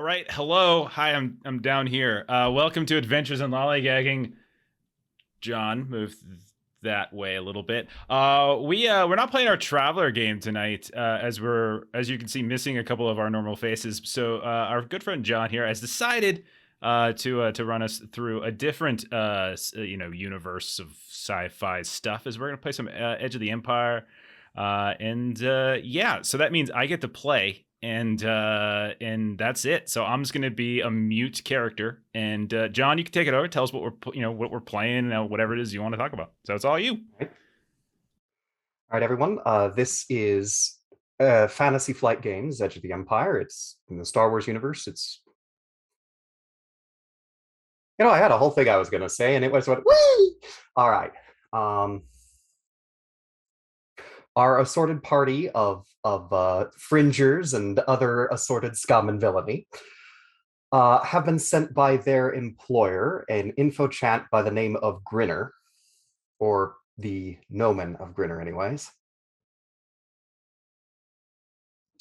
right. Hello. Hi, I'm down here. Welcome to Adventures in Lollygagging. John, move that way a little bit. We're not playing our traveler game tonight, as you can see missing a couple of our normal faces. So our good friend John here has decided to run us through a different universe of sci-fi stuff. As we're gonna play some Edge of the Empire, so that means I get to play, and that's it. So I'm just gonna be a mute character, and John, you can take it over. Tell us what we're playing, whatever it is you want to talk about. So it's all you. All right, everyone. This is Fantasy Flight Games, Edge of the Empire. It's in the Star Wars universe. I had a whole thing I was going to say, and it was what, whee! All right. Our assorted party of fringers and other assorted scum and villainy have been sent by their employer, an info chant by the name of Grinner, or the nomen of Grinner, anyways,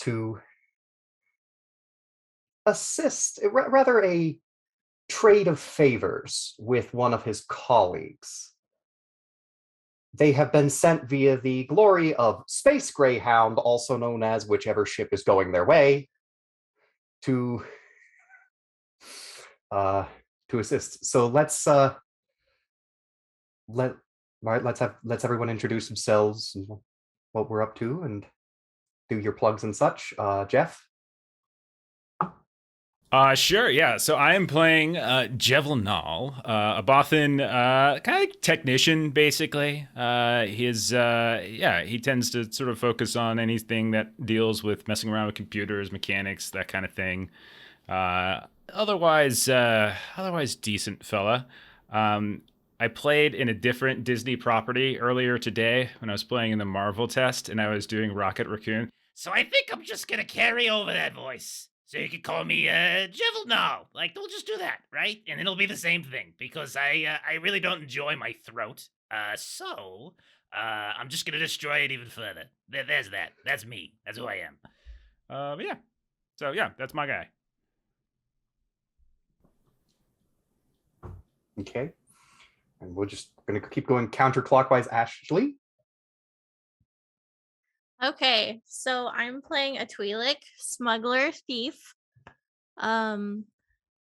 to assist, rather a trade of favors with one of his colleagues. They have been sent via the glory of Space Greyhound, also known as whichever ship is going their way, to assist. So let's everyone introduce themselves and what we're up to, and do your plugs and such. Jeff. Sure, yeah. So I am playing Jevlinal, a Bothan kind of technician, basically. He tends to sort of focus on anything that deals with messing around with computers, mechanics, that kind of thing. Otherwise decent fella. I played in a different Disney property earlier today when I was playing in the Marvel test, and I was doing Rocket Raccoon. So I think I'm just gonna carry over that voice. So you can call me Jevlinal. Like, we'll just do that, right? And it'll be the same thing, because I really don't enjoy my throat. I'm just gonna destroy it even further. There's that. That's me. That's who I am. Yeah. So yeah, that's my guy. Okay. And we're just going to keep going counterclockwise. Ashley. Okay, so I'm playing a Twi'lek smuggler thief. Her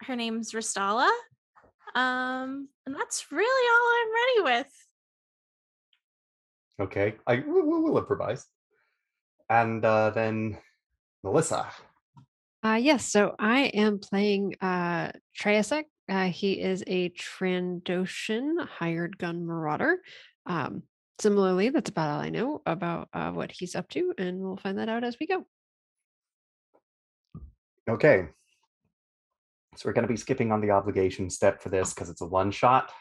name's Ristala. And that's really all I'm ready with. Okay, we'll improvise. And then Melissa. Yes, so I am playing Treyasek. He is a Trandoshan hired gun marauder. Similarly, that's about all I know about what he's up to, and we'll find that out as we go. Okay. So we're going to be skipping on the obligation step for this because it's a one-shot.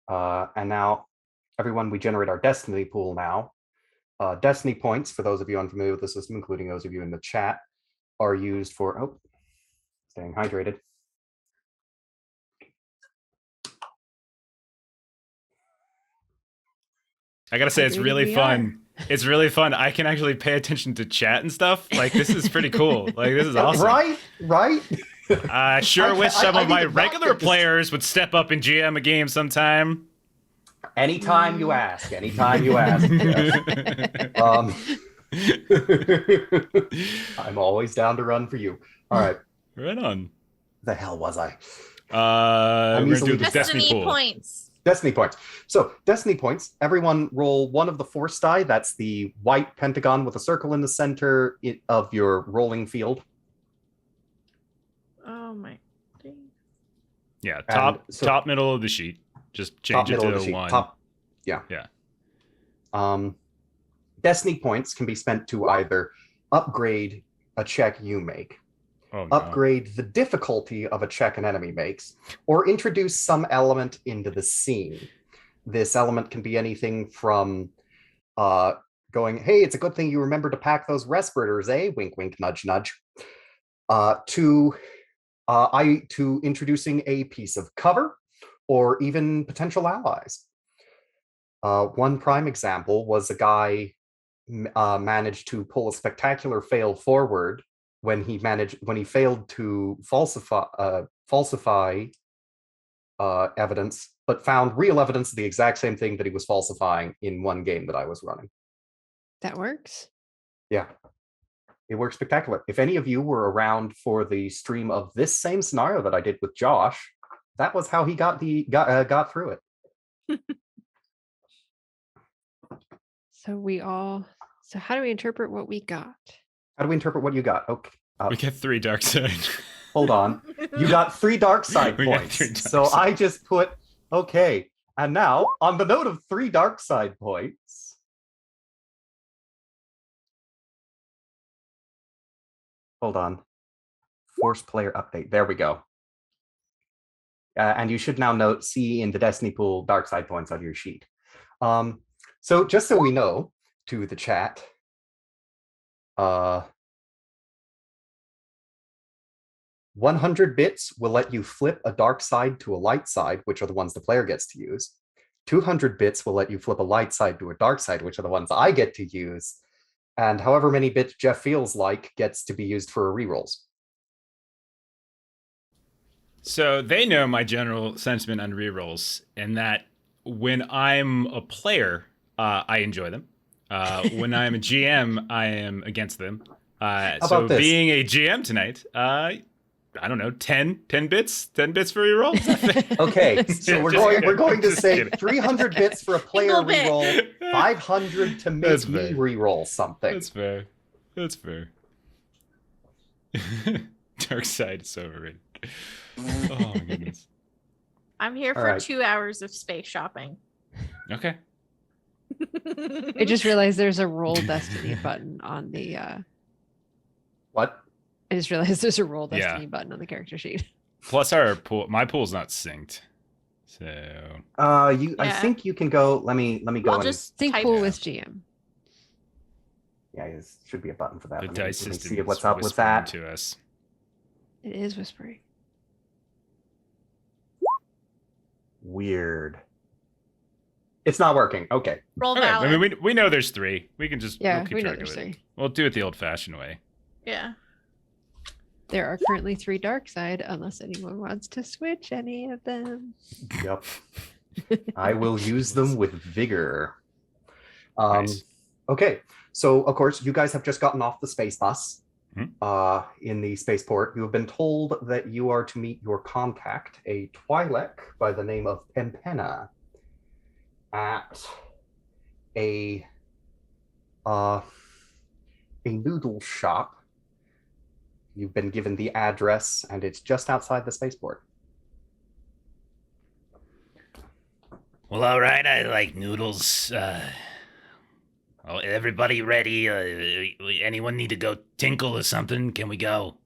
And now, everyone, we generate our destiny pool now. Destiny points, for those of you unfamiliar with the system, including those of you in the chat, are used for staying hydrated. I gotta say, it's really fun. It's really fun. I can actually pay attention to chat and stuff. Like, this is pretty cool. Like, this is awesome. Right. I sure wish some of my regular players would step up and GM a game sometime. Anytime you ask. I'm always down to run for you. All right. Right on. The hell was I? We're gonna do the Destiny pool. points. Destiny points. So, Destiny points, everyone roll one of the force die. That's the white pentagon with a circle in the center of your rolling field. Oh my. Yeah, top middle of the sheet. Just change it to 1. Yeah. Yeah. Destiny points can be spent to either upgrade a check you make, upgrade the difficulty of a check an enemy makes, or introduce some element into the scene. This element can be anything from going, hey, it's a good thing you remember to pack those respirators, eh? Wink, wink, nudge, nudge. To introducing a piece of cover, or even potential allies. One prime example was a guy managed to pull a spectacular fail forward when he failed to falsify evidence, but found real evidence of the exact same thing that he was falsifying in one game that I was running. That works. Yeah, it worked spectacular. If any of you were around for the stream of this same scenario that I did with Josh, that was how he got through it. So how do we interpret what we got? How do we interpret what you got? Okay. We get 3 dark side. Hold on. You got 3 dark side We got points. 3 dark So side. I just put, okay. And now, on the note of 3 dark side points. Hold on. Force player update. There we go. And you should now see in the Destiny pool dark side points on your sheet. So just so we know, to the chat, 100 bits will let you flip a dark side to a light side, which are the ones the player gets to use. 200 bits will let you flip a light side to a dark side, which are the ones I get to use. And however many bits Jeff feels like gets to be used for rerolls. So they know my general sentiment on rerolls, and that when I'm a player, I enjoy them. When I'm a GM, I am against them. How So about this? being a GM tonight, I don't know, 10 bits for reroll. Okay, so we're going to Just say kidding. 300 bits for a player Single bit. reroll, 500 to make That's me fair. reroll something. That's fair. That's fair. Dark side is so overrated. Oh my goodness. I'm here All for right. 2 hours of space shopping. Okay. I just realized there's a roll destiny button on the What? I just realized there's a roll Yeah. destiny button on the character sheet. Plus my pool's not synced. So I Yeah. think you can go. Let me go. I'll and, just Sync type pool it. with GM. yeah, there should be a button for that. the Let me dice system see is what's up with whispering that. to us. It is whispering. Weird. It's not working. Okay. roll Okay. valid. I mean, we know there's 3. We can just Yeah, we'll keep we know track of there's it. 3. We'll do it the old-fashioned way. Yeah. There are currently 3 dark side, unless anyone wants to switch any of them. Yep. I will use them with vigor. Nice. Okay. So, of course, you guys have just gotten off the space bus Mhm. in the spaceport. You have been told that you are to meet your contact, a Twi'lek by the name of Pempena, at a noodle shop. You've been given the address, and it's just outside the spaceport. Well, all right. I like noodles. Everybody ready? Anyone need to go tinkle or something? Can we go?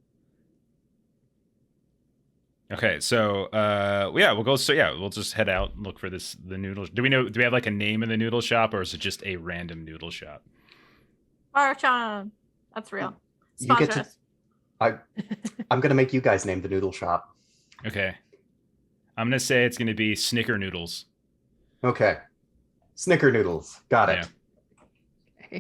Okay, so yeah, we'll go. So yeah, we'll just head out and look for the noodle. Do we have like a name in the noodle shop, or is it just a random noodle shop? Marchon. That's real. You Sponsor get to- us. I'm gonna make you guys name the noodle shop. Okay, I'm gonna say it's gonna be Snicker Noodles. Okay. Snicker noodles. Got it. Yeah.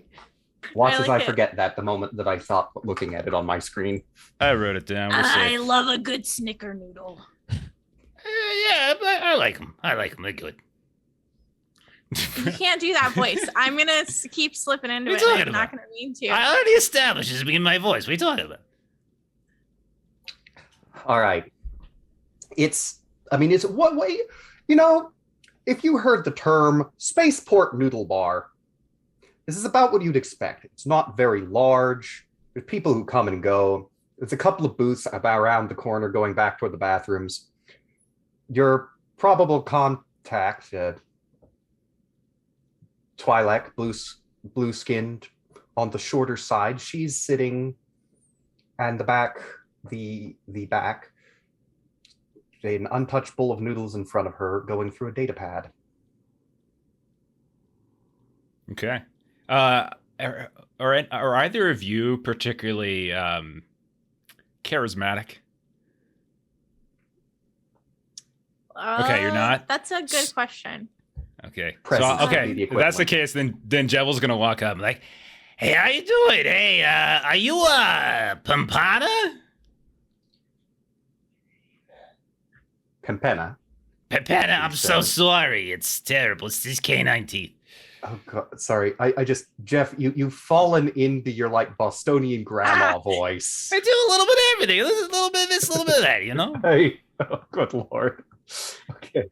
Watch I as like I it. forget that the moment that I thought looking at it on my screen. I wrote it down. We're I safe. love a good snickernoodle. Yeah, I like them. I like them. They're good. You can't do that voice. I'm gonna keep slipping into What it. are you And I'm talking not about? gonna mean to. I already established this being my voice. What are you talking about? All right. It's what way, if you heard the term spaceport noodle bar, this is about what you'd expect. It's not very large. There's people who come and go. There's a couple of booths about around the corner going back toward the bathrooms. Your probable contact, Twi'lek, blue-skinned, on the shorter side. She's sitting and the back, an untouched bowl of noodles in front of her, going through a data pad. Okay. Are either of you particularly charismatic? Okay, you're not? That's a good question. Okay. Presence So, would be okay, the if that's the equivalent. case, then Jevel's gonna walk up and Like, Hey, how you doing? Hey, are you, Pampana? Pimpena. Pampana, I'm so says. sorry. It's terrible. It's these canine teeth. Oh god, sorry. I just Jeff, you've fallen into your like Bostonian grandma voice. I do a little bit of everything. A little bit of this, a little bit of that, you know? Hey, oh, good lord. Okay.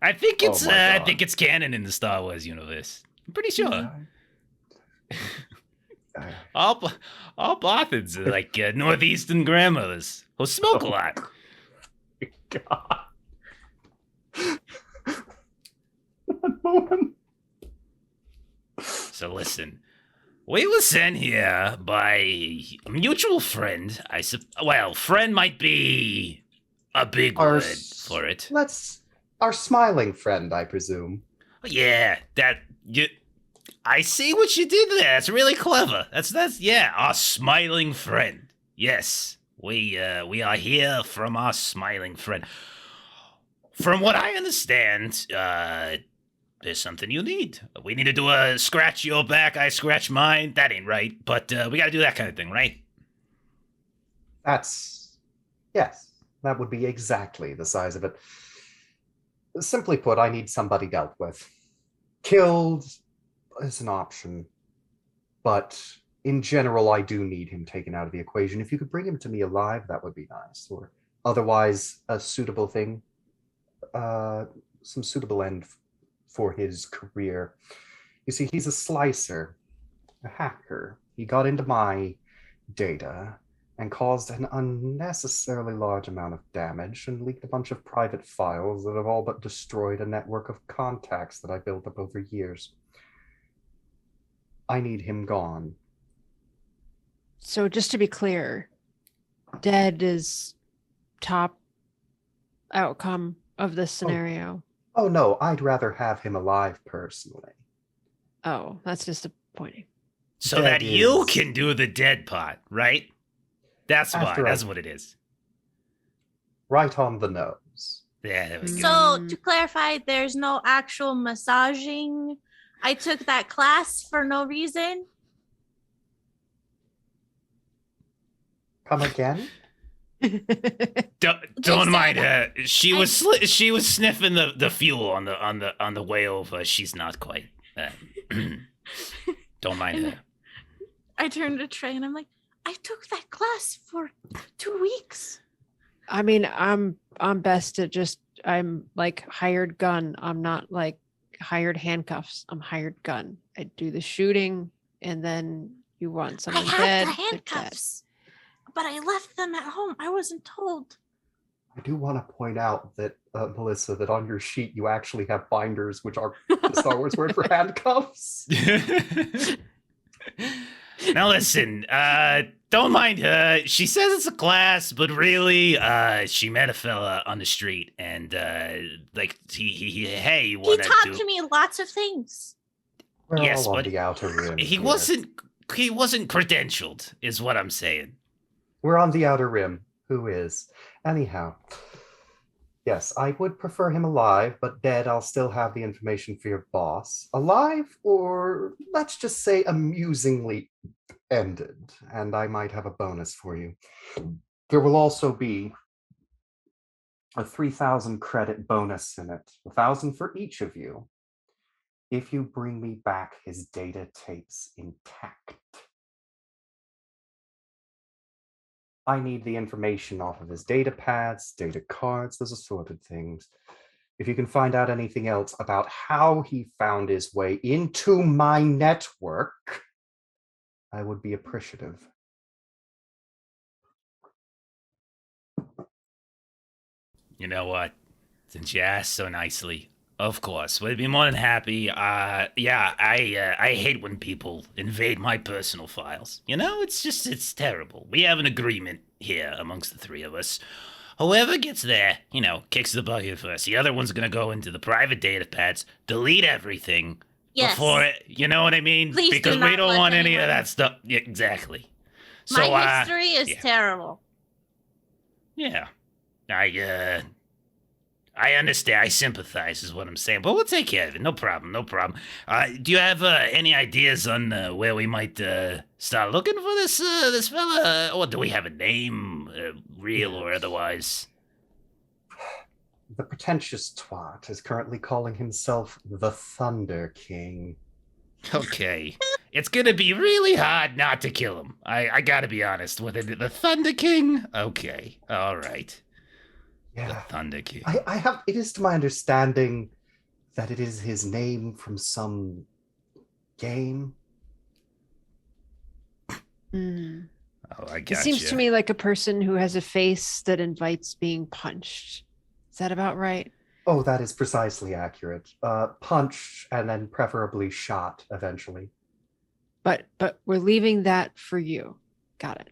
I think Oh it's my I God. think it's canon in the Star Wars universe. I'm pretty sure. All Bothans are like northeastern grandmothers who smoke a lot. God. One moment. So listen, we were sent here by a mutual friend. Well, friend might be a big word for it. Our smiling friend, I presume. Yeah, I see what you did there. That's really clever. That's yeah, our smiling friend. Yes, we are here from our smiling friend. From what I understand, there's something you need. We need to do a scratch your back, I scratch mine. That ain't right, but we got to do that kind of thing, right? Yes, that would be exactly the size of it. Simply put, I need somebody dealt with. Killed is an option, but in general, I do need him taken out of the equation. If you could bring him to me alive, that would be nice. Or otherwise, a suitable thing, some suitable end for his career. You see, he's a slicer, a hacker. He got into my data and caused an unnecessarily large amount of damage and leaked a bunch of private files that have all but destroyed a network of contacts that I built up over years. I need him gone. So just to be clear, dead is top outcome of this scenario. Oh no, I'd rather have him alive personally. Oh, that's disappointing. So that you can do the dead part, right? That's why. That's what it is. Right on the nose. Yeah, there we go. So to clarify, there's no actual massaging. I took that class for no reason. Come again? Don't mind her. She was sniffing the fuel on the way over. She's not quite. Don't mind her. I turned to Trey and I'm like, I took that class for 2 weeks. I mean, I'm best at I'm like hired gun. I'm not like hired handcuffs. I'm hired gun. I do the shooting, and then you want someone dead. I had the handcuffs, but I left them at home. I wasn't told. I do want to point out that, Melissa, that on your sheet you actually have binders, which are the Star Wars word for handcuffs. Now listen, don't mind her. She says it's a class, but really, she met a fella on the street, and like he taught me lots of things. We're yes, all on but the outer rim. He wasn't credentialed, is what I'm saying. We're on the outer rim. Who is? Anyhow, yes, I would prefer him alive, but dead, I'll still have the information for your boss. Alive, or let's just say amusingly ended, and I might have a bonus for you. There will also be a 3,000 credit bonus in it, 1,000 for each of you, if you bring me back his data tapes intact. I need the information off of his data pads, data cards, those assorted things. If you can find out anything else about how he found his way into my network, I would be appreciative. You know what? Since you asked so nicely, of course, we'd be more than happy. Yeah, I hate when people invade my personal files. You know, it's terrible. We have an agreement here amongst the three of us. Whoever gets there, kicks the bucket first. The other one's gonna go into the private data pads, delete everything before it. You know what I mean? Please because do we don't want any anyone. of that stuff. Yeah, exactly. So, My history is terrible. Yeah. I understand. I sympathize, is what I'm saying. But we'll take care of it. No problem. No problem. Do you have any ideas on where we might start looking for this fella? Or do we have a name, real or otherwise? The pretentious twat is currently calling himself the Thunder King. Okay. It's gonna be really hard not to kill him. I gotta be honest with it. The Thunder King? Okay. All right. Yeah. The Thunder King. I have. It is to my understanding that it is his name from some game. Mm. Oh, I It got seems to me like a person who has a face that invites being punched. Is that about right? Oh, that is precisely accurate. Punched and then preferably shot eventually. But we're leaving that for you. Got it.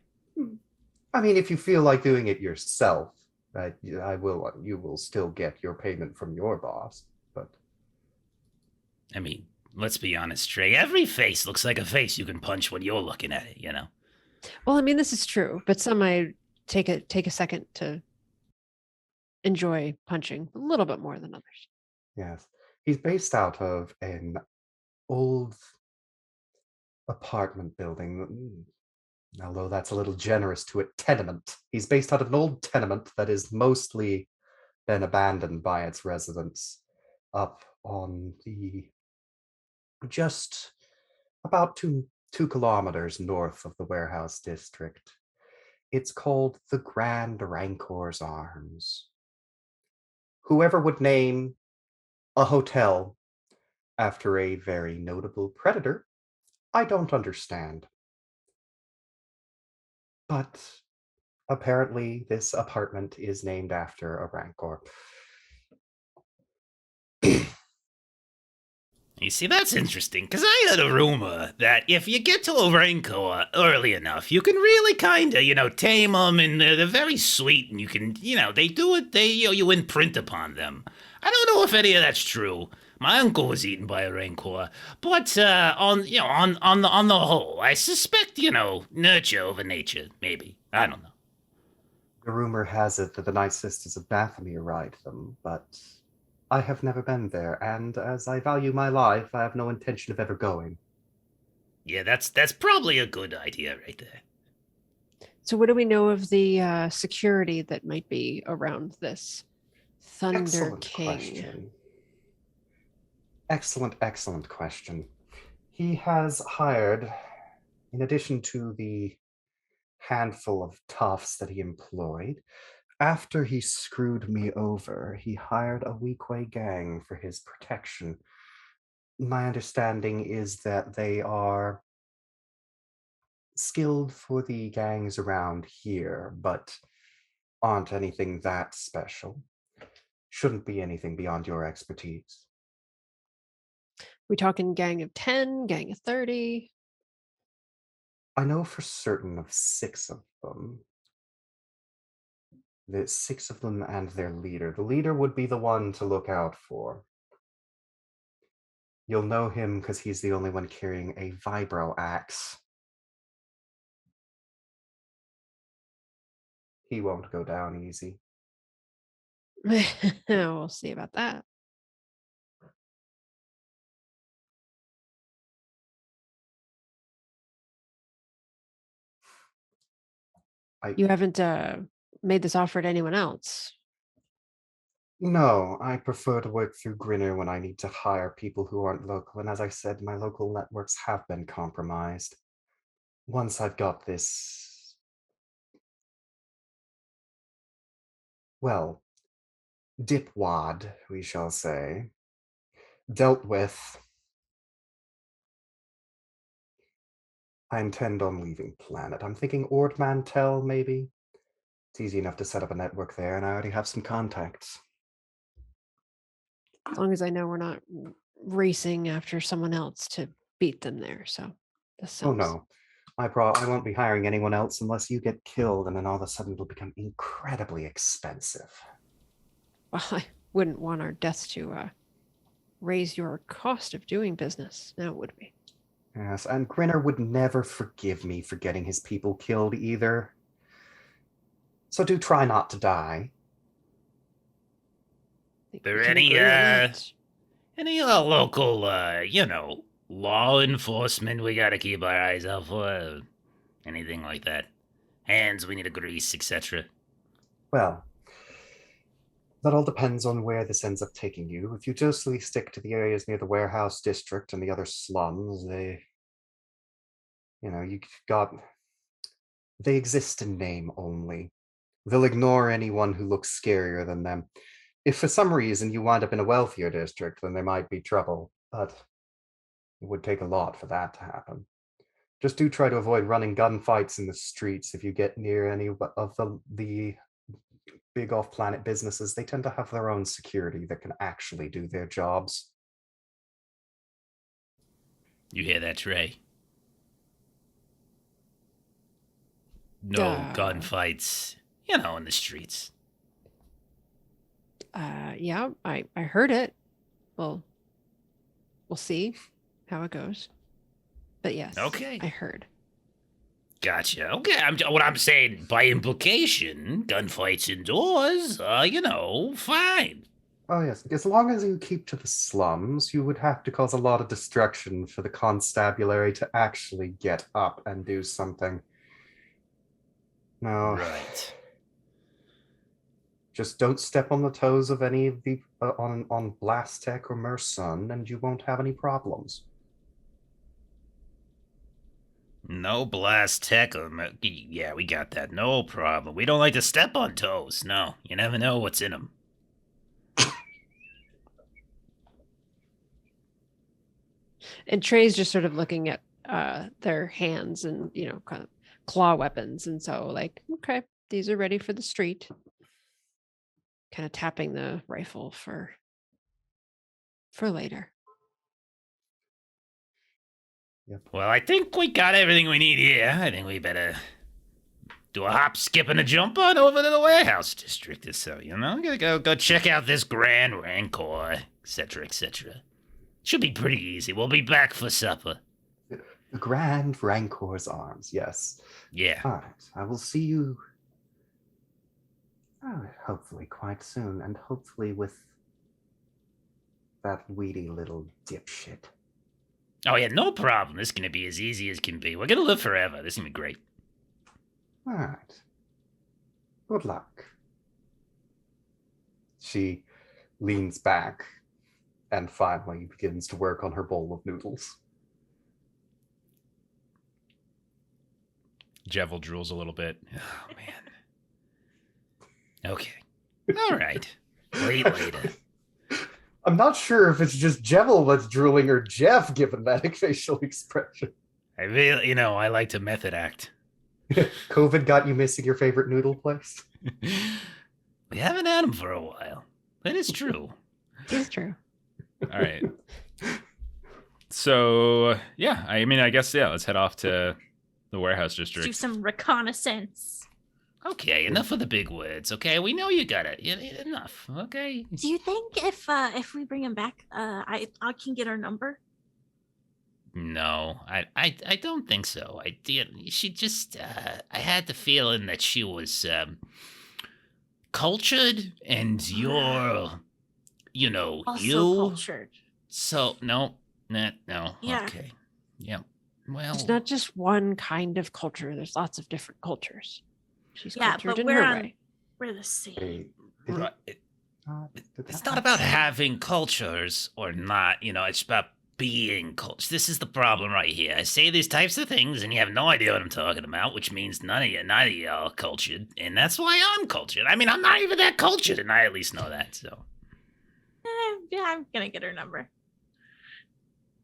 I mean, if you feel like doing it yourself, you will still get your payment from your boss. But I mean, let's be honest, Trey. Every face looks like a face you can punch when you're looking at it, you know? Well, I mean, this is true, but some might take a second to enjoy punching a little bit more than others. yes, he's based out of an old apartment building. Although that's a little generous to it, tenement. He's based out of an old tenement that is mostly been abandoned by its residents up on the just about two kilometers north of the warehouse district. It's called the Grand Rancor's Arms. Whoever would name a hotel after a very notable predator, I don't understand. But apparently, this apartment is named after a Rancor. You see, that's interesting, because I heard a rumor that if you get to a Rancor early enough, you can really kind of, tame them, and they're very sweet, and you can, they do it, you imprint upon them. I don't know if any of that's true. My uncle was eaten by a Rancor, but on the whole, I suspect, nurture over nature, maybe. I don't know. The rumor has it that the Night Sisters of Dathomir ride them, but I have never been there, and as I value my life, I have no intention of ever going. Yeah, that's probably a good idea right there. So what do we know of the security that might be around this Thunder Excellent King? question. Excellent question. He has hired, in addition to the handful of toughs that he employed, after he screwed me over, he hired a Weequay gang for his protection. My understanding is that they are skilled for the gangs around here, but aren't anything that special. Shouldn't be anything beyond your expertise. We talking gang of 10, gang of 30? I know for certain of 6 of them. There's 6 of them and their leader. The leader would be the one to look out for. You'll know him because he's the only one carrying a vibro axe. He won't go down easy. We'll see about that. You haven't made this offer to anyone else? No, I prefer to work through Grinner when I need to hire people who aren't local, and as I said, my local networks have been compromised. Once I've got this, well, dipwad, we shall say, dealt with, I intend on leaving planet. I'm thinking Ord Mantell, maybe? It's easy enough to set up a network there, and I already have some contacts. As long as I know we're not racing after someone else to beat them there. So this sounds... Oh no, I won't be hiring anyone else unless you get killed, and then all of a sudden it'll become incredibly expensive. Well, I wouldn't want our deaths to raise your cost of doing business. Now, would we? Yes, and Grinner would never forgive me for getting his people killed either. So do try not to die. think There we can any, agree on that. Any local, law enforcement we gotta keep our eyes out for? Anything like that? Hands we need to grease, etc. Well, that all depends on where this ends up taking you. If you justly stick to the areas near the warehouse district and the other slums, they exist in name only. They'll ignore anyone who looks scarier than them. If for some reason you wind up in a wealthier district, then there might be trouble, but it would take a lot for that to happen. Just do try to avoid running gunfights in the streets if you get near any of the big off-planet businesses. They tend to have their own security that can actually do their jobs. You hear that, Trey? No gunfights, in the streets. Yeah, I heard it. Well, we'll see how it goes. But yes, Okay. I heard. Gotcha. Okay, what I'm saying, by implication, gunfights indoors, fine. Oh yes, as long as you keep to the slums, you would have to cause a lot of destruction for the constabulary to actually get up and do something. No. Right. Just don't step on the toes of any of the on Blast Tech or Mersun, and you won't have any problems. No blast tech. Yeah, we got that. No problem. We don't like to step on toes. No, you never know what's in them. And Trey's just sort of looking at their hands and, kind of claw weapons. And so like, okay, these are ready for the street. Kind of tapping the rifle for later. Yep. Well, I think we got everything we need here. I think we better do a hop, skip, and a jump on over to the warehouse district or so, Gotta go check out this Grand Rancor, etc., etc. Should be pretty easy. We'll be back for supper. The Grand Rancor's arms, yes. Yeah. All right, I will see you hopefully quite soon, and hopefully with that weedy little dipshit. Oh, yeah, no problem. This is gonna be as easy as can be. We're gonna live forever. This is gonna be great. All right. Good luck. She leans back and finally begins to work on her bowl of noodles. Jevil drools a little bit. Oh, man. Okay. All right. Later. I'm not sure if it's just Jevil that's drooling or Jeff given that facial expression. I really, I like to method act. COVID got you missing your favorite noodle place? We haven't had them for a while. That is true. It's true. All right. So, yeah, I guess, let's head off to the warehouse district. Do some reconnaissance. Okay, enough of the big words, okay? We know you got it. Enough, okay? Do you think if we bring him back, I can get her number? No, I don't think so. She just, I had the feeling that she was, cultured, and you're, Also cultured. So, no. Yeah. Okay. Yeah. Well. It's not just one kind of culture. There's lots of different cultures. She's Yeah, cultured but in her way. we're the same. Right. It's not about having cultures or not, it's about being cultured. This is the problem right here. I say these types of things and you have no idea what I'm talking about, which means neither of you are cultured, and that's why I'm cultured. I mean, I'm not even that cultured, and I at least know that, so. Yeah, I'm gonna get her number.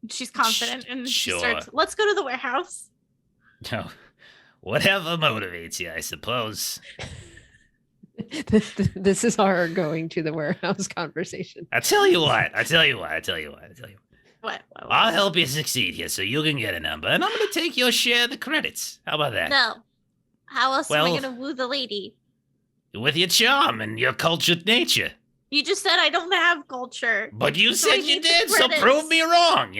She's confident and she Sure. starts, let's go to the warehouse. No. Whatever motivates you, I suppose. This is our going to the warehouse conversation. I tell you what. What? I'll help you succeed here so you can get a number, and I'm going to take your share of the credits. How about that? No. How else am I Well- gonna woo the lady? With your charm and your cultured nature. You just said I don't have culture. But you So I said you need the did, so credits. prove me wrong,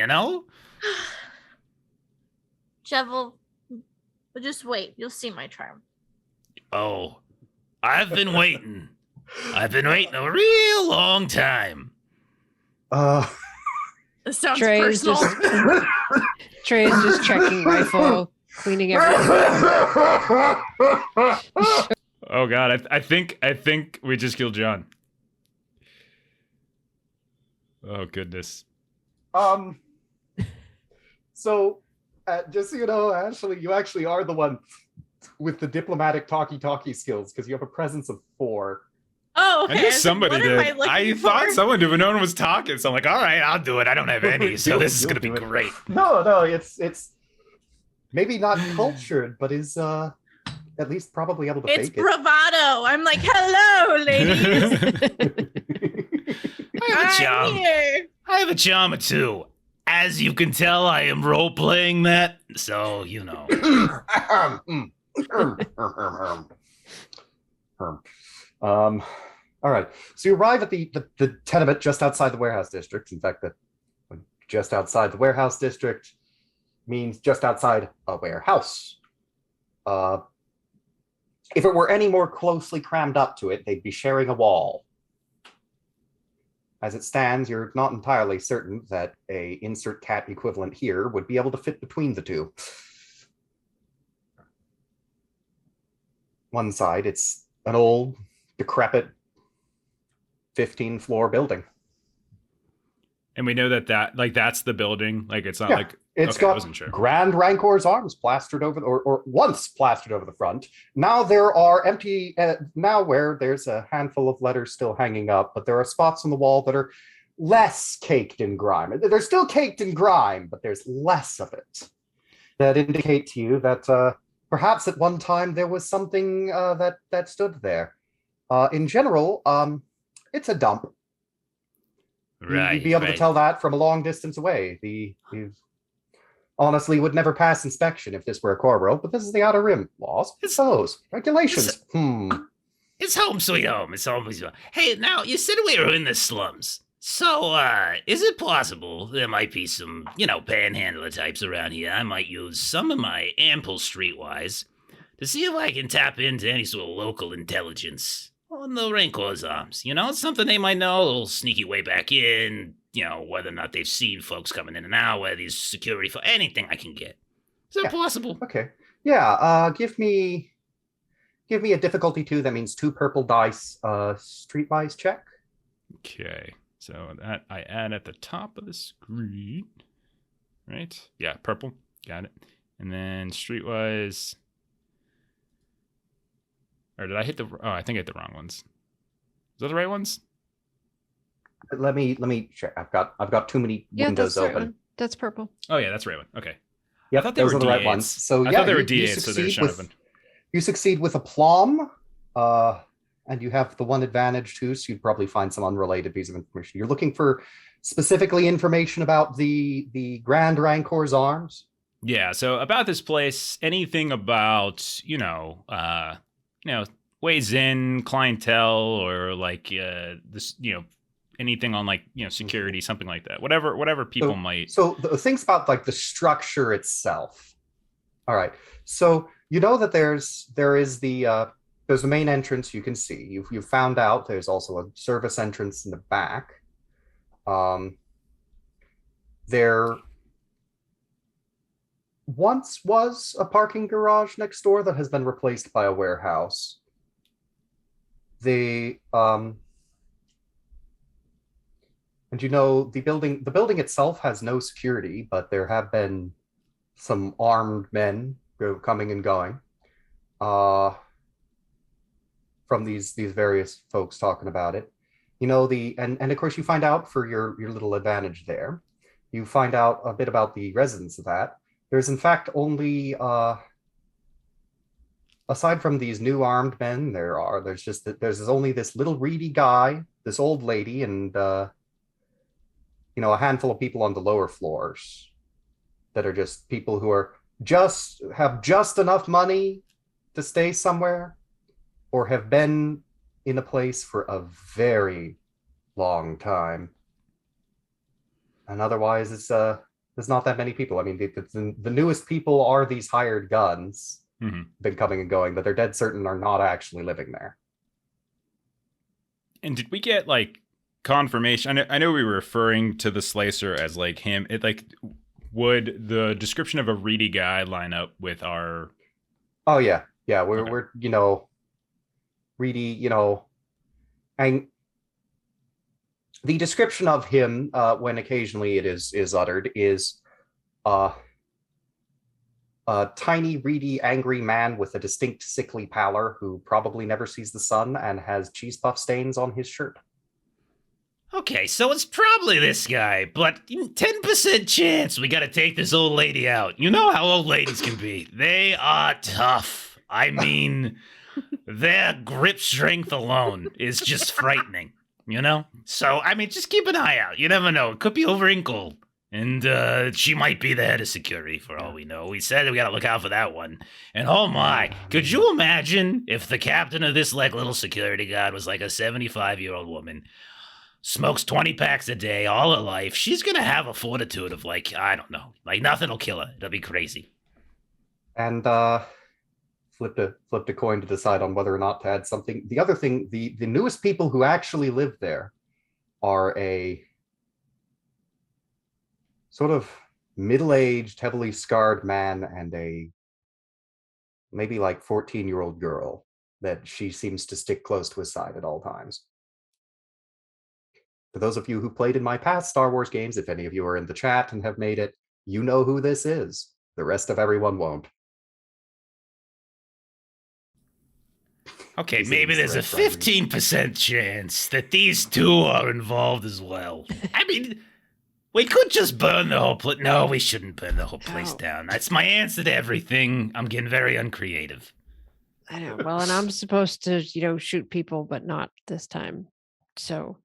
Jevil, but just wait. You'll see my charm. Oh, I've been waiting I've been waiting a real long time. This sounds Trey is personal. Trey is just checking rifle, cleaning everything. Oh God, I think we just killed John. Oh goodness. So, just so you know, Ashley, you actually are the one with the diplomatic talkie skills because you have a presence of 4. Oh, okay. I knew was like, somebody what am did. looking I thought for? someone did, but no one was talking. So I'm like, all right, I'll do it. I don't have any, so this is gonna be great. No, it's maybe not cultured, but is at least probably able to It's fake it. bravado. I'm like, hello, ladies. I have a I'm charm. here. I have a charm or two. As you can tell, I am role playing that, so you know. All right. So you arrive at the tenement just outside the warehouse district. In fact, just outside the warehouse district means just outside a warehouse. If it were any more closely crammed up to it, they'd be sharing a wall. As it stands, you're not entirely certain that a insert cat equivalent here would be able to fit between the two. One side, it's an old, decrepit 15-floor building. And we know that that's the building. Like it's not like it's okay, I got wasn't sure. Grand Rancor's arms plastered over, or once plastered over the front. Now there are empty, now where there's a handful of letters still hanging up, but there are spots on the wall that are less caked in grime. They're still caked in grime, but there's less of it that indicate to you that perhaps at one time there was something that stood there. In general, it's a dump. Right. You'd be able to tell that from a long distance away. You honestly would never pass inspection if this were a core world, but this is the Outer Rim. Laws, those regulations. It's home sweet home. It's home sweet home. Hey, now, you said we were in the slums. So, is it possible there might be some, panhandler types around here? I might use some of my ample streetwise to see if I can tap into any sort of local intelligence on the Rancor's arms. It's something they might know, a little sneaky way back in, whether or not they've seen folks coming in and out, where these security for anything I can get. Is that possible? Okay. Yeah, give me a difficulty 2. That means 2 purple dice, streetwise check. Okay. So that I add at the top of the screen. Right? Yeah, purple. Got it. And then streetwise. Or did I hit I think I hit the wrong ones. Is that the right ones? Let me check. I've got too many windows that's open. That's purple. Oh yeah, that's the right one. Okay. Yeah, I thought they those were are the D8s. right ones. So I yeah, thought they were you D8s, so they're shut open. You succeed with aplomb, and you have the one advantage too, so you'd probably find some unrelated piece of information. You're looking for specifically information about the Grand Rancor's arms. Yeah, so about this place, anything about, ways in, clientele, or like this, anything on like, security, something like that. Whatever people might. So the things about like the structure itself. All right. So you know that there's the main entrance you can see. You've found out there's also a service entrance in the back. There once was a parking garage next door that has been replaced by a warehouse. And the building itself has no security, but there have been some armed men coming and going from these various folks talking about it. And of course you find out for your little advantage there. You find out a bit about the residents of that. There's in fact only aside from these new armed men, there's only this little reedy guy, this old lady, and a handful of people on the lower floors that are just people who have just enough money to stay somewhere or have been in a place for a very long time. And otherwise, there's not that many people. I mean, the newest people are these hired guns, been coming and going, but they're dead certain are not actually living there. And did we get like confirmation? I know we were referring to the Slicer as like him. It like would the description of a reedy guy line up with our? Oh yeah, yeah. Okay. We're reedy. And the description of him, when occasionally it is uttered, is a tiny, reedy, angry man with a distinct sickly pallor who probably never sees the sun and has cheese puff stains on his shirt. Okay, so it's probably this guy, but 10% chance we gotta take this old lady out. You know how old ladies can be. They are tough. I mean, their grip strength alone is just frightening, you know? So, I mean, just keep an eye out. You never know. It could be over Inkle. And she might be the head of security for all we know. We said we gotta look out for that one. And oh my, could you imagine if the captain of this like little security guard was like a 75-year-old woman? Smokes 20 packs a day all her life. She's gonna have a fortitude of like, I don't know, like nothing will kill her. It'll be crazy. And flipped a coin to decide on whether or not to add something. The other thing, the newest people who actually live there are a sort of middle-aged, heavily scarred man and a maybe like 14-year-old girl that she seems to stick close to his side at all times. For those of you who played in my past Star Wars games, if any of you are in the chat and have made it, you know who this is. The rest of everyone won't. Okay, maybe there's a 15% chance that these two are involved as well. I mean, we could just burn the whole place. No, we shouldn't burn the whole place down. That's my answer to everything. I'm getting very uncreative. I know. Well, and I'm supposed to, shoot people, but not this time. So,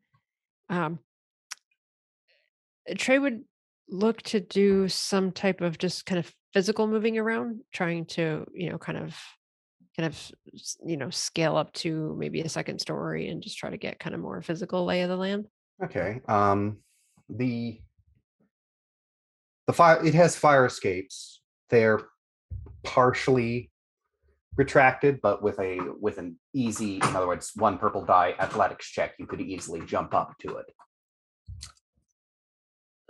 Trey would look to do some type of just kind of physical moving around, trying to, kind of, scale up to maybe a second story and just try to get kind of more physical lay of the land. Okay. The fire, it has fire escapes. They're partially retracted, but with an easy, in other words, 1 purple die athletics check, you could easily jump up to it.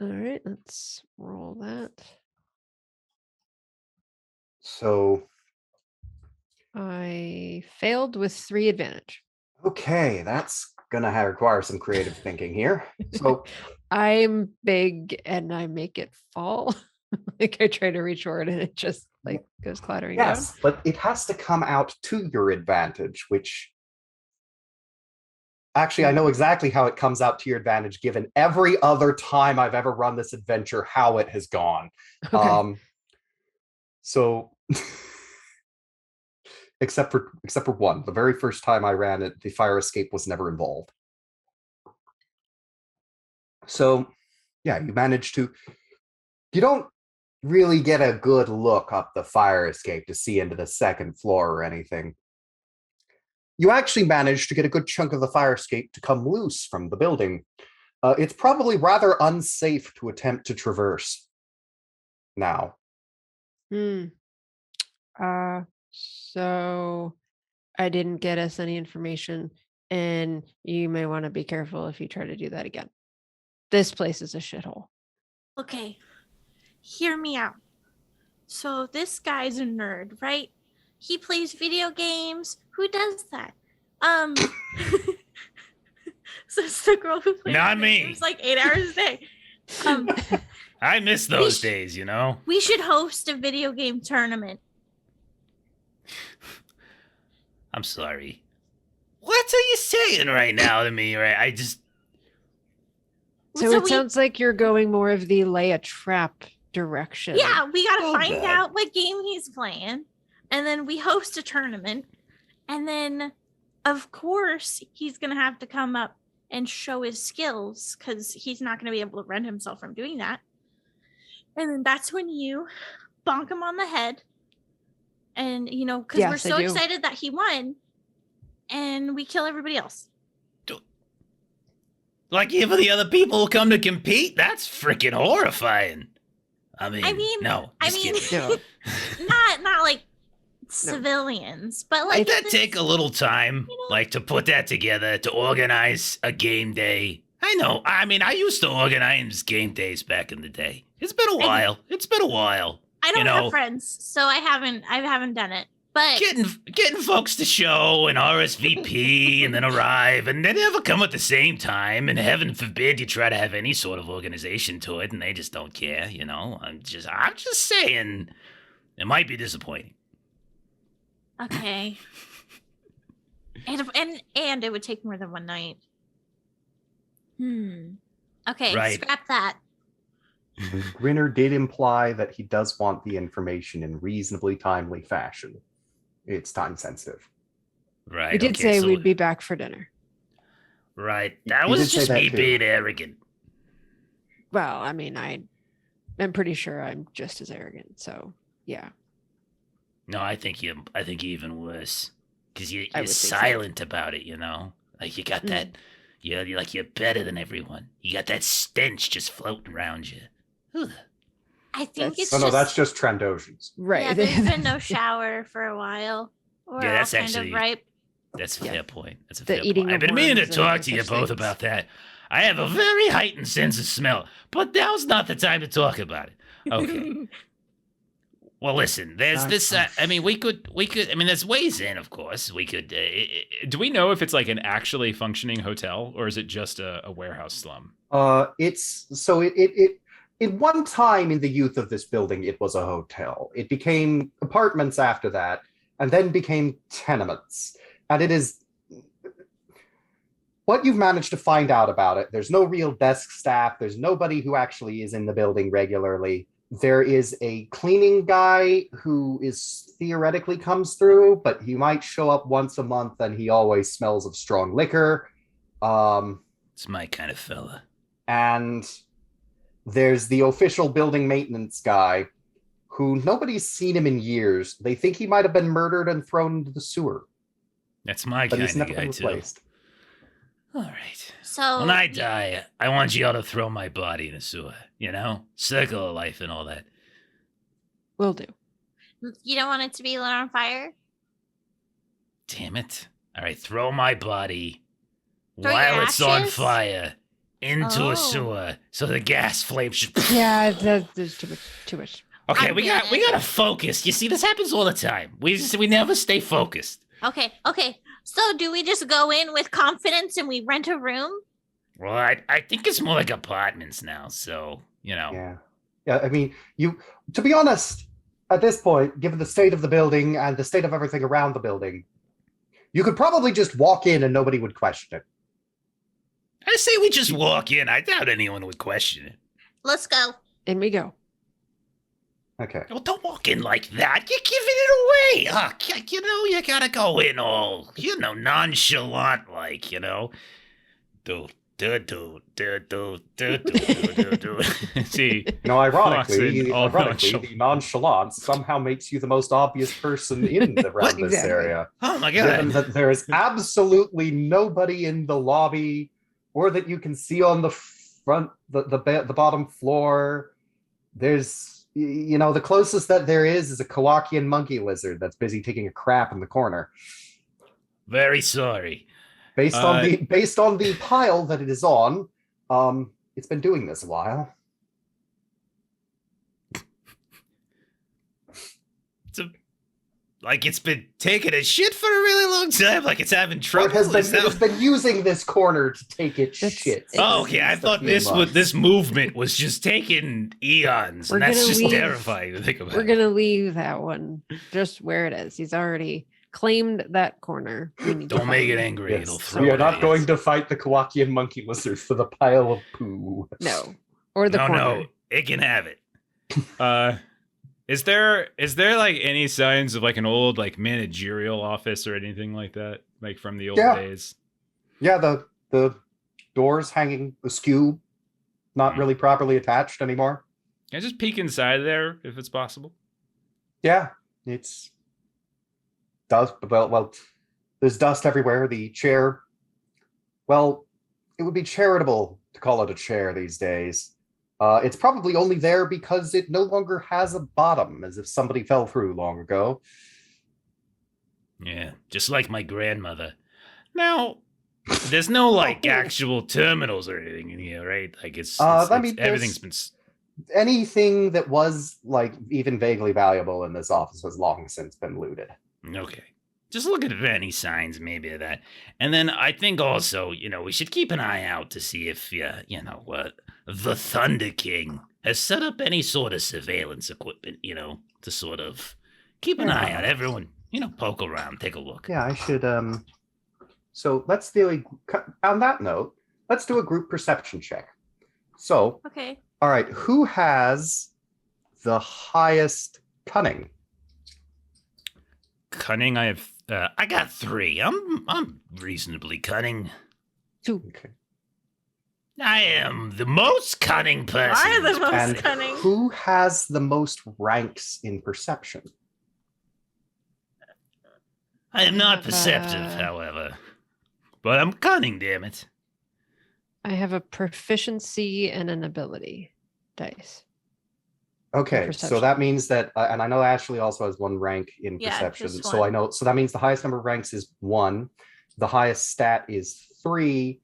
All right, let's roll that. So I failed with 3 advantage. Okay, that's gonna require some creative thinking here. So I'm big and I make it fall. Like I try to reach forward and it just like goes clattering down. yes, but it has to come out to your advantage, which actually I know exactly how it comes out to your advantage, given every other time I've ever run this adventure, how it has gone. Okay. So except for one, the very first time I ran it, the fire escape was never involved. So yeah, you don't really get a good look up the fire escape to see into the second floor or anything. You actually manage to get a good chunk of the fire escape to come loose from the building. It's probably rather unsafe to attempt to traverse now. So I didn't get us any information, and you may want to be careful if you try to do that again. This place is a shithole. Okay, hear me out. So this guy's a nerd, right? He plays video games. Who does that? So it's the girl who plays Not video me. games like 8 hours a day. I miss those days, We should host a video game tournament. I'm sorry. What are you saying right now to me? Right? So it sounds like you're going more of the lay a trap direction. Yeah, we gotta find out what game he's playing, and then we host a tournament, and then of course he's gonna have to come up and show his skills because he's not gonna be able to rent himself from doing that. And then that's when you bonk him on the head, and because we're so excited that he won, and we kill everybody else. Like even the other people who come to compete? That's freaking horrifying. I mean, no. Not like civilians, but Might like that this- take a little time, you know- like to put that together, to organize a game day? I know. I mean, I used to organize game days back in the day. It's been a while. It's been a while. I don't you know, have friends, so I haven't done it. But getting folks to show and RSVP and then arrive, and they never come at the same time. And heaven forbid you try to have any sort of organization to it, and they just don't care. You know, I'm just saying, it might be disappointing. okay, and it would take more than one night. Okay, Right. scrap that. Grinner did imply that he does want the information in reasonably timely fashion. It's time sensitive. Right. We did okay, say so- we'd be back for dinner. Right. That You was did say just that me too. being arrogant. Well, I mean, I'm pretty sure I'm just as arrogant. So yeah, No, I think you're even worse because I you're would think so. silent about it. You know, like you got Mm. that. You're like you're better than everyone. You got that stench just floating around you. Ugh. I think That's- it's Oh no, just, that's just Trandoshans. right. Yeah, there's been no shower for a while. We're Yeah, all that's kind actually- of ripe. That's a Yeah. fair point. That's a The fair eating point. I've of been meaning to worms talk and to you such both things. about that. I have a very heightened sense of smell, but now's not the time to talk about it. Okay. Well, listen. There's this. I mean, we could. I mean, there's ways in. Of course, we could. Do we know if it's like an actually functioning hotel or is it just a warehouse slum? It's so it in one time in the youth of this building, it was a hotel. It became apartments after that, and then became tenements. And it is what you've managed to find out about it. There's no real desk staff. There's nobody who actually is in the building regularly. There is a cleaning guy who is theoretically comes through, but he might show up once a month, and he always smells of strong liquor. It's my kind of fella. And there's the official building maintenance guy who nobody's seen him in years. They think he might have been murdered and thrown into the sewer, That's my but kind he's of never guy been too. replaced. All right. So When I die, I want y'all to throw my body in a sewer. You know, circle of life and all that. Will do. you don't want it to be lit on fire? Damn it! All right, throw my body Throw your while it's on ashes? fire into Oh. a sewer, so the gas flames just. Yeah, there's too much. Too much. Okay, I'm we gotta focus. You see, this happens all the time. We never stay focused. Okay. So do we just go in with confidence and we rent a room? Well, I think it's more like apartments now. So you know. Yeah. I mean, to be honest, at this point, given the state of the building and the state of everything around the building, you could probably just walk in and nobody would question it. I say we just walk in. I doubt anyone would question it. Let's go. In we go. Okay. Well, don't walk in like that. You're giving it away. You know, you gotta go in all, nonchalant, like, do. See, Ironically, Walks in all the nonchalance somehow makes you the most obvious person in around this Exactly. area. Oh my Given god. that there is absolutely nobody in the lobby, or that you can see on the front, the bottom floor. There's, the closest that there is a Kowakian monkey lizard that's busy taking a crap in the corner. Very sorry. Based on the pile that it is on, it's been doing this a while. Like it's been taking a shit for a really long time. Like it's having Or trouble. it Is that- has been using this corner to take its That's- shit. Oh, okay. I thought this movement was just taking eons, We're and that's gonna just leave- terrifying to think about. We're gonna leave that one just where it is. He's already claimed that corner. We need to Don't make find it him. angry. Yes. It'll throw We are it not at going you. to fight the Kowakian monkey lizard for the pile of poo. No, or the corner. No, it can have it. Is there like any signs of like an old like managerial office or anything like that, like from the old Yeah. days? Yeah, the doors hanging askew, not Hmm. really properly attached anymore. Can I just peek inside there if it's possible? Yeah, it's dust. Well, there's dust everywhere. The chair. Well, it would be charitable to call it a chair these days. It's probably only there because it no longer has a bottom, as if somebody fell through long ago. Yeah, just like my grandmother. Now, there's no like Oh. actual terminals or anything in here, right? Like I mean, everything's been. Anything that was like even vaguely valuable in this office has long since been looted. Okay. Just look at any signs maybe of that. And then I think also, we should keep an eye out to see if, the Thunder King has set up any sort of surveillance equipment, to sort of keep an eye out. Everyone, poke around, take a look. Yeah, I should. So let's do on that note, let's do a group perception check. So, Okay. all right, who has the highest cunning? Cunning, I have. I got 3. I'm reasonably cunning. 2. Okay. I am the most cunning person. I am the most And cunning. who has the most ranks in perception? I am not perceptive, however. But I'm cunning, damn it. I have a proficiency and an ability dice. Okay, so Perception. that means that, and I know Ashley also has 1 rank in Yeah, perception. just So I 1. know, so that means the highest number of ranks is 1. The highest stat is 3,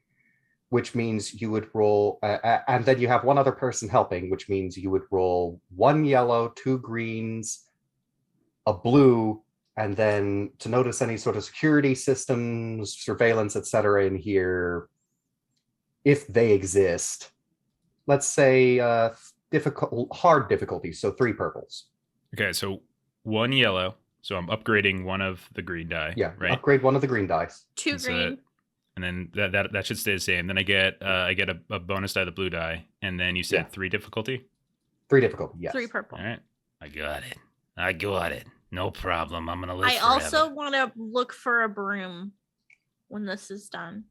which means you would roll, and then you have 1 other person helping, which means you would roll 1 yellow, 2 greens, a blue, and then to notice any sort of security systems, surveillance, etc. in here, if they exist. Let's say hard difficulty, so 3 purples. Okay, so 1 yellow. So I'm upgrading 1 of the green die. Yeah, right. upgrade 1 of the green dice. 2 It's, green. And then that should stay the same. Then I get a bonus die, the blue die, and then you said Yeah. 3 difficulty. 3 difficulty, yes. 3 purple. All right. I got it. No problem. I'm gonna live I forever. also want to look for a broom when this is done.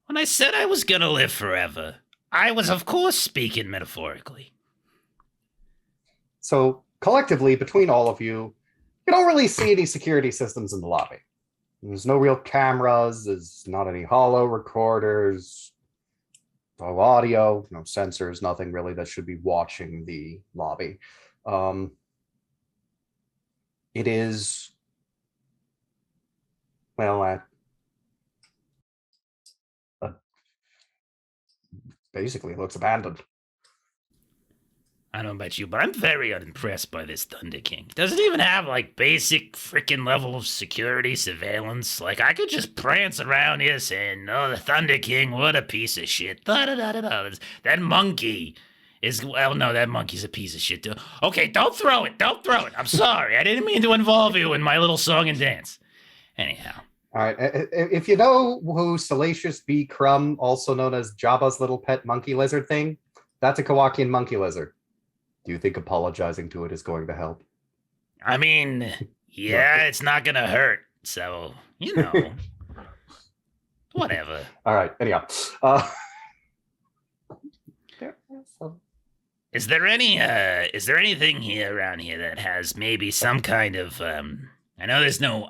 When I said I was gonna live forever, I was of course speaking metaphorically. So collectively, between all of you, you don't really see any security systems in the lobby. There's no real cameras. There's not any holo recorders, no audio, no sensors, nothing really that should be watching the lobby. It is, well, basically looks abandoned. I don't know about you, but I'm very unimpressed by this Thunder King. Does it even have, like, basic freaking level of security surveillance? Like, I could just prance around here saying, oh, the Thunder King, what a piece of shit. Da-da-da-da-da. That monkey is, well, no, that monkey's a piece of shit, too. Okay, don't throw it. I'm sorry. I didn't mean to involve you in my little song and dance. Anyhow. All right. If you know who Salacious B. Crumb, also known as Jabba's little pet monkey lizard thing, that's a Kowakian monkey lizard. Do you think apologizing to it is going to help? I mean, yeah, it's not gonna hurt. So, whatever. All right. Anyhow. Is there anything here around here that has maybe some kind of I know there's no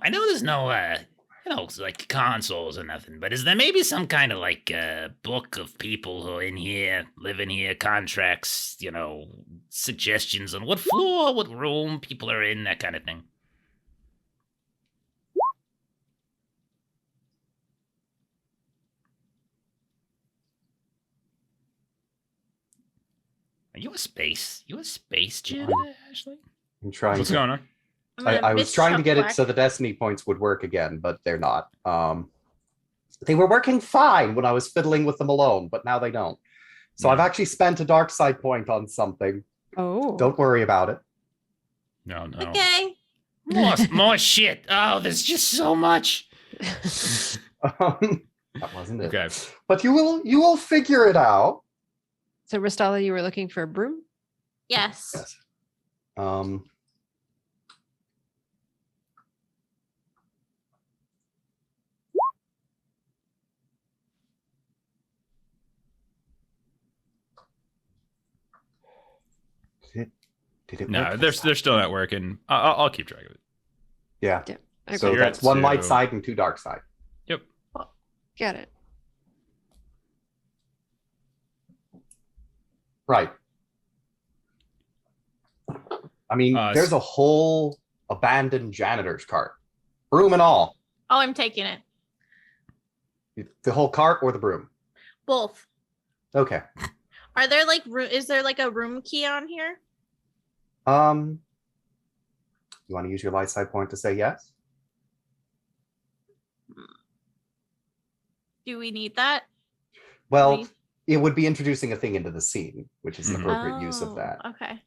like consoles or nothing, but is there maybe some kind of like book of people who are in here, live in here, contracts, suggestions on what floor, what room people are in, that kind of thing? Are you a space janitor, Ashley? I'm trying What's to. going on? I was trying to get it so the destiny points would work again, but they're not. They were working fine when I was fiddling with them alone, but now they don't. So I've actually spent a dark side point on something. Oh. Don't worry about it. No. Okay. More shit. Oh, there's just so much. That wasn't it. Okay. But you will figure it out. So, Ristala, you were looking for a broom? Yes. Yes. Did it No, work? they're still not working. I'll keep track of it. Yeah. Yeah. Okay. So You're that's at 1 light 2. side and 2 dark side. Yep. Got it. Right. I mean, there's a whole abandoned janitor's cart, broom and all. Oh, I'm taking it. The whole cart or the broom? Both. Okay. Are there like is there like a room key on here? You want to use your light side point to say yes? Do we need that? Well, it would be introducing a thing into the scene, which is an Mhm. appropriate use of that. Okay.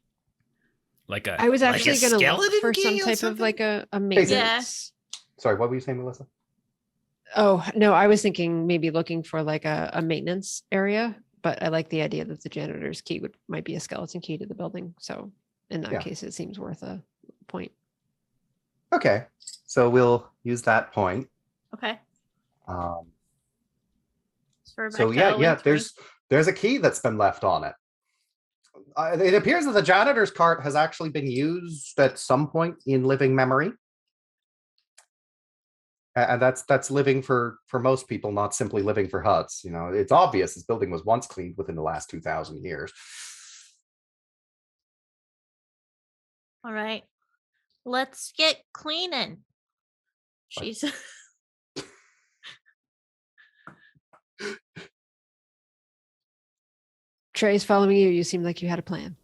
Like a I was Like a actually going to look skeleton for key some or type of something? like a Basically. maintenance. Sorry, what were you saying, Melissa? Oh, no, I was thinking maybe looking for like a maintenance area, but I like the idea that the janitor's key might be a skeleton key to the building. So in that Yeah. case, it seems worth a point. Okay, so we'll use that point. Okay. So yeah, there's a key that's been left on it. It appears that the janitor's cart has actually been used at some point in living memory. And that's living for most people, not simply living for Huts. You know, it's obvious this building was once cleaned within the last 2,000 years. All right. Let's get cleaning. Jeez. Trey's following you. You seem like you had a plan.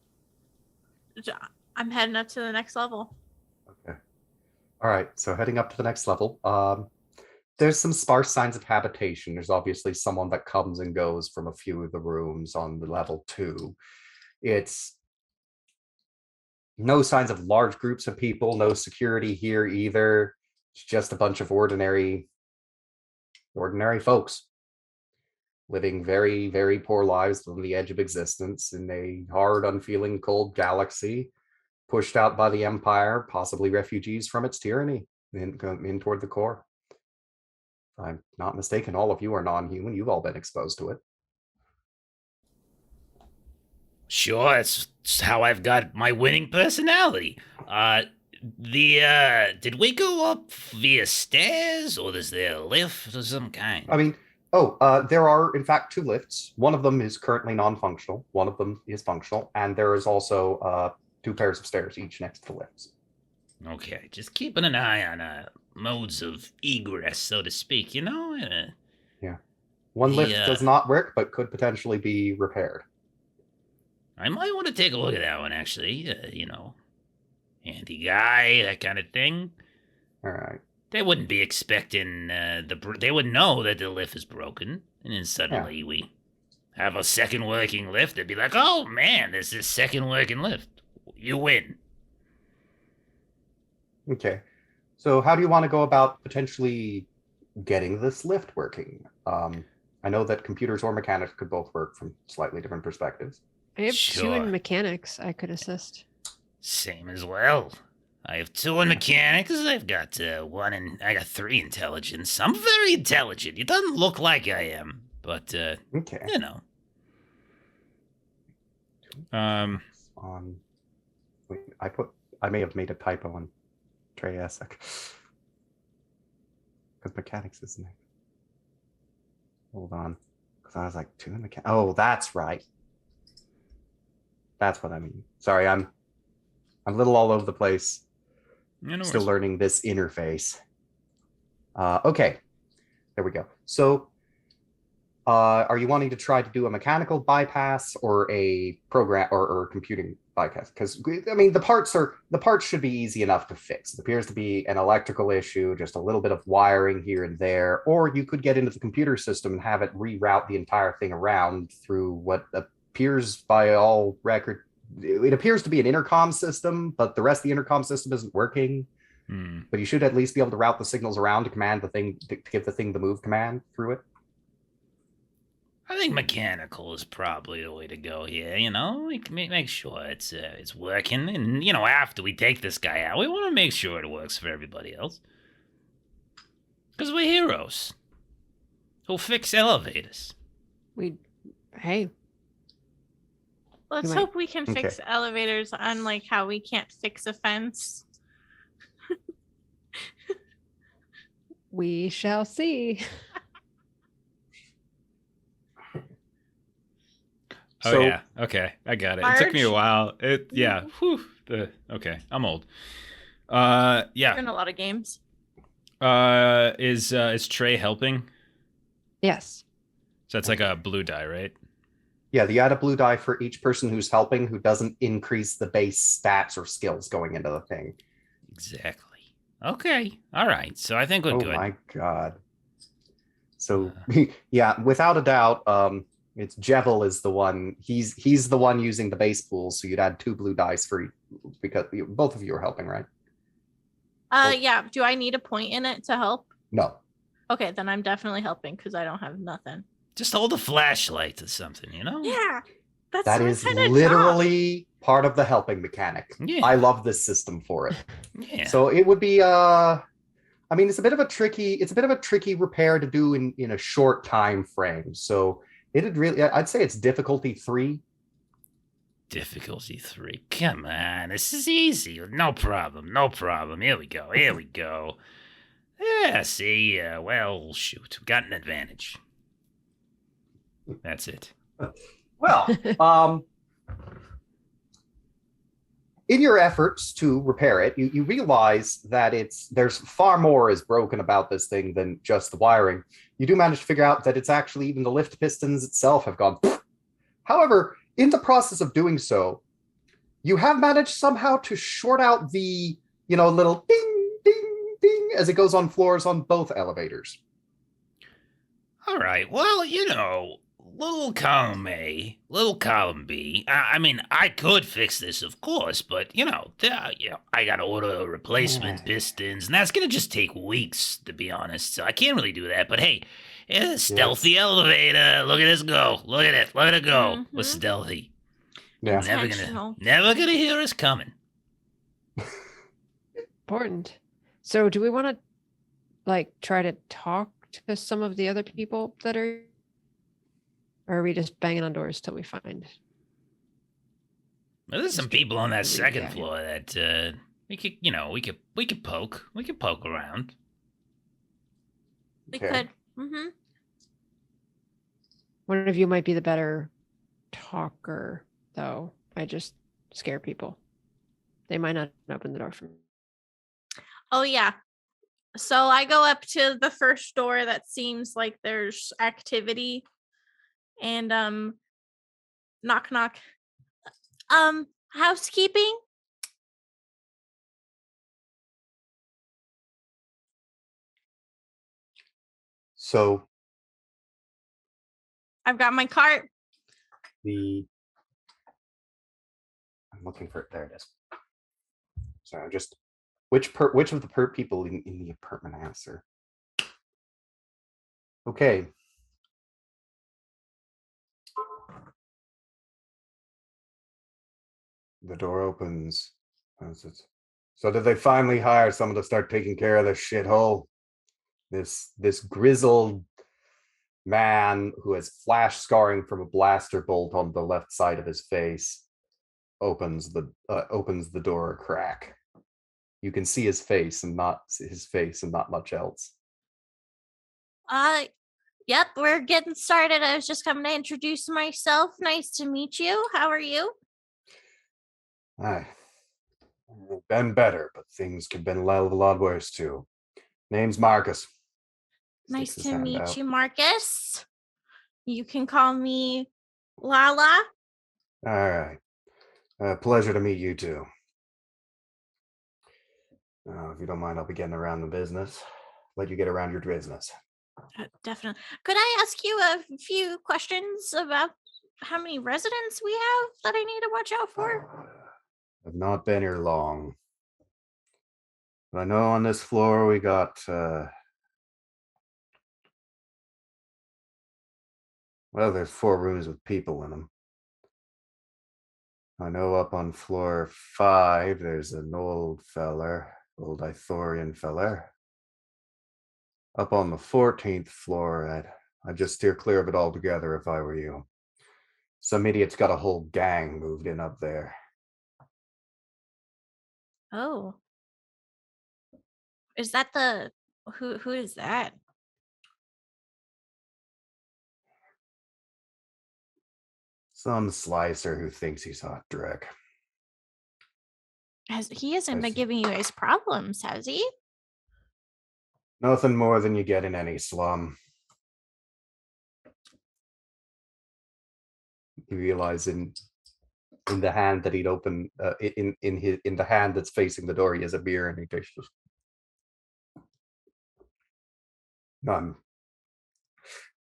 I'm heading up to the next level. Okay. All right. So heading up to the next level. There's some sparse signs of habitation. There's obviously someone that comes and goes from a few of the rooms on the level 2. It's no signs of large groups of people, no security here either. It's just a bunch of ordinary folks living very, very poor lives on the edge of existence in a hard, unfeeling, cold galaxy, pushed out by the Empire, possibly refugees from its tyranny, in toward the core. If I'm not mistaken, all of you are non-human. You've all been exposed to it. Sure, it's how I've got my winning personality. Did we go up via stairs, or is there a lift of some kind? I mean, there are in fact 2 lifts. One of them is currently non-functional. One of them is functional, and there is also 2 pairs of stairs, each next to the lifts. Okay, just keeping an eye on modes of egress, so to speak. You know. Yeah, one lift does not work, but could potentially be repaired. I might want to take a look at that one, actually. You know, handy guy, that kind of thing. All right. They wouldn't be expecting they would know that the lift is broken, and then suddenly we have a second working lift. They'd be like, "Oh man, there's this second working lift. You win." Okay. So how do you want to go about potentially getting this lift working? I know that computers or mechanics could both work from slightly different perspectives. I have 2 Sure. in mechanics. I could assist. Same as well. I have 2 in mechanics. I've got I got 3 intelligence. I'm very intelligent. It doesn't look like I am, but Okay. you know. Wait, I may have made a typo on Treyasek. Because mechanics isn't it? Hold on. Because I was like 2 in mechanics. Oh, that's right. That's what I mean. Sorry, I'm a little all over the place. Still learning this interface. Okay, there we go. So, are you wanting to try to do a mechanical bypass or a program or computing bypass? Because I mean, the parts should be easy enough to fix. It appears to be an electrical issue, just a little bit of wiring here and there, or you could get into the computer system and have it reroute the entire thing around through what appears by all record. It appears to be an intercom system, but the rest of the intercom system isn't working. But you should at least be able to route the signals around to command the thing, to give the thing the move command through it. I think mechanical is probably the way to go here. You know, we can make sure it's working, and you know, after we take this guy out, we want to make sure it works for everybody else. Because we're heroes who fix elevators. Hey. Let's hope we can fix elevators, unlike how we can't fix a fence. We shall see. Oh So yeah. Okay, I got it. It took me a Marge? while. Yeah. Whew. Okay, I'm old. Yeah. You're in a lot of games. Is Trey helping? Yes. So that's like a blue die, right? yeah, you add a blue die for each person who's helping who doesn't increase the base stats or skills going into the thing. Exactly. Okay. All right. So I think we're Oh good. my god. So yeah, without a doubt, it's Jevil is the one. He's the one using the base pool, so you'd add 2 blue dice for because both of you are helping, right? Yeah. Do I need a point in it to help? No. Okay, then I'm definitely helping because I don't have nothing. Just hold a flashlight or something, you know? Yeah, that's That my is kind of job. literally part of the helping mechanic. Yeah. I love this system for it. Yeah. So it would be I mean it's a bit of a tricky repair to do in a short time frame. So it'd really I'd say it's difficulty 3. Difficulty 3. Come on, this is easy. No problem. No problem. Here we go. Here we go. Yeah, see, well, shoot. We got an advantage. That's it. Well, in your efforts to repair it, you realize that there's far more is broken about this thing than just the wiring. You do manage to figure out that it's actually even the lift pistons itself have gone. However, in the process of doing so, you have managed somehow to short out the little ding ding ding as it goes on floors on both elevators. All right. Well, little column A, little column B. I mean, I could fix this, of course, but I gotta order replacement pistons, and that's gonna just take weeks, to be honest. So I can't really do that. But hey, it's a stealthy elevator. Look at this go. Look at it. Look at it go. We're stealthy. Yeah. Never gonna hear us coming. Important. So do we want to try to talk to some of the other people that are, or are we just banging on doors till we find? Well, there's some people on that second Yeah. floor that we could poke. We could poke around. We Okay. could. Mm-hmm. One of you might be the better talker, though. I just scare people. They might not open the door for me. Oh yeah. So I go up to the first door that seems like there's activity, and knock knock. Housekeeping. So I've got my cart. I'm looking for it. There it is. So just which of the people in the apartment answer? Okay. The door opens. So did they finally hire someone to start taking care of this shithole? This grizzled man who has flash scarring from a blaster bolt on the left side of his face opens the door a crack. You can see his face and not much else. Yep, we're getting started. I was just coming to introduce myself. Nice to meet you. How are you? Been better, but things could have been a lot worse too. Name's Marcus. Nice Sticks his to hand meet out. you, Marcus. You can call me Lala. All right. Pleasure to meet you too. If you don't mind, I'll be getting around the business. Let you get around your business. Definitely. Could I ask you a few questions about how many residents we have that I need to watch out for? I've not been here long. But I know on this floor we got there's 4 rooms with people in them. I know up on floor 5 there's an old Ithorian feller. Up on the 14th floor, I'd just steer clear of it altogether if I were you. Some idiot's got a whole gang moved in up there. Oh. Is that who is that? Some slicer who thinks he's hot, Drek. He hasn't I been see. giving you guys problems, has he? Nothing more than you get in any slum. You realize in the hand that he'd open, in the hand that's facing the door, he has a beer, and he takes just none.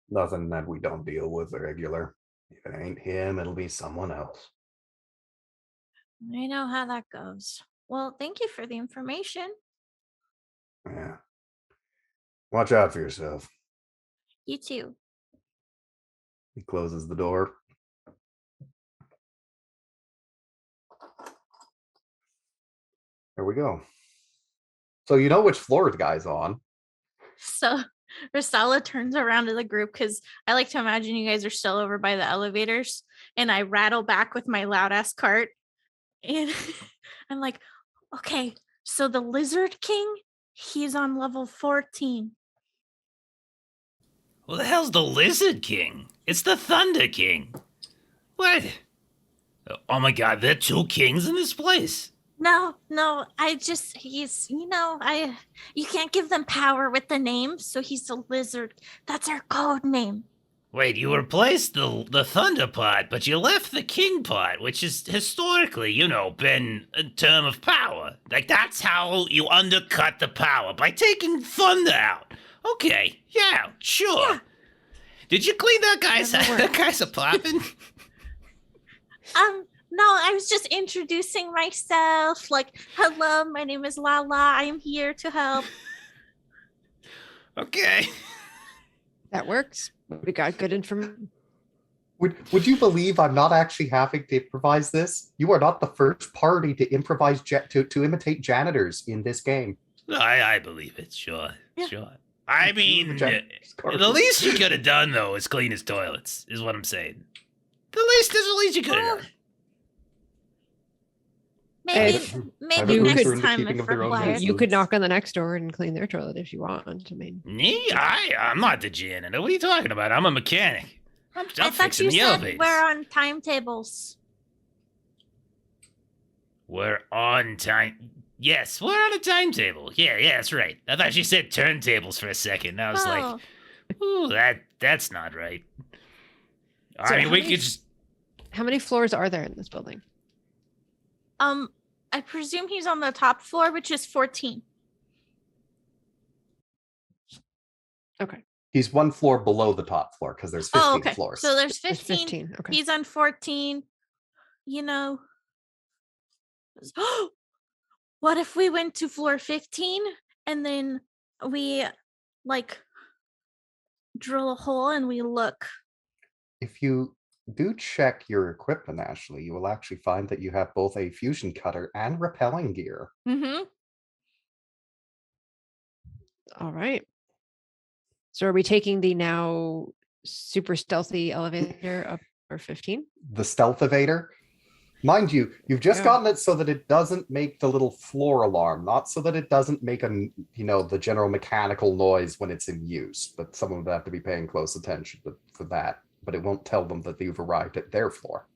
Nothing that we don't deal with regular. If it ain't him, it'll be someone else. I know how that goes. Well, thank you for the information. Yeah. Watch out for yourself. You too. He closes the door. There we go. So you know which floor the guy's on. So Rosala turns around to the group because I like to imagine you guys are still over by the elevators, and I rattle back with my loud ass cart. And I'm like, okay, so the Lizard King, he's on level 14. Well, the hell's the Lizard King? It's the Thunder King. What? Oh my god, there are 2 kings in this place? No, he's, you can't give them power with the name, so he's the Lizard. That's our code name. Wait, you replaced the Thunder part, but you left the King part, which is historically, been a term of power. Like, that's how you undercut the power, by taking Thunder out. Okay, yeah, sure. Yeah. Did you clean that guy's apartment? No, I was just introducing myself. Like, hello, my name is Lala. I am here to help. Okay. That works. We got good information. Would you believe I'm not actually having to improvise this? You are not the first party to improvise to imitate janitors in this game. No, I believe it, sure, Yeah. sure. I mean, the least you could have done, though, is clean his toilets, is what I'm saying. The least you could have done. Maybe you next could- time keeping if of their own required. business. You could knock on the next door and clean their toilet if you want. I mean, Me? I'm not the janitor. What are you talking about? I'm a mechanic. I'm I thought fixing you the said elevators. we're on timetables. We're on time. Yes, we're on a timetable. Yeah, that's right. I thought she said turntables for a second. I was like, ooh, that's not right. So I mean, how we many- could just. how many floors are there in this building? I presume he's on the top floor, which is 14. Okay. He's one floor below the top floor because there's 15 Oh, okay. floors. So there's There's 15. 15. Okay. He's on 14. What if we went to floor 15 and then we drill a hole and we look? If you do check your equipment, Ashley, you will actually find that you have both a fusion cutter and repelling gear. Mm-hmm. All right. So are we taking the now super stealthy elevator up for 15? The stealth evader, mind you, you've just Yeah. gotten it so that it doesn't make the little floor alarm, not so that it doesn't make the general mechanical noise when it's in use. But someone would have to be paying close attention for that. But it won't tell them that you've arrived at their floor.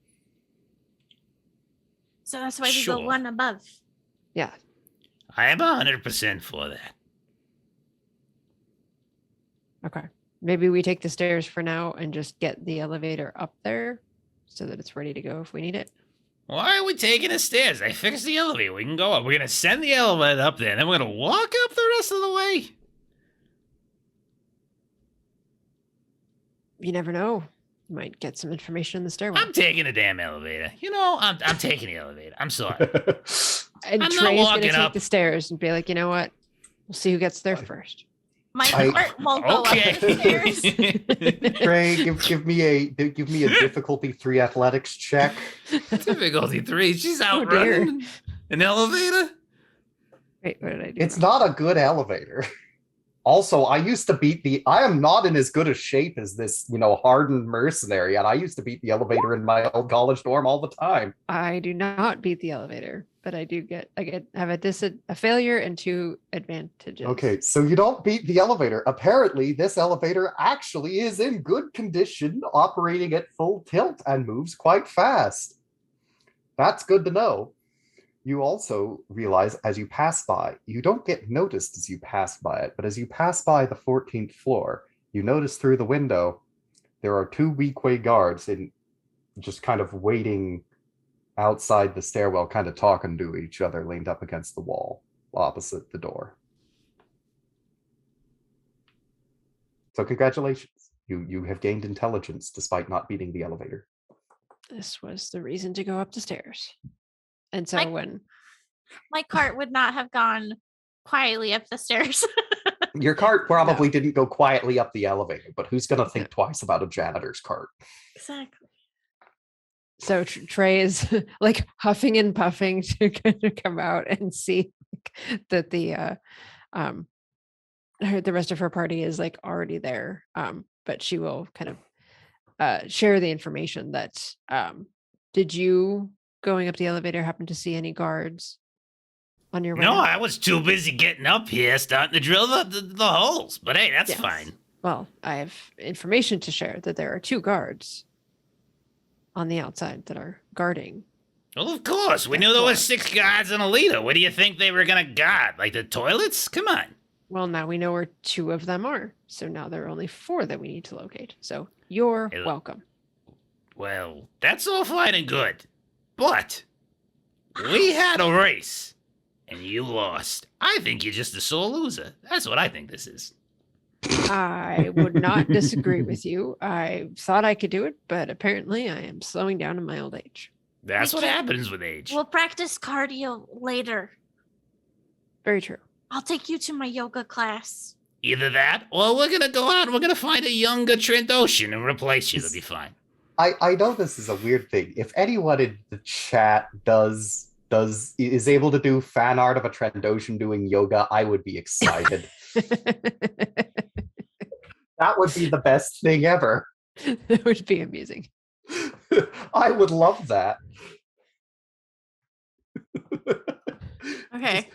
So that's why we Sure. go one above. Yeah. I am 100% for that. Okay. Maybe we take the stairs for now and just get the elevator up there so that it's ready to go if we need it. Why are we taking the stairs? I fixed the elevator. We can go up. We're going to send the elevator up there, and then we're going to walk up the rest of the way. You never know. You might get some information in the stairwell. I'm taking the damn elevator. I'm taking the elevator. I'm sorry. And I'm not Trey's gonna walking take up. the stairs and be like, you know what? We'll see who gets there first. My I- cart won't go up the stairs. Okay. Trey, give me a difficulty 3 athletics check. Difficulty 3. She's out Oh, dear. running an elevator. Wait, what did I do? It's not a good elevator. Also, I am not in as good a shape as this, hardened mercenary, and I used to beat the elevator in my old college dorm all the time. I do not beat the elevator, but I have a failure and 2 advantages. Okay, so you don't beat the elevator. Apparently, this elevator actually is in good condition, operating at full tilt, and moves quite fast. That's good to know. You also realize as you pass by, you don't get noticed as you pass by it, but as you pass by the 14th floor, you notice through the window there are 2 Weequay guards in just kind of waiting outside the stairwell, kind of talking to each other, leaned up against the wall opposite the door. So congratulations. You have gained intelligence despite not beating the elevator. This was the reason to go up the stairs. And so my cart would not have gone quietly up the stairs. Your cart probably didn't go quietly up the elevator, but who's going to think twice about a janitor's cart? Exactly. So Trey is like huffing and puffing to come out and see that the rest of her party is like already there. But she will kind of share the information that did you going up the elevator happen to see any guards on your way? No, up? I was too busy getting up here, starting to drill the holes. But hey, that's fine. Well, I have information to share that there are 2 guards on the outside that are guarding. Well, of course. We knew there was 6 guards and a leader. What do you think they were going to guard? Like the toilets? Come on. Well, now we know where 2 of them are. So now there are only 4 that we need to locate. So you're welcome. Well, that's all fine and good. But we had a race, and you lost. I think you're just a sore loser. That's what I think this is. I would not disagree with you. I thought I could do it, but apparently I am slowing down in my old age. That's what happens with age. We'll practice cardio later. Very true. I'll take you to my yoga class. Either that, or we're going to go out and we're going to find a younger Trandoshan and replace you. It'll be fine. I know this is a weird thing. If anyone in the chat is able to do fan art of a Trandoshan doing yoga, I would be excited. That would be the best thing ever. That would be amusing. I would love that. Okay.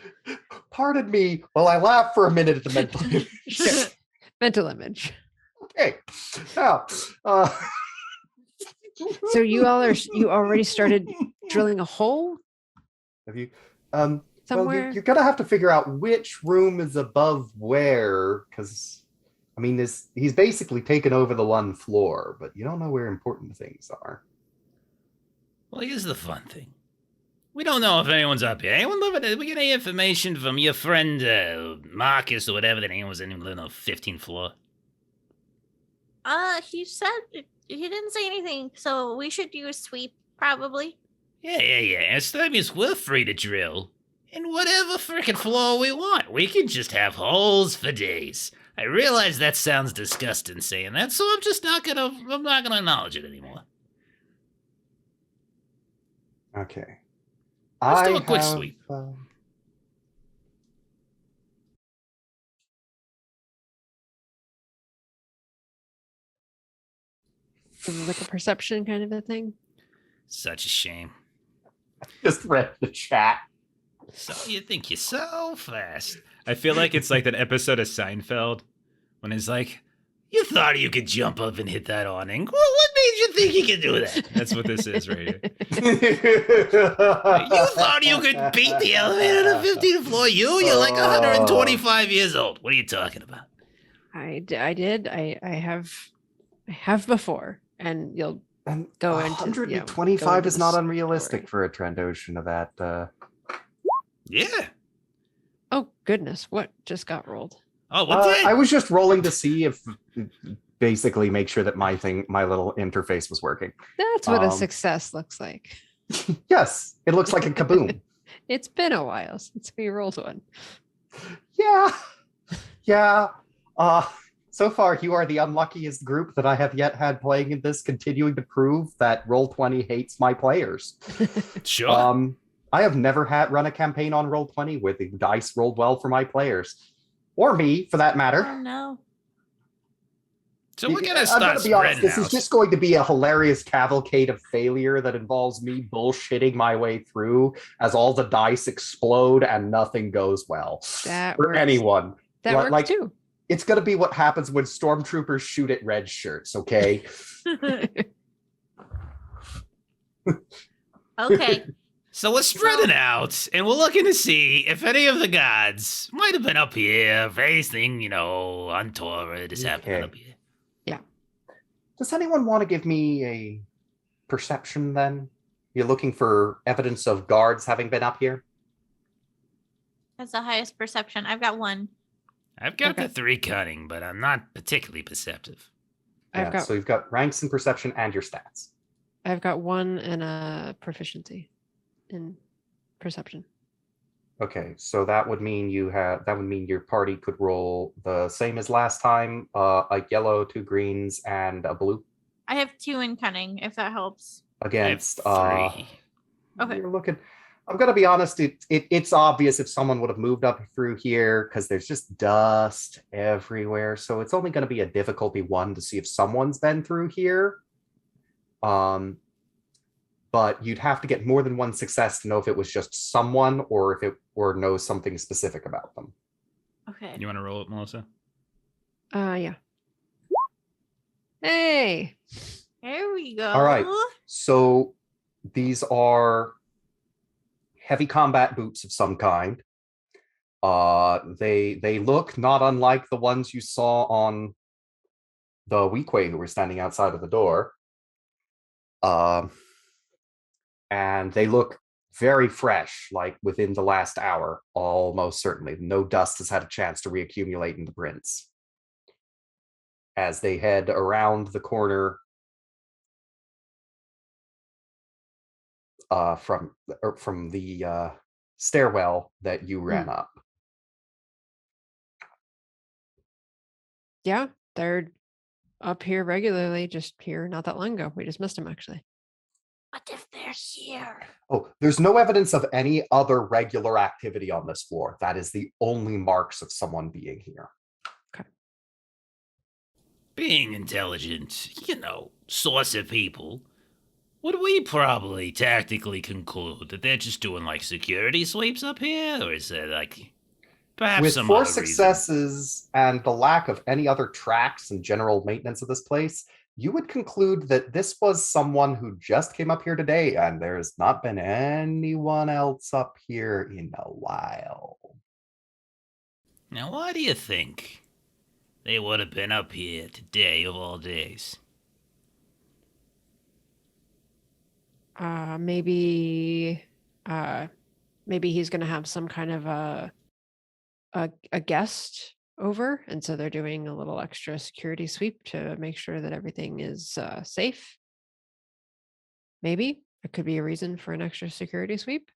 Pardon me while I laugh for a minute at the mental image. Mental image. Okay. Now, so you already started drilling a hole? Have you somewhere? Well, you're gonna have to figure out which room is above where, because I mean he's basically taken over the one floor, but you don't know where important things are. Well, here's the fun thing. We don't know if anyone's up here. Anyone living? Did we get any information from your friend Marcus or whatever that anyone was in the 15th floor? He said he didn't say anything, so we should do a sweep probably. Yeah. And that means we're free to drill in whatever frickin' floor we want. We can just have holes for days. I realize that sounds disgusting saying that, so I'm not gonna acknowledge it anymore. Okay. Let's do a quick sweep. Like a perception kind of a thing? Such a shame. Just read the chat. So you think you're so fast. I feel like it's like that episode of Seinfeld when it's like, you thought you could jump up and hit that awning. Well, what made you think you could do that? That's what this is right here. You thought you could beat the elevator to the 15th floor? You're like 125 years old. What are you talking about? I did. I have before, and you'll go into 125 is not unrealistic for a Trandoshan of that. Yeah. Oh goodness, what just got rolled? Oh, what did? I was just rolling to see if, basically, make sure that my little interface was working. That's what a success looks like. Yes, it looks like a kaboom. It's been a while since we rolled one. Yeah. So far, you are the unluckiest group that I have yet had playing in this, continuing to prove that Roll20 hates my players. Sure. I have never run a campaign on Roll20 where the dice rolled well for my players. Or me, for that Oh matter. no. So we're gonna I'm start gonna be honest, spreading this is out. just going to be a hilarious cavalcade of failure that involves me bullshitting my way through as all the dice explode and nothing goes well. That for works. anyone. That works too. It's gonna be what happens when stormtroopers shoot at red shirts, okay? Okay. So we're spreading out, and we're looking to see if any of the gods might have been up here, if anything, untoward is happening Okay. up here. Does anyone want to give me a perception then? You're looking for evidence of guards having been up here? That's the highest perception. I've got 1. I've got Okay. the 3 cunning, but I'm not particularly perceptive. I've got So you've got ranks in perception and your stats. 1 and a proficiency in perception. Okay, so that would mean your party could roll the same as last time, a yellow, 2 greens, and a blue I have 2 in cunning, if that helps. against I have 3. Okay. You're looking. I'm gonna be honest, it's obvious if someone would have moved up through here because there's just dust everywhere. So it's only gonna be a difficulty 1 to see if someone's been through here. But you'd have to get more than 1 success to know if it was just someone or know something specific about them. Okay. You want to roll it, Melissa? Yeah. Hey. There we go. All right. So these are heavy combat boots of some kind. They look not unlike the ones you saw on the Weequay who were standing outside of the door. And they look very fresh, like within the last hour, almost certainly. No dust has had a chance to reaccumulate in the prints. As they head around the corner from the stairwell that you ran up. Yeah, they're up here regularly, just here not that long ago. We just missed them actually. What if they're here? Oh, there's no evidence of any other regular activity on this floor. That is the only marks of someone being here. Being intelligent, source of people, would we probably tactically conclude that they're just doing like security sweeps up here? Or is there like perhaps With some 4 other successes and the lack of any other tracks and general maintenance of this place, you would conclude that this was someone who just came up here today, and there's not been anyone else up here in a while. Now, why do you think they would have been up here today of all days? Maybe he's gonna have some kind of a guest over, and so they're doing a little extra security sweep to make sure that everything is safe. Maybe it could be a reason for an extra security sweep.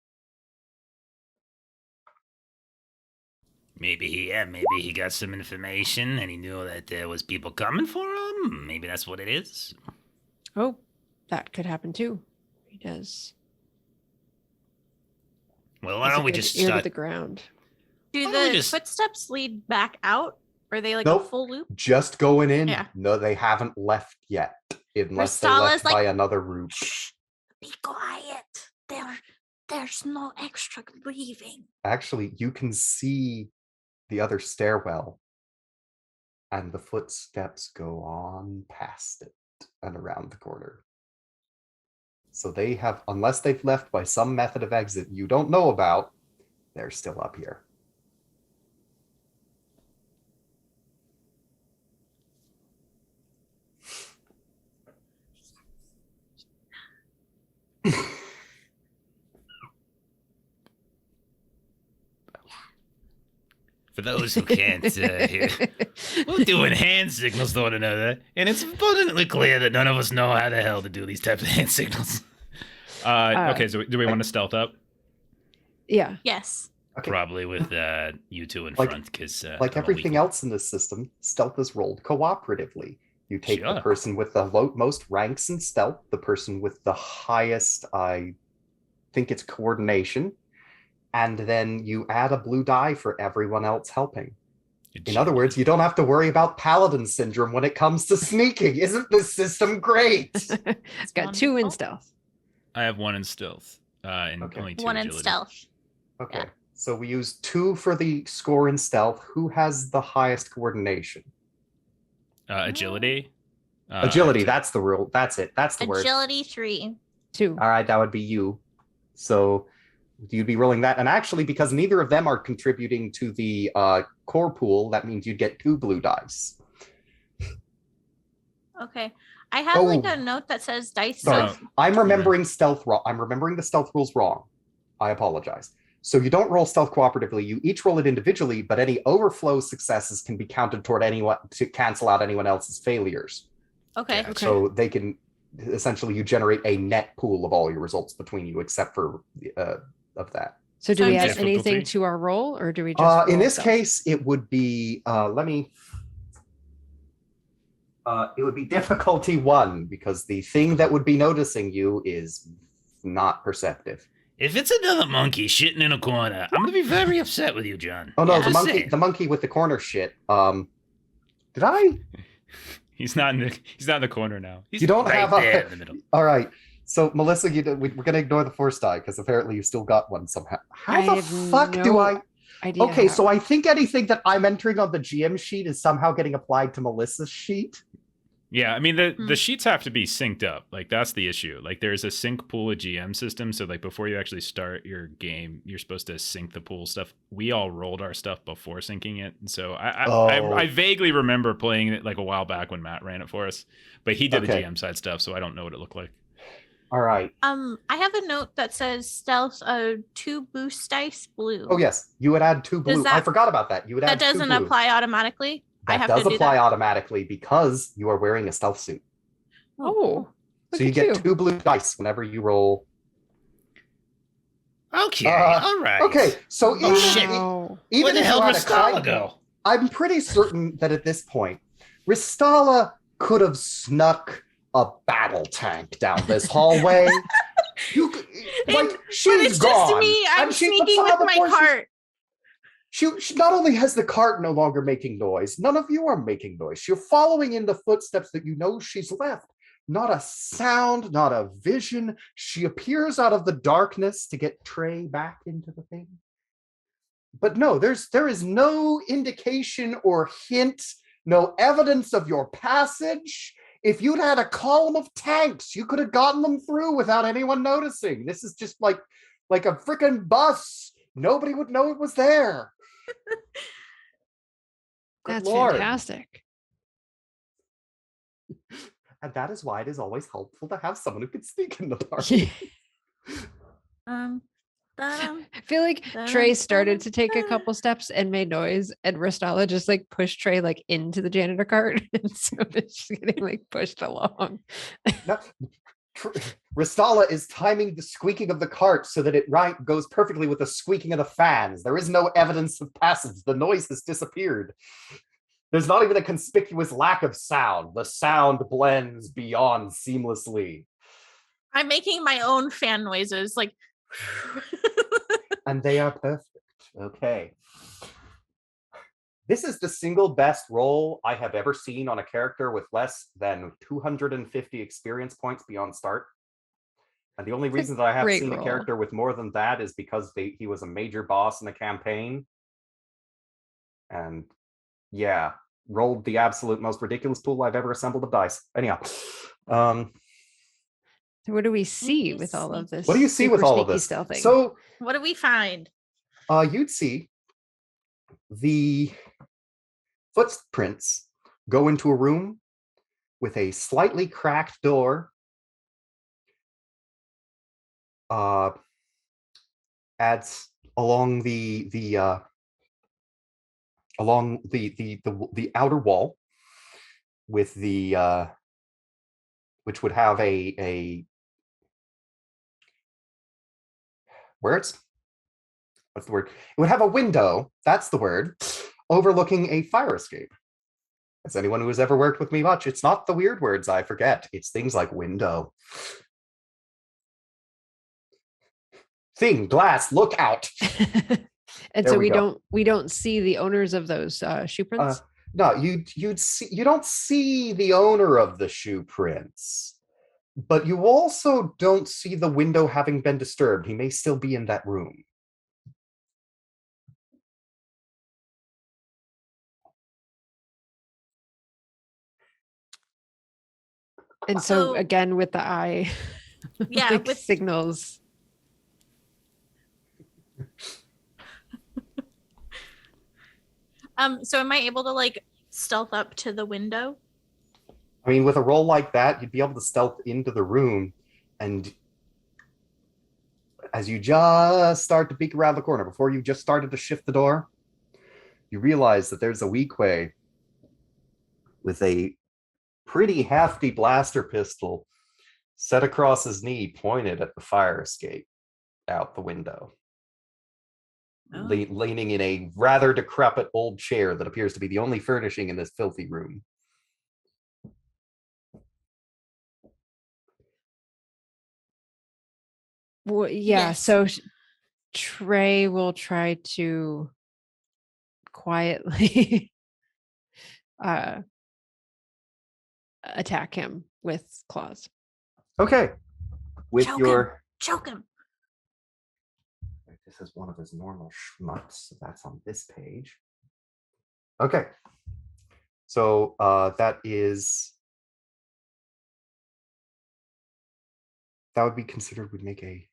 Maybe he got some information and he knew that there was people coming for him. Maybe that's what it is. Oh, that could happen too. He does. Well, why Has a don't we good just ear to start? the ground? Do Why don't we the just- footsteps lead back out? Or are they like Nope. a full loop? Just going in. Yeah. No, they haven't left yet, unless they Rastala's left like, by another route. Shh, be quiet. There's no extra leaving. Actually, you can see the other stairwell, and the footsteps go on past it and around the corner. So they have, unless they've left by some method of exit you don't know about, they're still up here. For those who can't hear, we're doing hand signals to one another, and it's abundantly clear that none of us know how the hell to do these types of hand signals. Okay, so do we want to stealth up? Yeah. Yes. Okay. Probably with you two in Like- front, because Like everything else in this system, stealth is rolled cooperatively. You take the Sure. person with the most ranks in stealth, the person with the highest, I think it's coordination, and then you add a blue die for everyone else helping. In other words, you don't have to worry about paladin syndrome when it comes to sneaking. Isn't this system great? It's got 2 in stealth. I have 1 in stealth. And Okay. only 2 1 in agility. stealth. Okay, Yeah. so we use 2 for the score in stealth. Who has the highest coordination? Agility. Agility, that's the rule. That's it. That's the word. Agility 3. 2. All right, that would be you. So you'd be rolling that. And actually, because neither of them are contributing to the core pool, that means you'd get 2 blue dice. Okay. I have like a note that says dice. Sorry, I'm remembering stealth wrong. I'm remembering the stealth rules wrong. I apologize. So you don't roll stealth cooperatively. You each roll it individually, but any overflow successes can be counted toward anyone to cancel out anyone else's failures. Okay. Yeah. So they can essentially you generate a net pool of all your results between you, except for of that. So do we add Difficulty? anything to our roll, or do we just In roll this stealth? case, it would be it would be difficulty 1 because the thing that would be noticing you is not perceptive. If it's another monkey shitting in a corner, I'm gonna be very upset with you, John. Oh no, Just saying. the monkey with the corner shit. Did I? He's not in the corner now. He's You don't right have there a. in the middle. All right. So Melissa, we're gonna ignore the force die because apparently you still got one somehow. How I the have fuck do no I? idea Okay, how. so I think anything that I'm entering on the GM sheet is somehow getting applied to Melissa's sheet. Yeah, I mean the sheets have to be synced up. Like that's the issue. Like there's a sync pool of GM system, so like before you actually start your game, you're supposed to sync the pool stuff. We all rolled our stuff before syncing it, and so I vaguely remember playing it like a while back when Matt ran it for us, but he did the GM side stuff, so I don't know what it looked like. All right. I have a note that says stealth 2 boost dice blue. Oh yes, you would add 2 blue. Does I forgot about that. You would That add 2 doesn't blue. apply automatically. I That have does to do apply that. automatically because you are wearing a stealth suit. Oh, So you get 2 blue dice whenever you roll. Okay, all right. Okay, so Oh, shit. even Where the if hell you did had a Ristala kind, go? I'm pretty certain that at this point, Ristala could have snuck a battle tank down this hallway. You could, like, she's But it's gone. just me. I'm And she- but sneaking somehow with my before she- cart. She not only has the cart no longer making noise, none of you are making noise. You're following in the footsteps that you know she's left. Not a sound, not a vision. She appears out of the darkness to get Trey back into the thing. But no, there is no indication or hint, no evidence of your passage. If you'd had a column of tanks, you could have gotten them through without anyone noticing. This is just like a freaking bus. Nobody would know it was there. Good That's Lord. fantastic. And that is why it is always helpful to have someone who can sneak in the party. Um, I feel like Trey started to take a couple steps and made noise, and Ristala just like pushed Trey like into the janitor cart, and so she's getting like pushed along. Ristala is timing the squeaking of the cart so that it goes perfectly with the squeaking of the fans. There is no evidence of passage. The noise has disappeared. There's not even a conspicuous lack of sound. The sound blends beyond seamlessly. I'm making my own fan noises, like. And they are perfect. Okay. This is the single best roll I have ever seen on a character with less than 250 experience points beyond start. And the only reason that I have seen a character with more than that is because he was a major boss in the campaign. And yeah, rolled the absolute most ridiculous pool I've ever assembled of dice. Anyhow. So what do we see with all of this? What do you see with all of this? Stealthing? So What do we find? you'd see the footprints go into a room with a slightly cracked door. Adds along the outer wall with the which would have a what's the word? It would have a window, that's the word, overlooking a fire escape. As anyone who has ever worked with me much, it's not the weird words I forget. It's things like window. Thing, glass, look out. And There so we go. we don't see the owners of those shoe prints. No, you don't see the owner of the shoe prints, but you also don't see the window having been disturbed. He may still be in that room. And so So- again with the eye, Yeah, like with signals. so am I able to like stealth up to the window? I mean, with a roll like that, you'd be able to stealth into the room, and as you just start to peek around the corner, before you just started to shift the door, you realize that there's a Weequay with a pretty hefty blaster pistol set across his knee, pointed at the fire escape out the window. Oh. Leaning in a rather decrepit old chair that appears to be the only furnishing in this filthy room. Well, yeah, Yes. so Trey will try to quietly attack him with claws. Okay. With Choke your... Choke him. This is one of his normal shmups, so that's on this page. Okay. So that would be considered, would make a...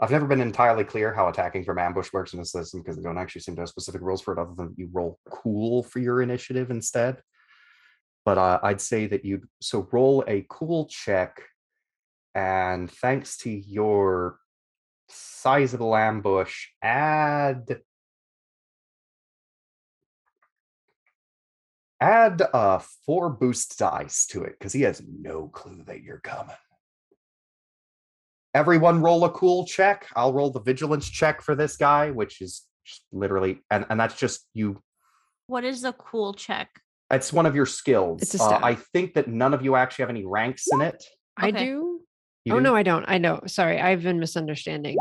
I've never been entirely clear how attacking from ambush works in this system because they don't actually seem to have specific rules for it other than you roll cool for your initiative instead. But I'd say that you roll a cool check, and thanks to your sizable ambush, add 4 boost dice to it because he has no clue that you're coming. Everyone roll a cool check. I'll roll the vigilance check for this guy, which is just literally, and that's just you. What is the cool check? It's one of your skills. It's a stat. I think that none of you actually have any ranks in it. I Okay. do. You Oh do? no, I don't. I know. Sorry, I've been misunderstanding.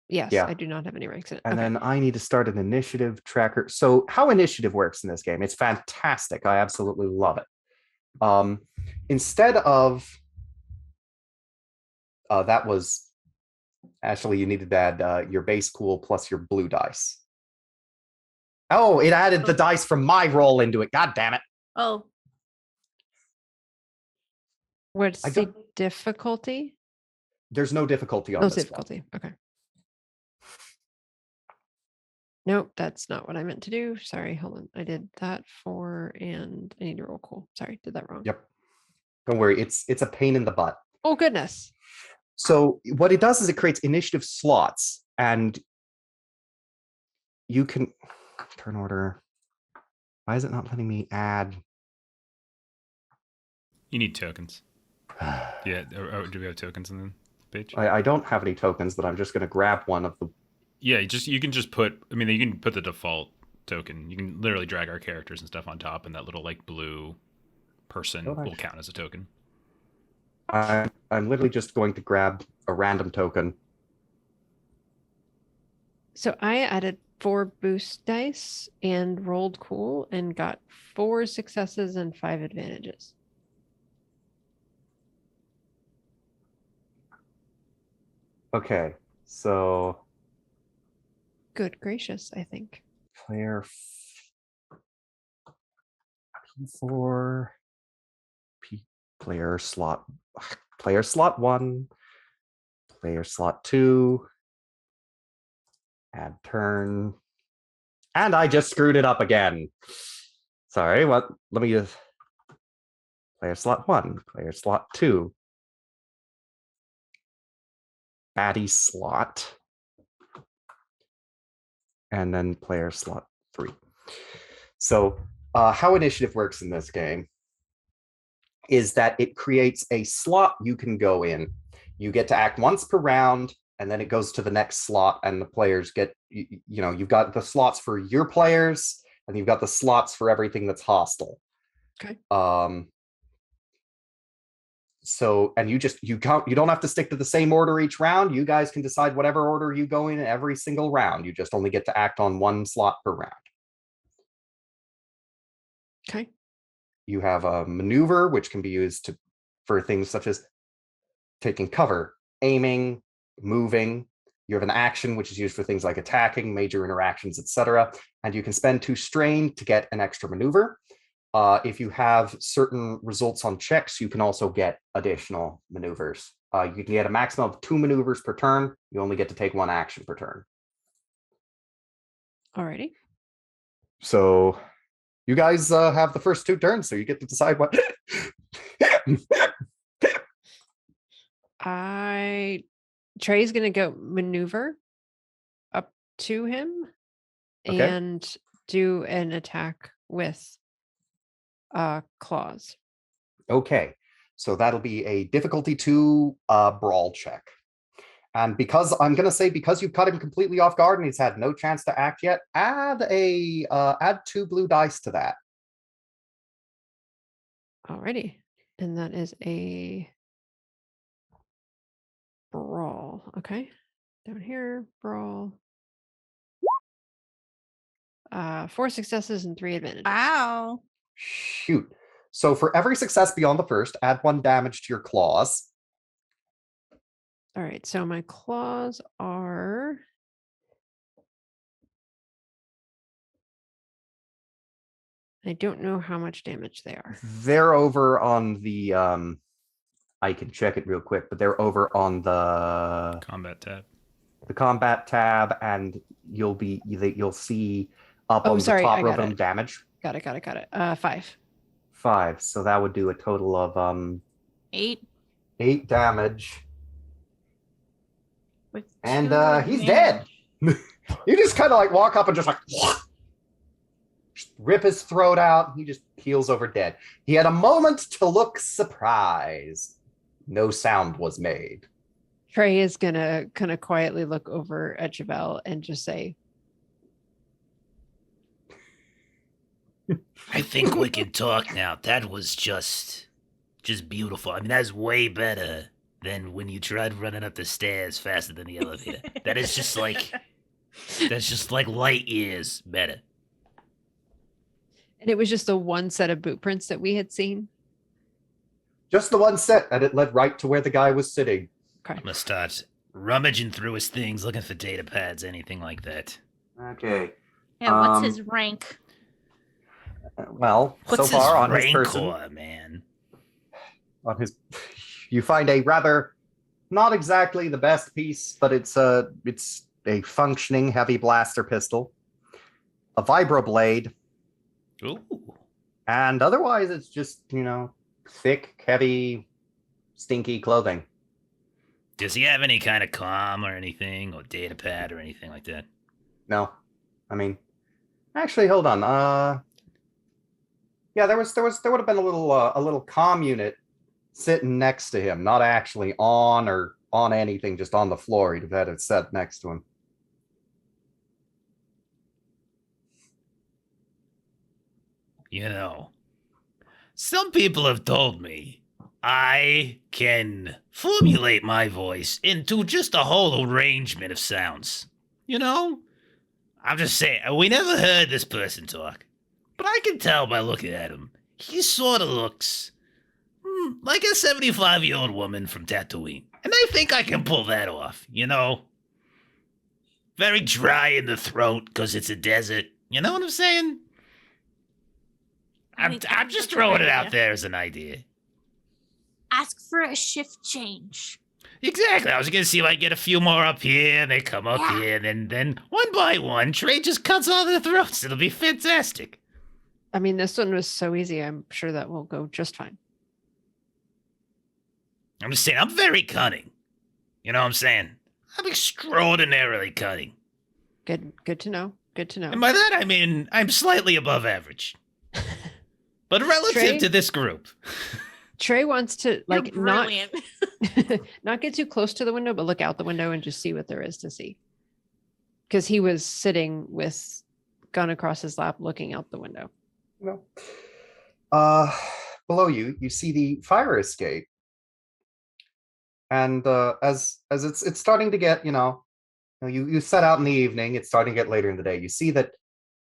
Yes, Yeah. I do not have any ranks in it. And Okay. then I need to start an initiative tracker. So how initiative works in this game, it's fantastic. I absolutely love it. Instead of that was actually, you needed to add your base cool plus your blue dice. Oh, it added the dice from my roll into it. God damn it. Oh, What's I the don't- difficulty? There's no difficulty on No this one. difficulty. Okay. Nope, that's not what I meant to do. Sorry, hold on. I did that and I need to roll cool. Sorry, did that wrong. Yep. Don't worry, it's a pain in the butt. Oh goodness. So what it does is it creates initiative slots, and you can turn order. Why is it not letting me add? You need tokens. Yeah, do we have tokens on the page? I don't have any tokens, but I'm just going to grab one of the... Yeah, you can just put. I mean, you can put the default token. You can literally drag our characters and stuff on top, and that little like blue person will count as a token. I'm literally just going to grab a random token. So I added 4 boost dice and rolled cool and got 4 successes and 5 advantages. Okay, so Good gracious, I think. player P4, player slot 1, player slot 2, add turn, and I just screwed it up again. Sorry, what? Let me just player slot 1, player slot 2, baddie slot, and then player slot 3. So how initiative works in this game is that it creates a slot you can go in. You get to act once per round, and then it goes to the next slot, and the players get, you've got the slots for your players, and you've got the slots for everything that's hostile. Okay. So, and you don't have to stick to the same order each round. You guys can decide whatever order you go in every single round. You just only get to act on one slot per round. Okay. You have a maneuver, which can be used for things such as taking cover, aiming, moving. You have an action, which is used for things like attacking, major interactions, etc. And you can spend 2 strain to get an extra maneuver. If you have certain results on checks, you can also get additional maneuvers. You can get a maximum of 2 maneuvers per turn. You only get to take 1 action per turn. Alrighty. So you guys have the first 2 turns, so you get to decide what. Trey's gonna go maneuver up to him and do an attack with claws. Okay, so that'll be a difficulty 2 brawl check. And because you've cut him completely off guard and he's had no chance to act yet, add 2 blue dice to that. Alrighty. And that is a brawl. Okay. Down here, brawl. 4 successes and 3 advantages. Wow. Shoot. So for every success beyond the first, add 1 damage to your claws. All right. So my claws are. I don't know how much damage they are. They're over on the I can check it real quick, but they're over on the combat tab. The combat tab, and you'll see up on the top row of them damage. Got it. 5. 5. So that would do a total of 8. 8 damage. With And 2 he's damage. dead. You just kind of like walk up and just like just rip his throat out. He just keels over dead. He had a moment to look surprised. No sound was made. Trey is gonna kind of quietly look over at Javel and just say, I think we can talk now. That was just beautiful. I mean, that's way better than when you tried running up the stairs faster than the elevator. That's just like light years better. and it was just the one set of boot prints that we had seen. Just the one set, and it led right to where the guy was sitting. Okay. I'm gonna start rummaging through his things, looking for data pads, anything like that. Okay. Yeah, what's his rank? Well, What's so far on his his person, rancor, man? you find a rather not exactly the best piece, but it's a functioning heavy blaster pistol, a vibroblade, Ooh. and otherwise it's just thick, heavy, stinky clothing. Does he have any kind of comm or anything, or data pad or anything like that? No, I mean, actually, hold on. Yeah, there would have been a little comm unit sitting next to him, not actually on anything, just on the floor. He'd have had it set next to him. Some people have told me I can formulate my voice into just a whole arrangement of sounds. I'm just saying, we never heard this person talk, but I can tell by looking at him. He sort of looks like a 75-year-old woman from Tatooine. And I think I can pull that off, Very dry in the throat because it's a desert. You know what I'm saying? I'm just throwing it out there as an idea. Ask for a shift change. Exactly. I was going to see if I get a few more up here, and they come up here, and then one by one, Trey just cuts all their throats. It'll be fantastic. I mean, this one was so easy. I'm sure that will go just fine. I'm just saying, I'm very cunning. You know what I'm saying? I'm extraordinarily cunning. Good to know. Good to know. And by that, I mean, I'm slightly above average. But relative to this group. Trey wants to not get too close to the window, but look out the window and just see what there is to see. Because he was sitting with gun across his lap, looking out the window. Below you see the fire escape And as it's starting to get, you set out in the evening, it's starting to get later in the day. You see that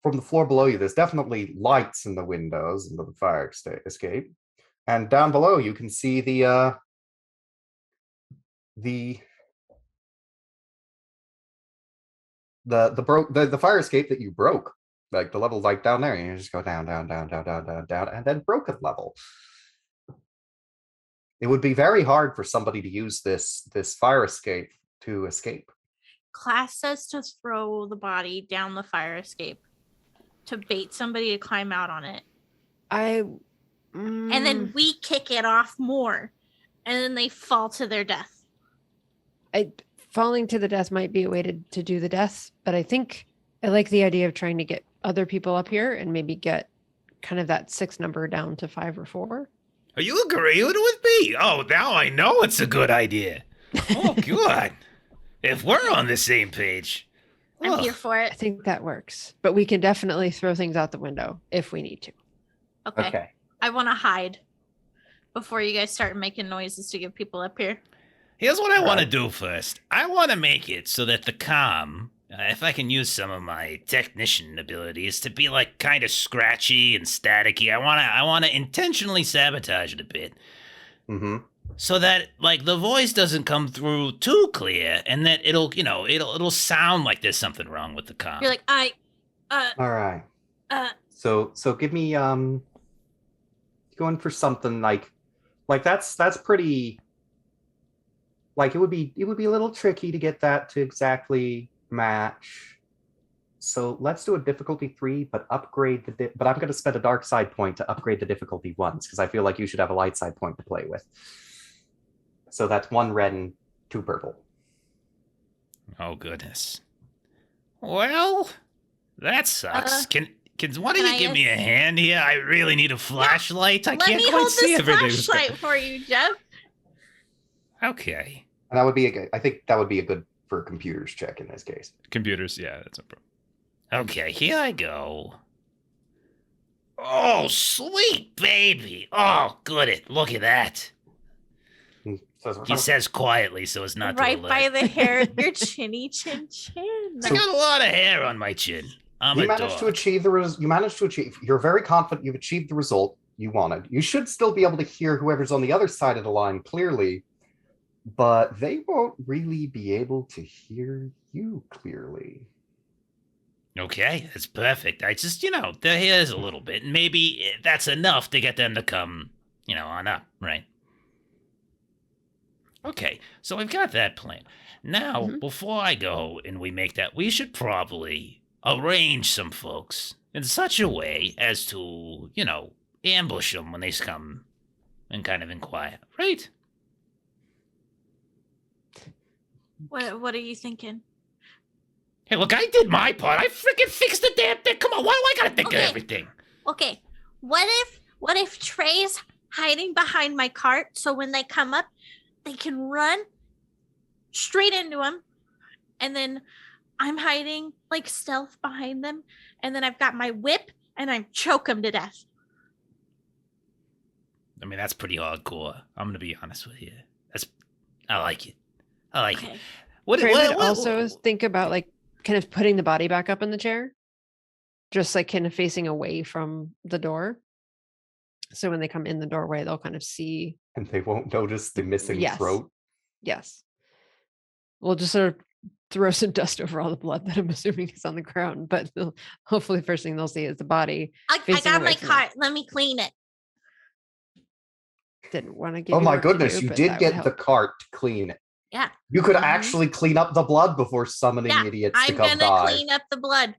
from the floor below you, there's definitely lights in the windows into the fire escape. And down below you can see the fire escape that you broke. Like the level like down there, and you just go down, down, down, down, down, down, down, and then broken level. It would be very hard for somebody to use this fire escape to escape. Class says to throw the body down the fire escape to bait somebody to climb out on it. And then we kick it off more, and then they fall to their death. Falling to the death might be a way to do the death, but I think I like the idea of trying to get other people up here and maybe get kind of that 6 number down to 5 or 4. Are you agreeing with me? Oh, now I know it's a good idea. Oh, good. If we're on the same page. I'm here for I it. think that works, but we can definitely throw things out the window if we need to. Okay. I want to hide before you guys start making noises to get people up here. Here's what I want to do first. I want to make it so that the comm, if I can use some of my technician abilities, to be like kind of scratchy and staticky. I want to intentionally sabotage it a bit. Mm-hmm. So that like the voice doesn't come through too clear, and that it'll sound like there's something wrong with the comm. You're like, All right. So give me going for something like that's pretty. Like it would be a little tricky to get that to exactly match. So let's do a difficulty 3, but upgrade but I'm going to spend a dark side point to upgrade the difficulty once because I feel like you should have a light side point to play with. So that's 1 red and 2 purple. Oh goodness. Well, that sucks. Can one of you give me a hand here? I really need a flashlight. I can't quite see everything. Let me hold this flashlight for you, Jeff. Okay. And that would be I think that would be a good for a computers check in this case. Computers, yeah, that's no problem. Okay, here I go. Oh, sweet baby. Oh, good. Look at that. He says quietly so as not right to alert. by the hair of your chinny chin chin. I got a lot of hair on my chin. You managed to achieve you're very confident you've achieved the result you wanted. You should still be able to hear whoever's on the other side of the line clearly, but they won't really be able to hear you clearly. Okay, that's perfect. I just, their hair's a little bit, and maybe that's enough to get them to come, on up, right? Okay, so I've got that plan. Now, before I go and we make that, we should probably arrange some folks in such a way as to, ambush them when they come and kind of inquire, right? What are you thinking? Hey, look, I did my part. I freaking fixed the damn thing. Come on, why do I gotta think of everything? Okay, what if Trey's hiding behind my cart so when they come up, they can run straight into him, and then I'm hiding like stealth behind them, and then I've got my whip and I choke them to death. I mean, that's pretty hardcore. I'm gonna be honest with you. I like it. I like it. What also think about like kind of putting the body back up in the chair, just like kind of facing away from the door. So when they come in the doorway, they'll kind of see. And they won't notice the missing throat. Yes. We'll just sort of throw some dust over all the blood that I'm assuming is on the ground, but hopefully the first thing they'll see is the body. I got my cart. Let me clean it. Didn't want to give. Oh my goodness, you did get the cart to clean it. Yeah. You could actually clean up the blood before summoning idiots to come die. I'm gonna clean up the blood.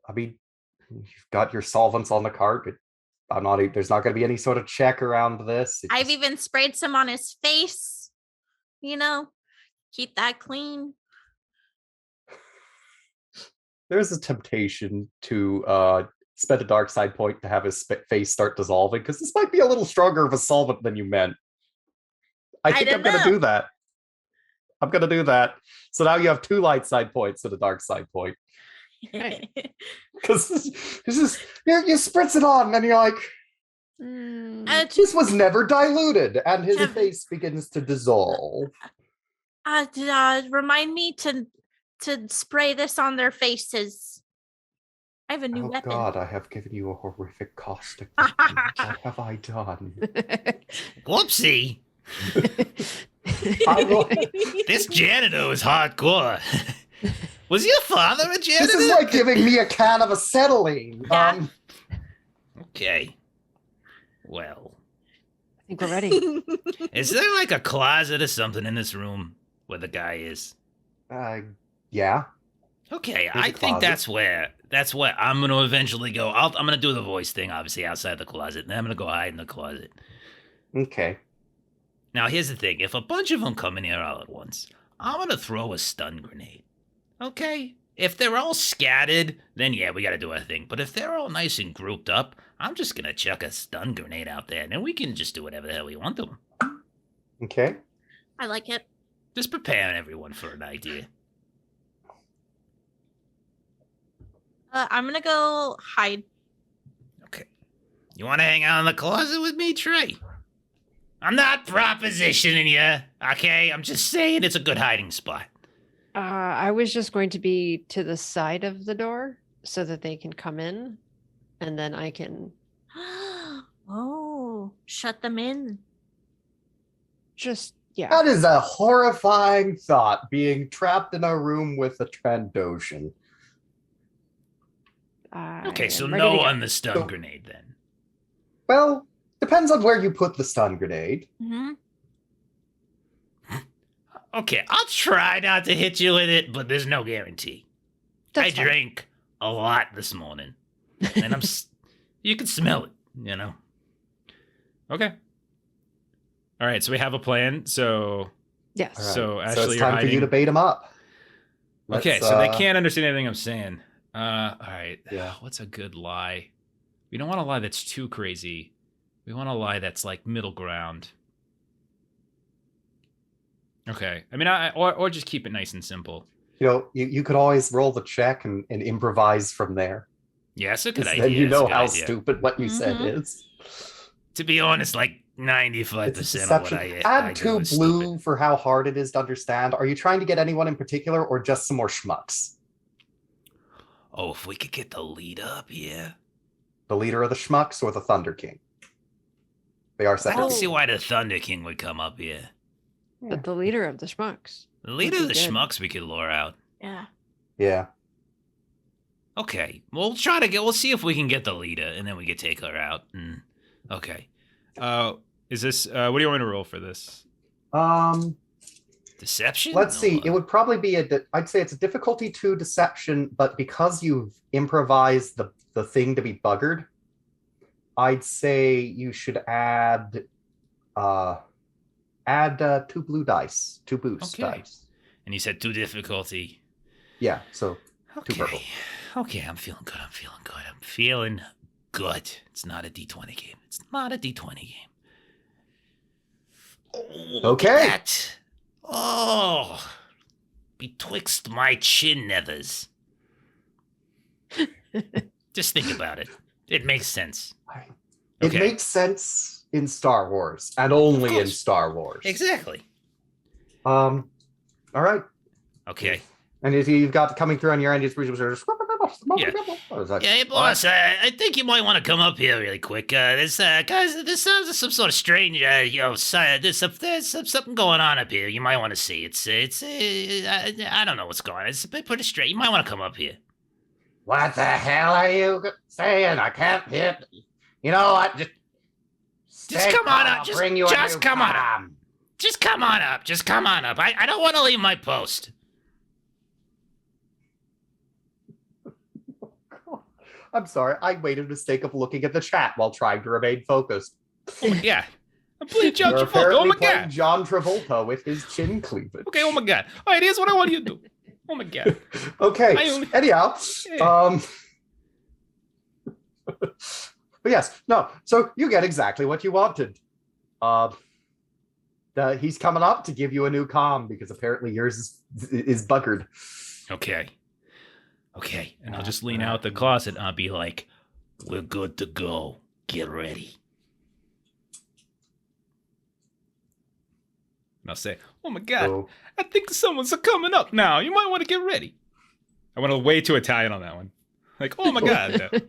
I mean, you've got your solvents on the cart, but there's not going to be any sort of check around this. I've even sprayed some on his face. Keep that clean. There's a temptation to spend a dark side point to have his face start dissolving, because this might be a little stronger of a solvent than you meant. I think I'm going to do that. I'm going to do that. So now you have 2 light side points and a dark side point. Because this is, you spritz it on and you're like, This was never diluted, and his Jeff- face begins to dissolve. Remind me to spray this on their faces. I have a new weapon. God, I have given you a horrific caustic weapon. What have I done? Whoopsie. I will- This janitor is hardcore. Was your father a janitor? This is like giving me a can of acetylene. Yeah. Okay. Well, I think we're ready. is there like a closet or something in this room where the guy is? Yeah. Okay, There's a I think closet. that's where I'm going to eventually go. I'm going to do the voice thing, obviously, outside the closet, and then I'm going to go hide in the closet. Okay. Now, here's the thing. If a bunch of them come in here all at once, I'm going to throw a stun grenade. Okay? If they're all scattered, then yeah, we got to do our thing. But if they're all nice and grouped up, I'm just going to chuck a stun grenade out there, and then we can just do whatever the hell we want to them. Okay. I like it. Just preparing everyone for an idea. I'm gonna go hide. Okay. You want to hang out in the closet with me, Trey? I'm not propositioning you, okay? I'm just saying it's a good hiding spot. I was just going to be to the side of the door so that they can come in, and then I can Oh, shut them in. just, yeah. That is a horrifying thought, being trapped in a room with a Trandoshan. Okay, so am ready no to go. on the stun So- grenade then. Well, depends on where you put the stun grenade. Mm-hmm. Okay, I'll try not to hit you with it, but there's no guarantee. That's I fine. drank a lot this morning, and you can smell it, you know? Okay. All right, so we have a plan. So Yes. All right. So, So Ashley, it's you're time for you hiding. to bait him up. okay, Let's, so they can't understand anything I'm saying. All right. Yeah. What's a good lie? We don't want a lie that's too crazy. We want a lie that's like middle ground. Okay. I mean, or just keep it nice and simple. You know, you could always roll the check and improvise from there. Yeah, it's a good 'Cause idea. then you it's a know good how idea. stupid what you said Mhm. is. To be honest, like 95% It's a of what deception. I Add do 2 is blue stupid. for how hard it is to understand. Are you trying to get anyone in particular or just some more schmucks? Oh, if we could get the lead up, yeah. The leader of the schmucks or the Thunder King? They are I separate. don't see why the Thunder King would come up here. But the leader of the schmucks. The leader of the be good. schmucks we could lure out. Yeah. Yeah. Okay, we'll see if we can get the leader, and then we can take her out. Okay. Is this what do you want me to roll for this? Deception? Let's see. Or- It would probably be I'd say it's a difficulty 2 deception, but because you've improvised the thing to be buggered, I'd say you should add 2 blue dice, 2 boost Okay. dice. And you said 2 difficulty. Yeah, so Okay. purple. Okay, I'm feeling good. I'm feeling good. It's not a D20 game. It's not a D20 game. Oh, look at Okay. that. Oh, betwixt my chin nethers. Just think about it. It makes sense. It Okay. makes sense in Star Wars, and only in course. Star Wars. Exactly. All right. Okay. And if you've got coming through on your end, it's Yeah. Yeah, hey, boss, I think you might want to come up here really quick. Guys, this sounds some sort of strange, there's something going on up here. You might want to see. I don't know what's going on. It's a bit pretty strange. You might want to come up here. What the hell are you saying? I can't hear. You know what? Just Just come on up. I'll Just bring you a just new come on up. com. Just come on up. Just come on up. I don't want to leave my post. I'm sorry. I made a mistake of looking at the chat while trying to remain focused. Oh my god. I'm playing John You're Travolta. apparently Oh my playing god. John Travolta with his chin cleavage. Okay, oh my god. All right, here's what I want you to do. Oh my god. Okay. I only- Anyhow, Yeah. but yes, no. So you get exactly what you wanted. He's coming up to give you a new comm because apparently yours is buggered. Okay. And I'll just lean out the closet and I'll be like, We're good to go. Get ready. And I'll say, "Oh my god, So, I think someone's coming up now. You might want to get ready." I went way too Italian on that one. Like, "Oh my god,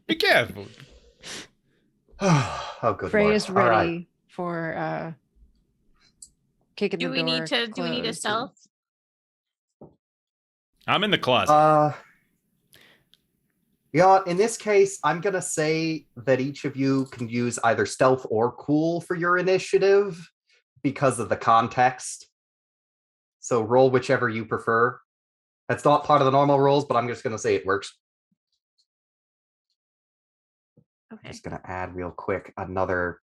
be careful." oh, good Frey lord. is All ready right. for kicking the Do we door. need to? Do we need a closed and- stealth? I'm in the closet. Yeah, in this case, I'm going to say that each of you can use either stealth or cool for your initiative because of the context. So roll whichever you prefer. That's not part of the normal rules, but I'm just going to say it works. Okay. Just going to add real quick another.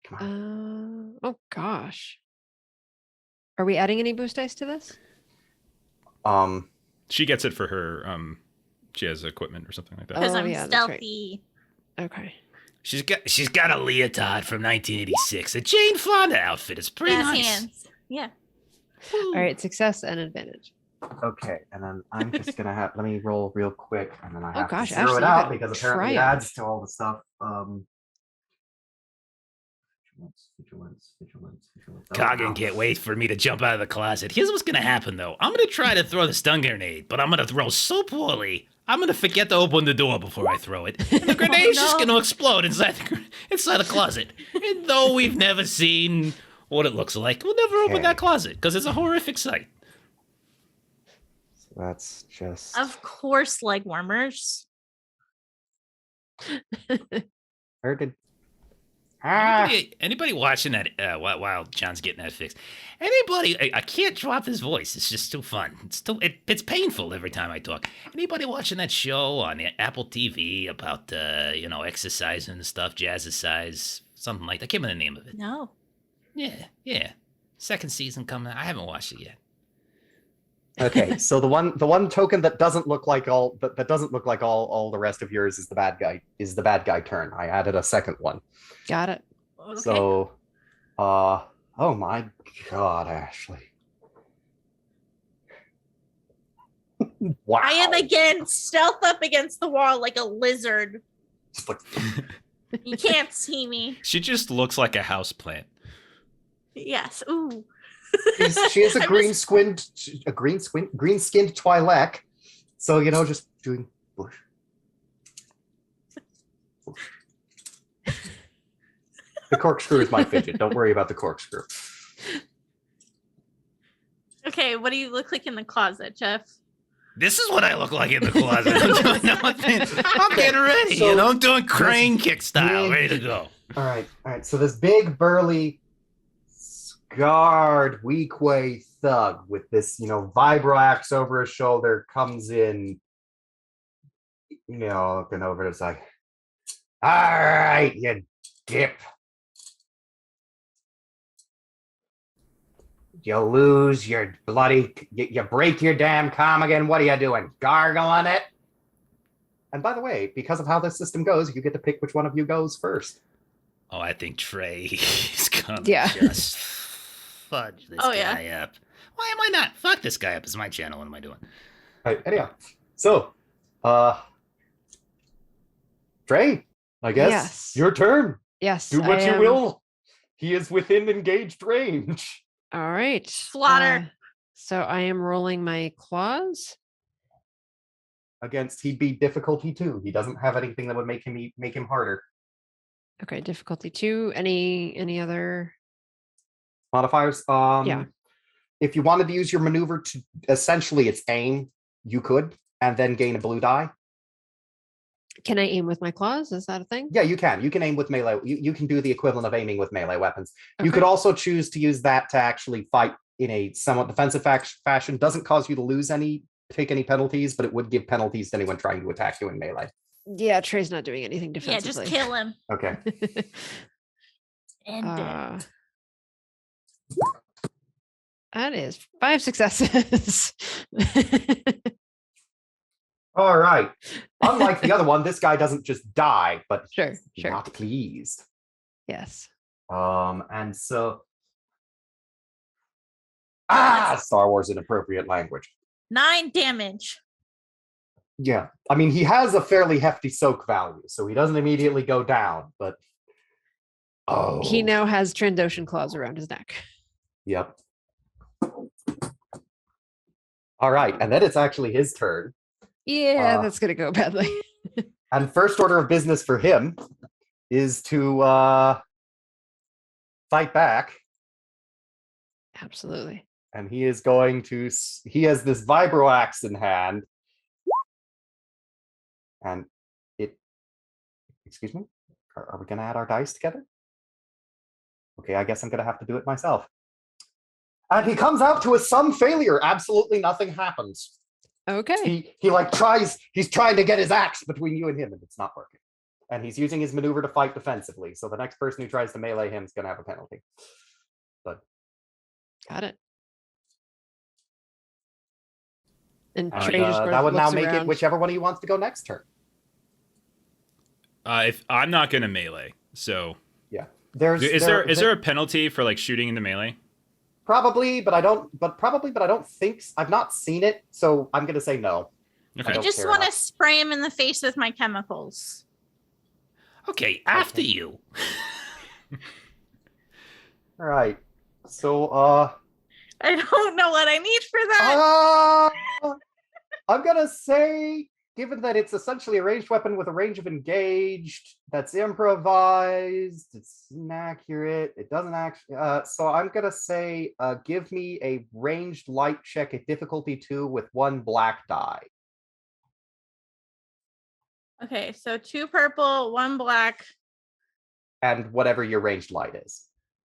Come on. Oh gosh. Are we adding any boost dice to this? She gets it for her. She has equipment or something like that. Because Oh, I'm yeah, that's right. stealthy. Okay. She's got a leotard from 1986, a Jane Fonda outfit. It's pretty Jazz nice. hands. Yeah. All right, success and advantage. Okay, and then I'm just gonna have let me roll real quick, and then I have gosh, to zero Ashley, it you out got because apparently it triumph. adds to all the stuff. Vigilance. Oh, Coggin wow. can't wait for me to jump out of the closet. Here's what's gonna happen, though. I'm gonna try to throw the stun grenade, but I'm gonna throw so poorly, I'm gonna forget to open the door before I throw it. And the grenade's just no. gonna explode inside the closet. And though we've never seen what it looks like, we'll never open Okay. that closet, because it's a horrific sight. So that's just Of course, leg warmers. where did Anybody watching that while John's getting that fixed? Anybody? I can't drop his voice. It's just too fun. It's painful every time I talk. Anybody watching that show on Apple TV about exercising and stuff, jazzercise, something like that? I can't remember the name of it. No. Yeah. Second season coming. I haven't watched it yet. okay? So the one token that doesn't look like all the rest of yours is the bad guy turn. I added a second one. Got it. Okay. So, oh my god, Ashley. Wow. I am again stealth up against the wall like a lizard. Just like- You can't see me. She just looks like a houseplant. Yes. Ooh. she is a I'm green skinned Twi'lek. So just doing bush. The corkscrew is my fidget. Don't worry about the corkscrew. Okay, what do you look like in the closet, Jeff? This is what I look like in the closet. I'm getting ready. So- I'm doing crane kick style, ready to go. All right. So this big burly, scarred, weak way thug with this, vibro axe over his shoulder comes in, looking over. It's like, all right, you dip. You lose your bloody, you break your damn comm again. What are you doing? Gargling it? And by the way, because of how this system goes, you get to pick which one of you goes first. Oh, I think Trey is gonna Yeah. just fudge this Oh, guy yeah. up. Why am I not? Fuck this guy up. It's my channel. What am I doing? All right, anyhow, so, Trey, I guess Yes. your turn. Yes. Do what I you am- will. He is within engaged range. All right. Slaughter. So I am rolling my claws. Against, he'd be difficulty 2. He doesn't have anything that would make him harder. Okay, difficulty 2. Any other? Modifiers. Yeah. If you wanted to use your maneuver to essentially its aim, you could, and then gain a blue die. Can I aim with my claws? Is that a thing? Yeah, you can. You can aim with melee. You can do the equivalent of aiming with melee weapons. You Okay. could also choose to use that to actually fight in a somewhat defensive fashion. Doesn't cause you to take any penalties, but it would give penalties to anyone trying to attack you in melee. Yeah, Trey's not doing anything Yeah, defensively. just kill him. Okay. End it. That is 5 successes. All right. Unlike the other one, this guy doesn't just die, but Sure. not pleased. Yes. And so Star Wars inappropriate language. 9 damage. Yeah. I mean, he has a fairly hefty soak value, so he doesn't immediately go down, but Oh. He now has Trandoshan claws around his neck. Yep. All right, and then it's actually his turn. Yeah, that's gonna go badly. And first order of business for him is to fight back. Absolutely. And he is going to. He has this vibro axe in hand, and it. Excuse me. Are we going to add our dice together? Okay, I guess I'm going to have to do it myself. And he comes out to some failure. Absolutely nothing happens. Okay. He like tries. He's trying to get his axe between you and him, and it's not working. And he's using his maneuver to fight defensively. So the next person who tries to melee him is going to have a penalty. But got it. And Trey that would now make it whichever one of you wants to go next turn. If I'm not gonna melee, so yeah, is there a penalty for like shooting into melee? Probably, but I don't. But I don't think I've not seen it, so I'm gonna say no. Okay. I just want to spray him in the face with my chemicals. Okay, after you. All right. So I don't know what I need for that. I'm gonna say, given that it's essentially a ranged weapon with a range of engaged, that's improvised, it's inaccurate, it doesn't actually. So I'm gonna say, give me a ranged light check at difficulty 2 with 1 black die. Okay, so 2 purple, 1 black. And whatever your ranged light is.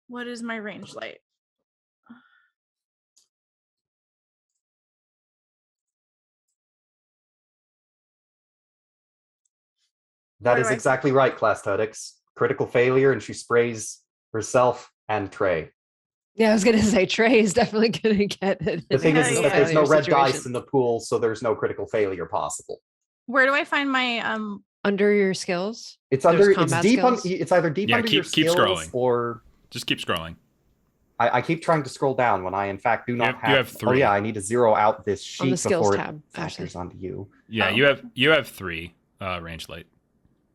What is my ranged light? That is exactly right, Class Todix. Critical failure, and she sprays herself and Trey. Yeah, I was gonna say Trey is definitely gonna get it. The thing is that there's no red dice in the pool, so there's no critical failure possible. Where do I find my under your skills? It's under. It's deep on. It's either deep under your skills scrolling. or just keep scrolling. I keep trying to scroll down when I in fact do not have. You have 3. Oh yeah, I need to zero out this sheet on the skills before tab, it factors onto you. Yeah, you have 3 range light.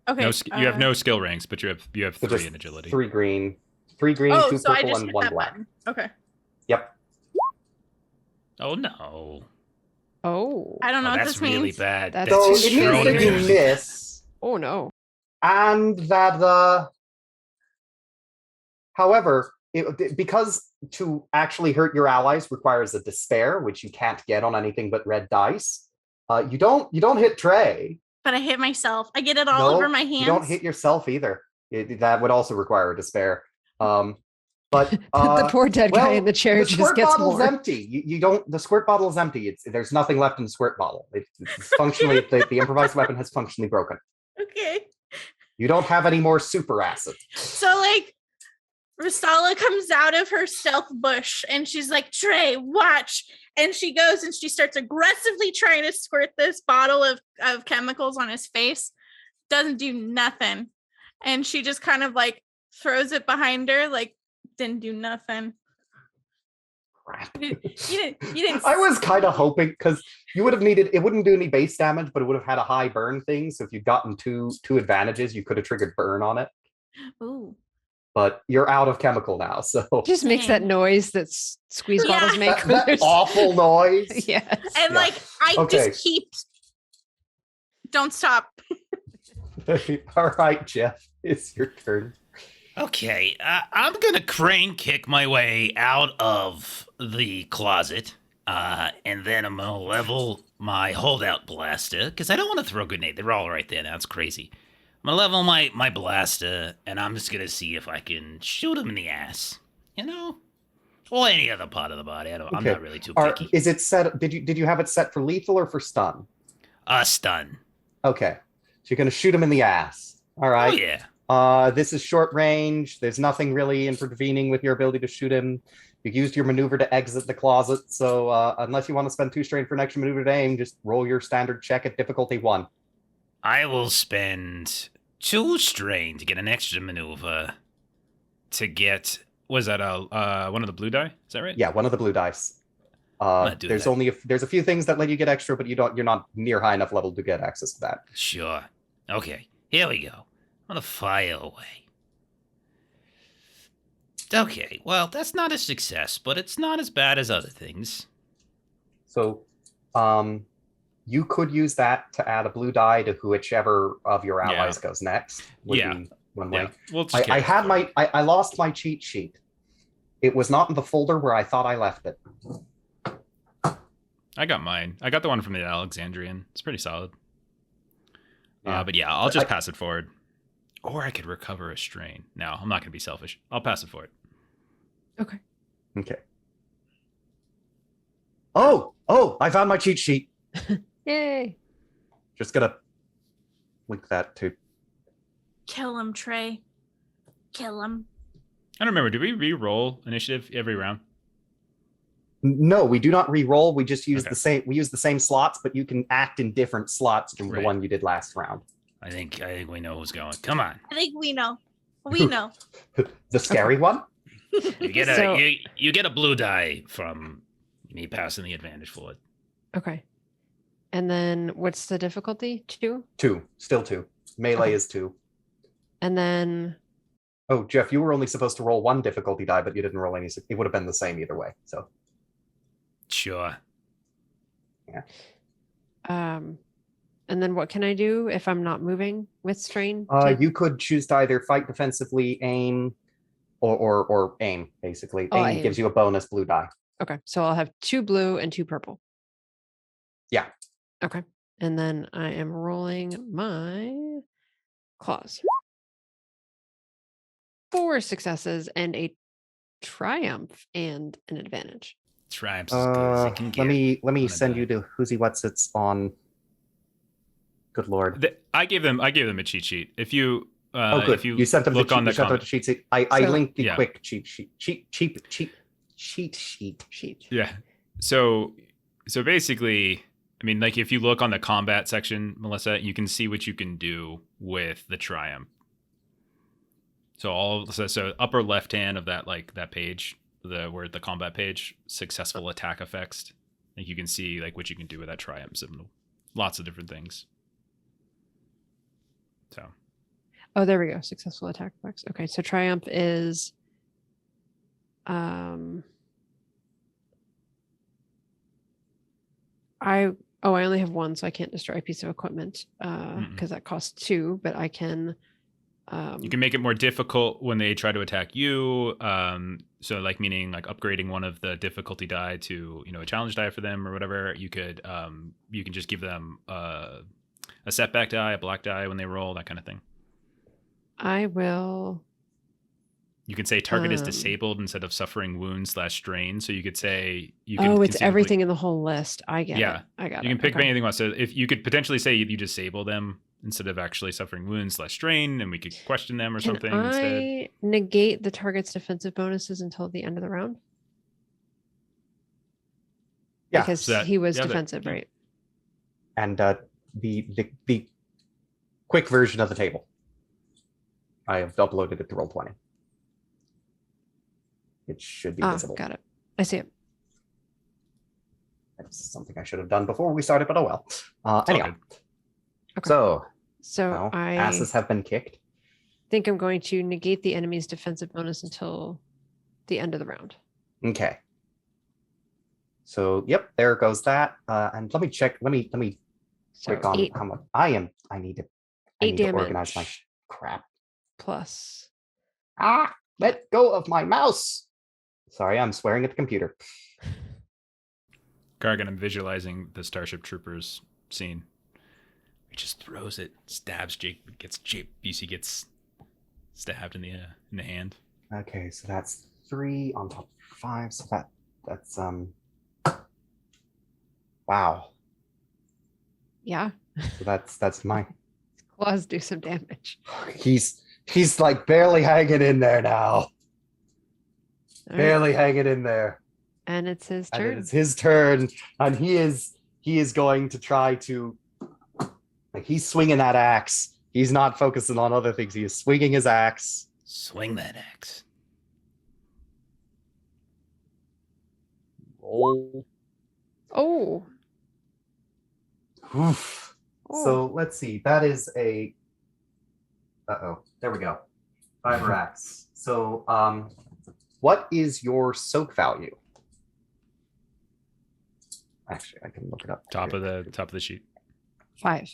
Okay. You have no skill ranks, but you have 3 in agility. 3 green, 2 so purple, and 1 black. Button. Okay. Yep. Oh no. Oh. I don't know what that's this means. really bad. That's So it means that you miss. Oh no. And that however, because to actually hurt your allies requires a despair, which you can't get on anything but red dice. You don't hit Trey. But I hit myself. I get it all over my hands. You don't hit yourself either. That would also require a despair. But the poor dead guy in the chair just gets more. The squirt bottle's empty. You don't. The squirt bottle is empty. There's nothing left in the squirt bottle. It's functionally the improvised weapon has functionally broken. Okay. You don't have any more super acid. So like, Ristala comes out of her stealth bush and she's like, Trey, watch. And she goes and she starts aggressively trying to squirt this bottle of chemicals on his face. Doesn't do nothing. And she just kind of like throws it behind her, like, didn't do nothing. Crap. You didn't. I was kind of hoping, because you would have needed, it wouldn't do any base damage, but it would have had a high burn thing. So if you'd gotten two advantages, you could have triggered burn on it. Ooh. But you're out of chemical now, so just makes that noise that squeeze bottles make. That awful noise. Yes. And like I just keep. Don't stop. All right, Jeff, it's your turn. Okay, I'm gonna crane kick my way out of the closet, and then I'm gonna level my holdout blaster, because I don't want to throw a grenade. They're all right there now. It's crazy. I'm gonna level my blaster, and I'm just gonna see if I can shoot him in the ass, or any other part of the body. I'm not really too picky. Is it set? Did you have it set for lethal or for stun? Stun. Okay, so you're gonna shoot him in the ass. All right. Oh yeah. This is short range. There's nothing really intervening with your ability to shoot him. You used your maneuver to exit the closet, so unless you want to spend 2 strain for an extra maneuver to aim, just roll your standard check at difficulty 1. I will spend 2 strain to get an extra maneuver to get. Was that one of the blue die? Is that right? Yeah, one of the blue dice. There's a few things that let you get extra, but you're not near high enough level to get access to that. Sure. Okay, here we go. I'm gonna fire away. Okay, well, that's not a success, but it's not as bad as other things. So, you could use that to add a blue die to whichever of your allies goes next. Would be one way. We'll just I had I lost my cheat sheet. It was not in the folder where I thought I left it. I got mine. I got the one from the Alexandrian. It's pretty solid. Yeah. But yeah, I'll just pass it forward. Or I could recover a strain. No, I'm not going to be selfish. I'll pass it forward. Okay. Okay. Oh, I found my cheat sheet. Yay. Just gonna link that to. Kill him, Trey. Kill him. I don't remember. Do we re-roll initiative every round? No, we do not re-roll. We just use Okay. the same. We use the same slots, but you can act in different slots from the one you did last round. I think we know who's going. Come on. I think we know. We know. The scary one. You get a So- you get a blue die from me passing the advantage forward. Okay. And then what's the difficulty? 2? 2, still 2. Melee Okay. is 2. And then Oh, Jeff, you were only supposed to roll 1 difficulty die, but you didn't roll any. It would have been the same either way. So Sure. and then what can I do if I'm not moving with strain? to- you could choose to either fight defensively, aim, or aim. Basically, Oh, aim aim. gives you a bonus blue die. Okay. So I'll have 2 blue and 2 purple. Yeah. Okay. And then I am rolling my claws. 4 successes and a triumph and an advantage. Triumph's as good as it can get. Let me on a send die. you to who's what's it's on. Good lord. I gave them a cheat sheet. If you Oh, good. if you, You sent them look the on the cheat, comment- cheat sheet. I So- linked the Yeah. quick cheat sheet. Cheat sheet. Yeah. So basically, I mean, like if you look on the combat section, Melissa, you can see what you can do with the triumph. So so upper left hand of that that page, where the combat page, successful attack effects. Like you can see like what you can do with that triumph symbol. Lots of different things. So Oh, there we go. Successful attack effects. Okay. So triumph is I only have 1, so I can't destroy a piece of equipment because that costs 2, but I can you can make it more difficult when they try to attack you. So like meaning like upgrading one of the difficulty die to a challenge die for them or whatever. You could you can just give them a setback die, a black die when they roll, that kind of thing. I will. You can say target is disabled instead of suffering wounds / strain. So you could say you can. Oh, it's conceivably- everything in the whole list. I get Yeah. it. I got it. You can pick Okay. anything you want. So if you could potentially say you disable them instead of actually suffering wounds / strain, and we could question them or Can something I instead. negate the target's defensive bonuses until the end of the round? Yeah, Because so that- he was yeah, that- defensive, yeah. right? And the quick version of the table. I have uploaded it to Roll20. It should be visible. Got it. I see it. That's something I should have done before we started, but oh well. Anyhow, good. Okay. so So now I asses have been kicked. think I'm going to negate the enemy's defensive bonus until the end of the round. Okay. So yep, there goes that. And let me check. Let me So click on 8 how much I need to 8 to organize my damage crap. plus. Let go of my mouse. Sorry, I'm swearing at the computer. Gargan, I'm visualizing the Starship Troopers scene. He just throws it, stabs Jake, BC gets stabbed in the hand. Okay, so that's 3 on top of 5. So that's wow. Yeah. So that's my Claws do some damage. he's like barely hanging in there now. All right. Barely hanging in there. And it's his And turn. it's his turn, and he is going to try to, like, he's swinging that axe. He's not focusing on other things. He is swinging his axe. Swing that axe. Roll. Oh. Oof. Oh. So let's see. That is a. There we go. 5 axe. So what is your soak value? Actually, I can look it up. Top of the sheet. 5.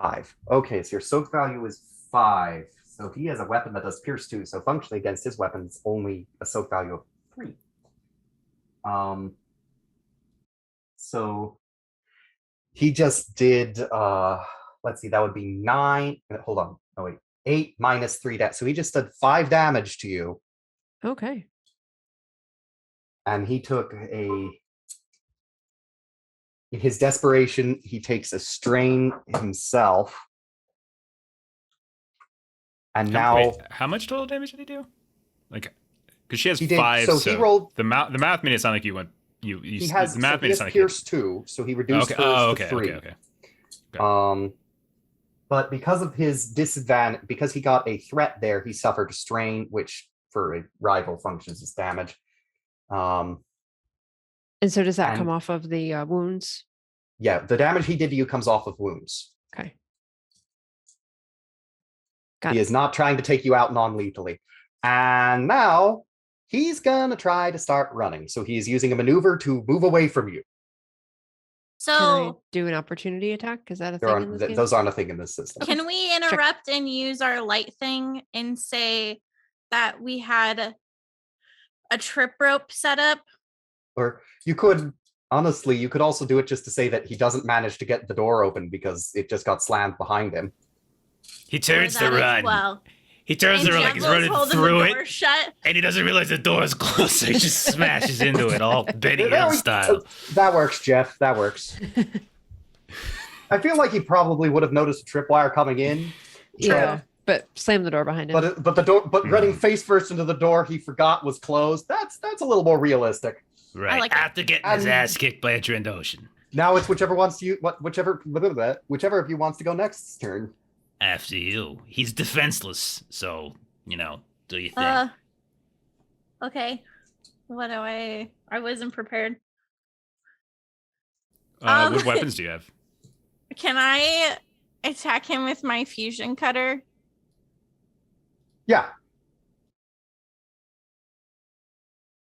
5. Okay, so your soak value is 5. So he has a weapon that does pierce 2. So functionally against his weapon, it's only a soak value of 3. So he just did let's see, that would be 9. Hold on. Oh wait. 8 minus 3 so he just did 5 damage to you. Okay. And he took in his desperation, he takes a strain himself. And now Wait, how much total damage did he do? Like, because she has he did, 5. so he rolled the math made it sound like you went. he has, the math so he made it has sound like pierce 2, so he reduced hers to 3. Okay. But because of his disadvantage, because he got a threat there, he suffered a strain, which for a rival functions as damage. And so does that come and- off of the wounds? Yeah, the damage he did to you comes off of wounds. Okay. He is not trying to take you out non-lethally. And now he's gonna try to start running. So he's using a maneuver to move away from you. Can I So do an opportunity attack? Is that a There thing aren't in this game? those aren't a thing in this system. can we interrupt and use our light thing and say that we had a trip rope set up? Or you could honestly, you could also do it just to say that he doesn't manage to get the door open because it just got slammed behind him. He Or turns to that as run. well. He turns And to run like he's Jeff's running holding through the door it, shut. and he doesn't realize the door is closed, so he just smashes into it, all Benny There Hill we- style. That works, Jeff. That works. I feel like he probably would have noticed a tripwire coming in. Yeah, but slam the door behind him. But the door, running face first into the door he forgot was closed. That's a little more realistic. Right, like it. after getting his And- ass kicked by a Trandoshan. Now it's whichever of you wants to go next turn. After you. He's defenseless, so, do your thing. Okay. What do I wasn't prepared. What weapons do you have? Can I attack him with my fusion cutter? Yeah.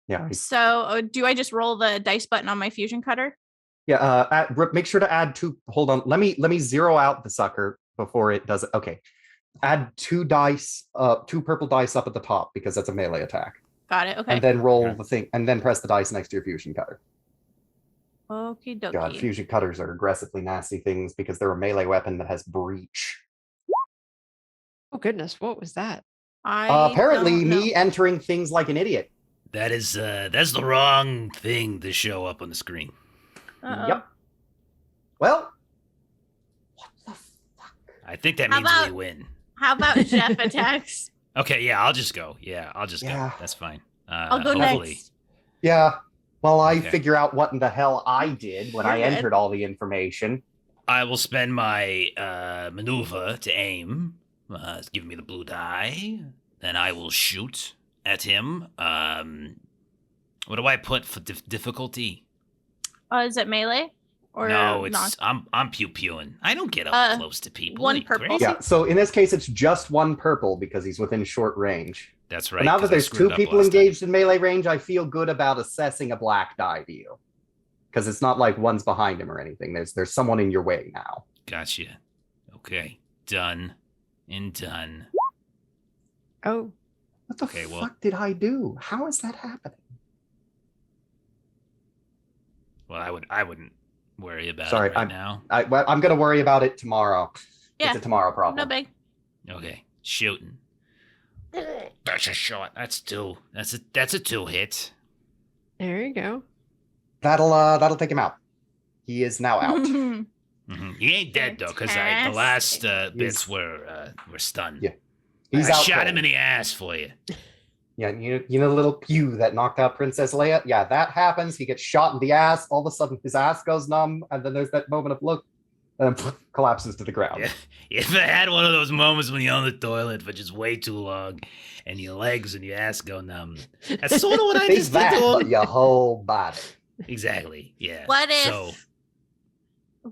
Yeah. So do I just roll the dice button on my fusion cutter? Yeah. Make sure to add 2. Hold on. Let me zero out the sucker before it does it. Okay. Add 2 dice, 2 purple dice up at the top because that's a melee attack. Got it. Okay. And then roll Okay. the thing, and then press the dice next to your fusion cutter. Okie God, dokie. fusion cutters are aggressively nasty things because they're a melee weapon that has breach. Oh goodness, what was that? Apparently, don't know. me entering things like an idiot. That's the wrong thing to show up on the screen. Uh-oh. Yep. Well, what the fuck? I think that How means we about- win. How about Jeff attacks? Okay, yeah, I'll just go. Yeah, I'll just Yeah. go. That's fine. I'll go hopefully. next. Yeah. Well, I Okay. figure out what in the hell I did when I You're good. entered all the information. I will spend my maneuver to aim. Give me the blue die. Then I will shoot at him. What do I put for difficulty? Is it melee? Or No, not? I'm pew-pewing. I don't get up close to people. one Are you purple. crazy? Yeah. So in this case, it's just 1 purple because he's within short range. That's right. But now 'cause that I there's screwed 2 up people last time. engaged in melee range, I feel good about assessing a black die to you. Because it's not like one's behind him or anything. There's someone in your way now. Gotcha. Okay. Done. And done. Oh, What the Okay, well- fuck did I do? How is that happening? Well, I wouldn't worry about Sorry, it right now. I'm going to worry about it tomorrow. Yeah. It's a tomorrow problem. No big. Okay. Shooting. That's a shot. That's 2. That's a 2 hit. there you go. That'll take him out. He is now out. Hmm. He ain't dead though, because the last bits were stunned. Yeah. He's I out. shot him cold. in the ass for you. Yeah, you know the little pew that knocked out Princess Leia? Yeah, that happens. He gets shot in the ass. All of a sudden, his ass goes numb, and then there's that moment of look, and then collapses to the ground. Yeah. If I had one of those moments when you're on the toilet for just way too long, and your legs and your ass go numb, that's sort of what I Think just did that, to but him. your whole body. Exactly. Yeah. What if So,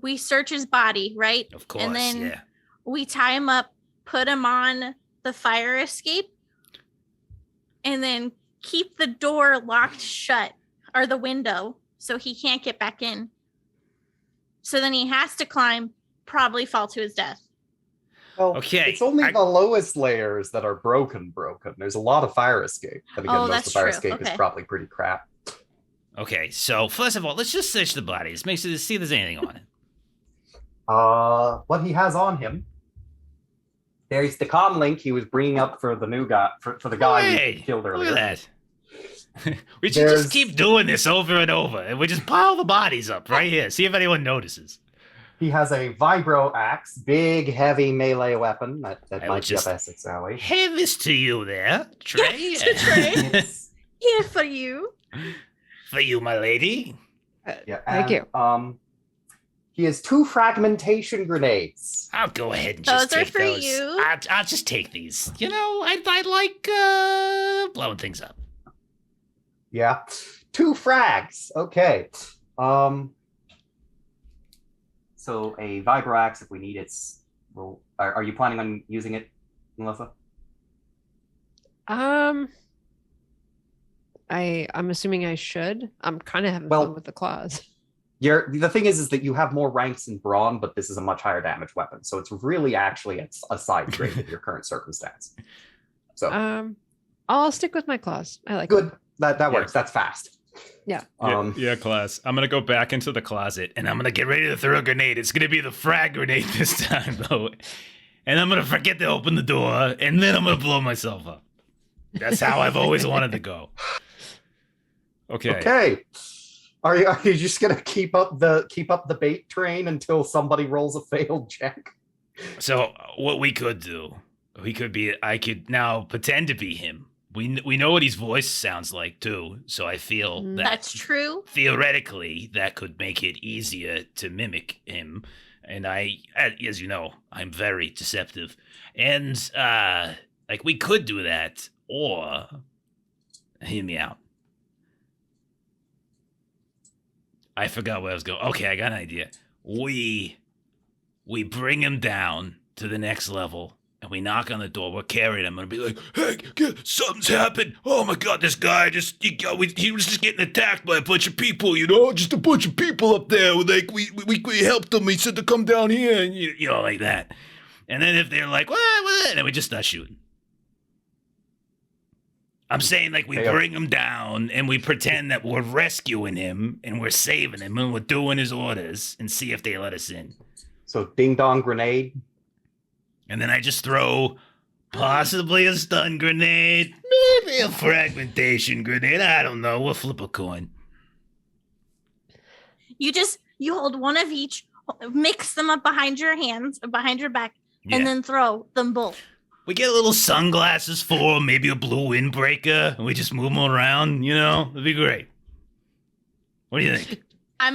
we search his body, right? of course, and then yeah. we tie him up, put him on the fire escape, and then keep the door locked shut, or the window, so he can't get back in. So then he has to climb, probably fall to his death. Well, Okay, it's only the lowest layers that are broken. There's a lot of fire escape. But again, most of the fire escape is probably pretty crap. Okay, so first of all, let's just search the bodies. Make sure to see if there's anything on it. What he has on him. There's the comm link he was bringing up for the new guy, for the guy we killed earlier. Look at that. We should just keep doing this over and over, and we just pile the bodies up right here. See if anyone notices. He has a vibro axe, big, heavy melee weapon that might be up Essex alley. Hand this to you there, Trey. Yes, Trey. Here for you. For you, my lady. Thank you. He has 2 fragmentation grenades. I'll go ahead and just take those. Those are for you. I'll just take these. You know, I like blowing things up. Yeah. 2 frags. Okay. So a vibro axe, if we need it. Well, are you planning on using it, Melissa? I'm assuming I should. I'm kind of having fun with the claws. The thing is that you have more ranks in brawn, but this is a much higher damage weapon, so it's really actually a side grade in your current circumstance. So I'll stick with my claws. I like good. It. That works. That's fast. Yeah. Yeah, class. I'm gonna go back into the closet and I'm gonna get ready to throw a grenade. It's gonna be the frag grenade this time, though. And I'm gonna forget to open the door, and then I'm gonna blow myself up. That's how I've always wanted to go. Okay. Are you just gonna keep up the bait train until somebody rolls a failed check? So what we could do, I could now pretend to be him. We know what his voice sounds like too, so I feel that's true. Theoretically, that could make it easier to mimic him. And as you know, I'm very deceptive. And we could do that, or hear me out. I forgot where I was going. Okay, I got an idea. We bring him down to the next level, and we knock on the door. We're carrying him, and be like, "Hey, something's happened! Oh my God, this guy he was just getting attacked by a bunch of people. You know, just a bunch of people up there. Like we helped him. He said to come down here, and you know, like that. And then if they're like, what? And then we just start shooting. I'm saying, like, we bring him down and we pretend that we're rescuing him and we're saving him and we're doing his orders and see if they let us in. So ding dong grenade. And then I just throw possibly a stun grenade, maybe a fragmentation grenade. I don't know. We'll flip a coin. You hold one of each, mix them up behind your back, and then throw them both. We get little sunglasses for him, maybe a blue windbreaker, and we just move him around, you know? It'd be great. What do you think?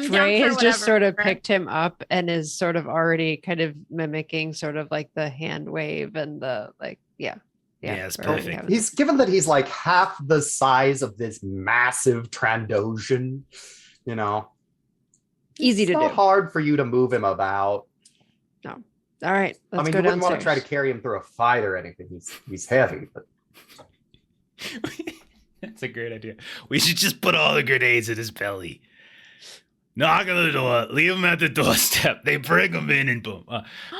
Trey has just sort of picked him up and is sort of already kind of mimicking sort of like the hand wave and the Yeah, it's perfect. He's given that he's like half the size of this massive Trandoshan, you know. Easy to do. It's not hard for you to move him about. No. All right, let's go downstairs. You wouldn't want to try to carry him through a fight or anything. He's heavy, but that's a great idea. We should just put all the grenades in his belly. Knock on the door, leave him at the doorstep. They bring him in, and boom.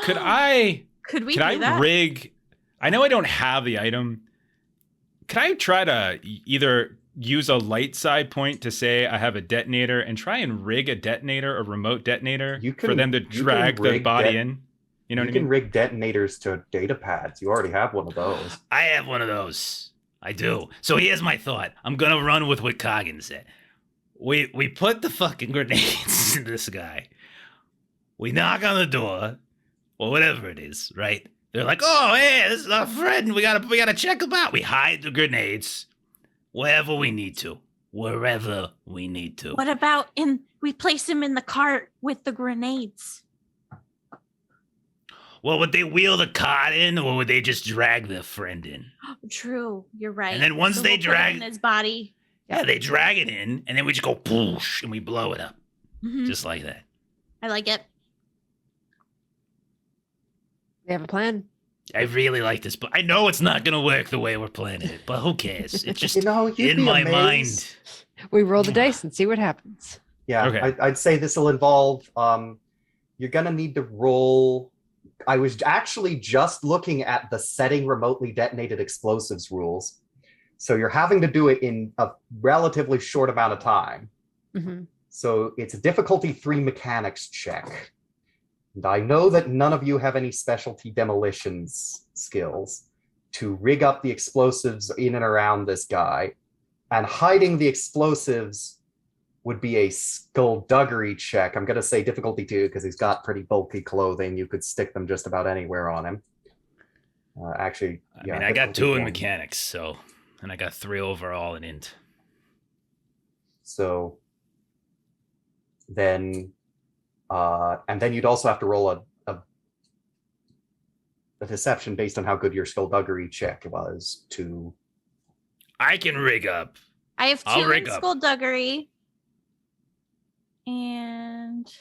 Could I do that? rig? I know I don't have the item. Could I try to either use a light side point to say I have a detonator and try and rig a detonator, a remote detonator, for them to drag the body in? You know what I mean? You can rig detonators to data pads. You already have one of those. I have one of those. I do. So here's my thought. I'm gonna run with what Coggin said. We put the fucking grenades in this guy. We knock on the door, or whatever it is, right? They're like, "Oh, hey, this is our friend. We gotta check him out." We hide the grenades wherever we need to. Wherever we need to. What about we place him in the cart with the grenades? Well, would they wheel the cart in, or would they just drag their friend in? True, you're right. And then once they drag in his body, they drag it in, and then we just go poosh, and we blow it up, just like that. I like it. We have a plan. I really like this, but I know it's not gonna work the way we're planning it. But who cares? It's just You'd in be my amazed. mind. We roll the dice and see what happens. Yeah, Okay. I'd say this will involve. You're gonna need to roll. I was actually just looking at the setting remotely detonated explosives rules, so you're having to do it in a relatively short amount of time. Mm-hmm. So it's a difficulty 3 mechanics check. And I know that none of you have any specialty demolitions skills to rig up the explosives in and around this guy. And hiding the explosives would be a skullduggery check. I'm going to say difficulty 2 because he's got pretty bulky clothing. You could stick them just about anywhere on him. Actually, I mean, I got 2 in mechanics, and I got 3 overall in int. So then, and then you'd also have to roll a deception based on how good your skullduggery check was to. I can rig up. I have 2 I'll in rig up. skullduggery. And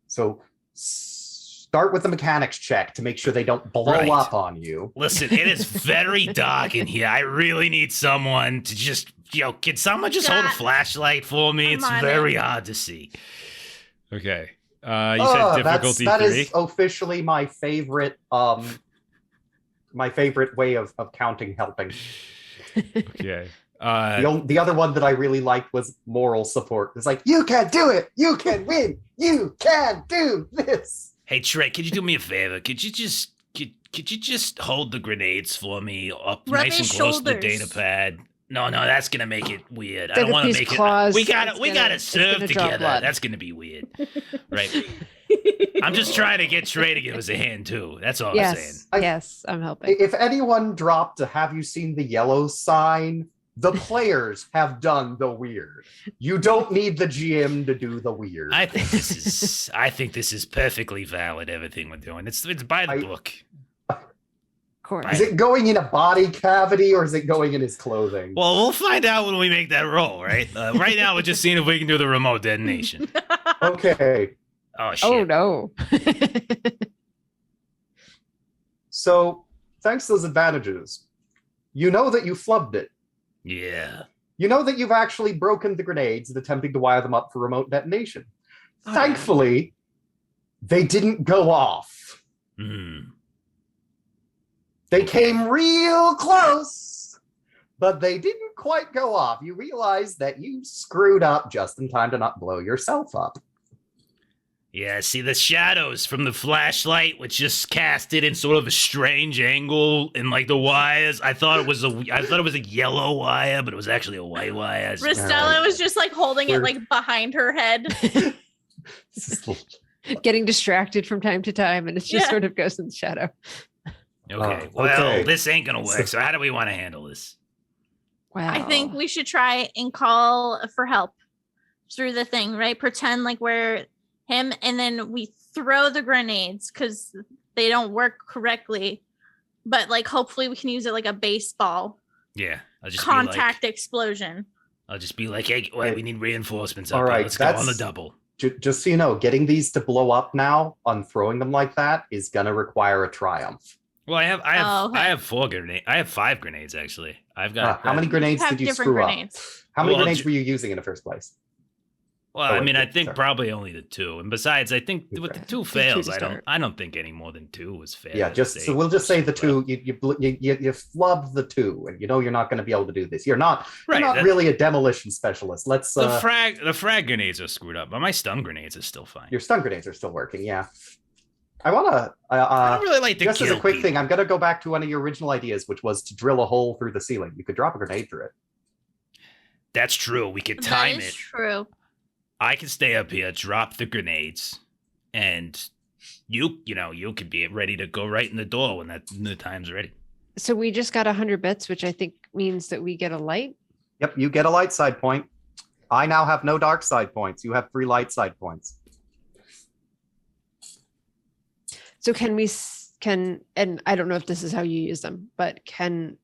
So start with the mechanics check to make sure they don't blow Right. up on you. Listen, it is very dark in here. I really need someone to just, can someone just hold a God. flashlight for me? I'm It's on very it. hard to see. Okay. You said difficulty that 3? is officially my favorite way of counting helping. Okay. The other one that I really liked was moral support. It's like, you can do it, you can win, you can do this. Hey Trey, could you do me a favor? Could you just hold the grenades for me up Rub nice and his close to the shoulders. data pad? No, that's gonna make it weird. I Then don't if want to these make claws, it. it's We gotta it's serve gonna draw together. blood. That's gonna be weird, right? I'm just trying to get Trey to give us a hand too. That's all I'm saying. Yes, I'm helping. If anyone dropped a "Have you seen the yellow" sign, the players have done the weird. You don't need the GM to do the weird. I think this is perfectly valid. Everything we're doing, it's by the book. Of course. Is it going in a body cavity or is it going in his clothing? Well, we'll find out when we make that roll, right? Right now, we're just seeing if we can do the remote detonation. Okay. Oh shit! Oh no. So, thanks to those advantages, you know that you flubbed it. Yeah. You know that you've actually broken the grenades and attempting to wire them up for remote detonation. Oh, Thankfully, they didn't go off. Hmm. They came real close, but they didn't quite go off. You realize that you screwed up just in time to not blow yourself up. Yeah, see the shadows from the flashlight, which just casted in sort of a strange angle, and like the wires. I thought it was a yellow wire, but it was actually a white wire. Rostella was just like holding it like behind her head. Getting distracted from time to time, and it just Yeah. sort of goes in the shadow. Okay, Oh, well, okay. this ain't gonna work. So how do we want to handle this? Wow. I think we should try and call for help through the thing, right? Pretend like we're him, and then we throw the grenades because they don't work correctly. But like, hopefully, we can use it like a baseball Yeah, I'll just contact explosion. I'll just be like, hey, wait, we need reinforcements up All here. right, Let's go on the that's- double. Just so you know, getting these to blow up now on throwing them like that is going to require a triumph. Well, I have Oh, okay. I have 4 grenades. I have 5 grenades actually. I've got How many grenades Have did you different screw grenades. up? How many Well, grenades were you using in the first place? Well, Oh, I mean, I okay, think sorry. probably only the 2. And besides, I think with the Okay. 2 Two fails, to start. I don't think any more than 2 was fair. Yeah, so we'll just say the 2. You flubbed the 2, and you know you're not going to be able to do this. You're not really a demolition specialist. Let's the frag grenades are screwed up, but my stun grenades are still fine. your stun grenades are still working. Yeah, I want to. I don't really like to Just as kill a quick people. thing, I'm going to go back to one of your original ideas, which was to drill a hole through the ceiling. You could drop a grenade through it. That's true. We could That time is it. true. I can stay up here, drop the grenades, and you could be ready to go right in the door when the time's ready. So we just got 100 bits, which I think means that we get a light. Yep, you get a light side point. I now have no dark side points. You have 3 light side points. So and I don't know if this is how you use them, but can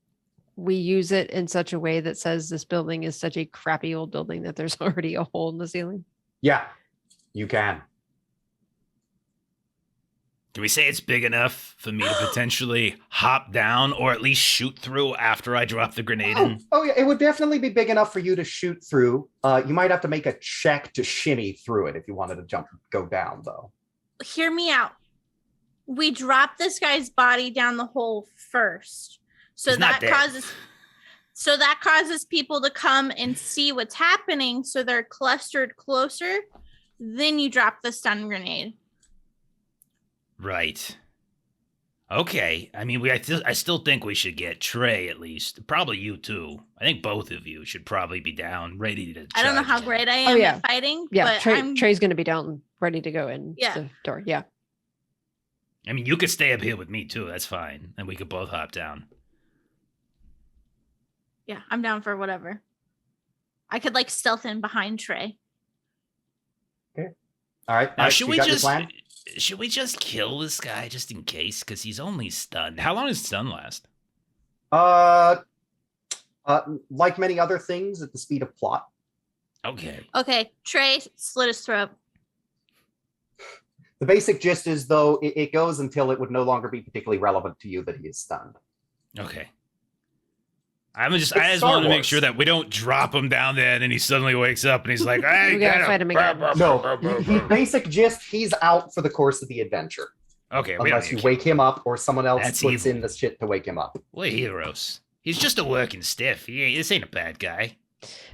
we use it in such a way that says this building is such a crappy old building that there's already a hole in the ceiling? Yeah, you can. Can we say it's big enough for me to potentially hop down or at least shoot through after I drop the grenade in? Oh yeah, it would definitely be big enough for you to shoot through. You might have to make a check to shimmy through it if you wanted to go down, though. Hear me out. We drop this guy's body down the hole first. So He's not that dead. causes people to come and see what's happening, so they're clustered closer. Then you drop the stun grenade. Right. Okay. I mean, I still think we should get Trey at least. Probably you too. I think both of you should probably be down, ready to. I don't know how in. great I am at fighting. Yeah, but Trey's going to be down, ready to go in Yeah. the door. Yeah. I mean, you could stay up here with me too. That's fine, and we could both hop down. Yeah, I'm down for whatever. I could like stealth in behind Trey. All right. Now, Mike, should you we got your just plan? kill this guy just in case? Because he's only stunned. How long does stun last? Like many other things, at the speed of plot. Okay. Okay, Trey slit his throat. The basic gist is, though, it goes until it would no longer be particularly relevant to you that he is stunned. Okay. I just It's Star wanted to make Wars. sure that we don't drop him down there and then he suddenly wakes up and he's like, "Hey, We gotta fight him again." No, basic gist, he's out for the course of the adventure. Okay, we don't Unless need you to wake him up or someone else That's puts evil. in the shit to wake him up. We're heroes. He's just a working stiff. This ain't a bad guy.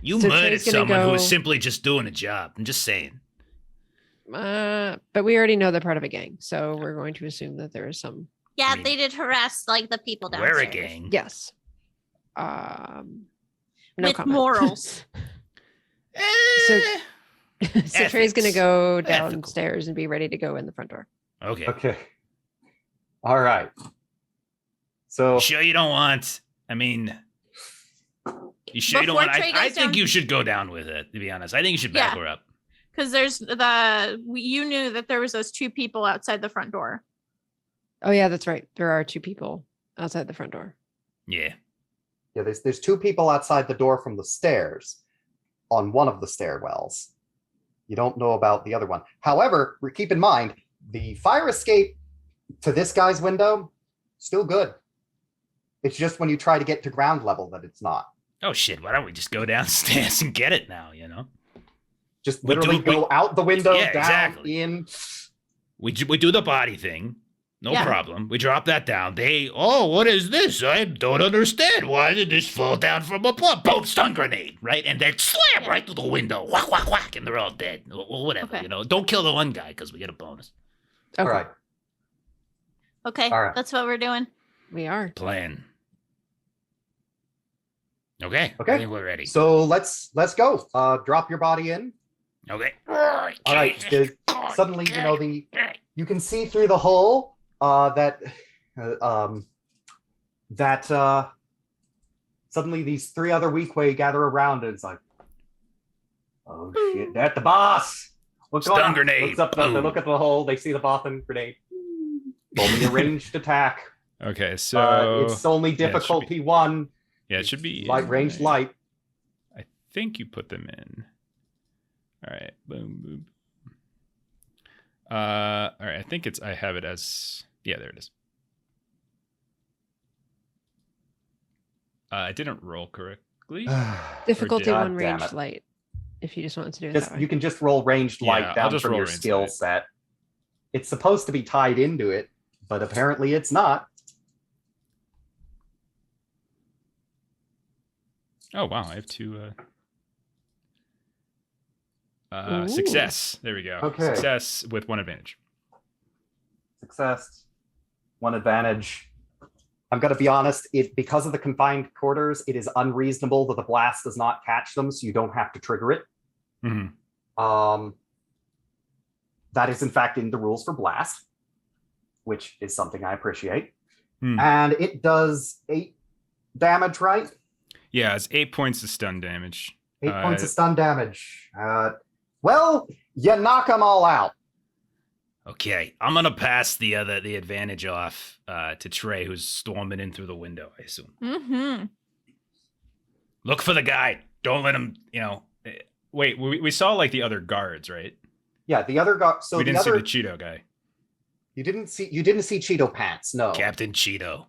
You So murdered Trey's gonna someone who was go- simply just doing a job. I'm just saying. But we already know they're part of a gang, so we're going to assume that there is some. Yeah, I mean, they did harass like the people downstairs. We're a gang. Yes. No With comment. morals. So Trey's going to Ethics. go Ethical. downstairs and be ready to go in the front door. Okay. Okay. All right. So, You sure you don't want? I mean, you sure you don't Before want? Trey I goes think down- you should go down with it. To be honest, I think you should back Yeah. her up. Because you knew that there was those two people outside the front door. Oh, yeah, that's right. There are two people outside the front door. Yeah. yeah, there's two people outside the door from the stairs on one of the stairwells. You don't know about the other one. However, keep in mind, the fire escape to this guy's window, still good. It's just when you try to get to ground level that it's not. Oh shit! Why don't we just go downstairs and get it now? You know. Just We literally do- we- go out the window, Yeah, down, exactly. in. We do the body thing. No Yeah. problem. We drop that down. What is this? I don't understand. Why did this fall down from above? Boom, stun grenade, right? And then slam right through the window. Whack, whack, whack, and they're all dead. Or whatever, Okay. Don't kill the one guy because we get a bonus. All Okay, right. Okay, All right. that's what we're doing. we are. Plan. Okay. Okay. I think we're ready. So let's go. Drop your body in. Okay. All right. Suddenly, you can see through the hole that suddenly these three other weakway gather around and it's like, oh shit, that's the boss. What's Stun going on? grenade. Looks up, they Boom. look at the hole, they see the boffin grenade. Only a ranged attack. Okay, so It's only yeah, it should be- difficulty one. yeah, it should be Light ranged in, light. I think you put them in. All right, boom, boom. All right, I think I have it as, yeah, there it is. I didn't roll correctly. Difficulty God one damn range it. light. If you just want to do it Just that way. you can just roll ranged Yeah, light I'll down just from roll your ranged skill light. set. It's supposed to be tied into it, but apparently it's not. Oh wow, I have two. Ooh. Success. There we go. Okay. Success with one advantage. Success, one advantage. I'm gonna be honest, because of the confined quarters, it is unreasonable that the blast does not catch them, so you don't have to trigger it. hmm That is in fact in the rules for blast, which is something I appreciate. Hmm. And it does 8 damage, right? Yeah, it's 8 points of stun damage. 8 points of stun damage. Well, you knock them all out. Okay, I'm gonna pass the advantage off to Trey, who's storming in through the window. I assume. Mm-hmm. Look for the guy. Don't let him. Wait, we saw like the other guards, right? Yeah, the other guy. So we the didn't other see the Cheeto guy. You didn't see Cheeto Pants, no. Captain Cheeto. All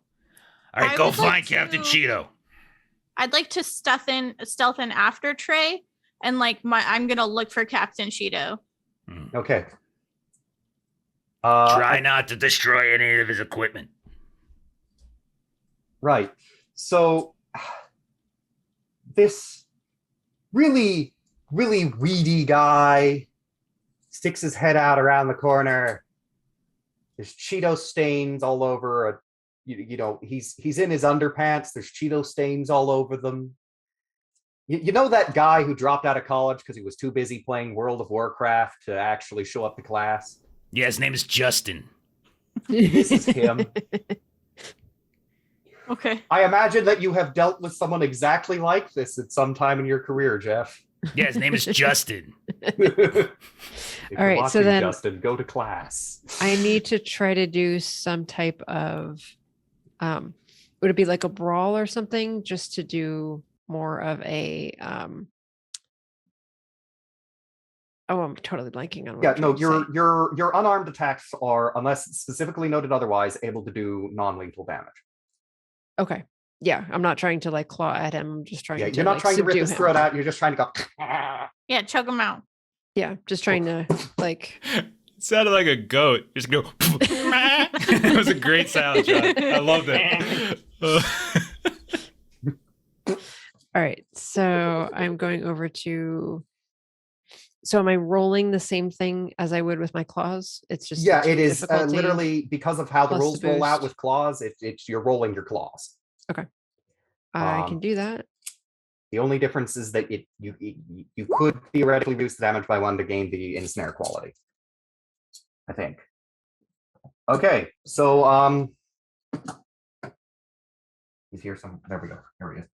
right, I go would like find Captain to- Cheeto. I'd like to stealth in after Trey, and I'm gonna look for Captain Cheeto. Okay. Try not to destroy any of his equipment. Right. So this really, really weedy guy sticks his head out around the corner. There's Cheeto stains all over. He's in his underpants. There's Cheeto stains all over them. You know that guy who dropped out of college because he was too busy playing World of Warcraft to actually show up to class? Yeah, his name is Justin. This is him. Okay. I imagine that you have dealt with someone exactly like this at some time in your career, Jeff. Yeah, his name is Justin. If All right, you're so watching, then- Justin, go to class. I need to try to do some type of would it be like a brawl or something, just to do more of a oh, I'm totally blanking on what Yeah, I'm no, trying to say. your unarmed attacks are, unless specifically noted otherwise, able to do non-lethal damage. Okay. Yeah, I'm not trying to like claw at him. I'm just trying Yeah, to you're not trying to rip subdue his him. throat out, you're just trying to go. Yeah, choke him out. Yeah, just trying to like It sounded like a goat. Just go. It was a great sound, John. I loved it. all right. So I'm going over to so am I rolling the same thing as I would with my claws? It's just Yeah, the it is difficulty? literally because of how the plus rules the roll out boost. with claws. It's you're rolling your claws. I um, can do that. The only difference is that you could theoretically reduce the damage by 1 to gain the ensnare quality, I think. Okay, so he's here some. There we go. There he is.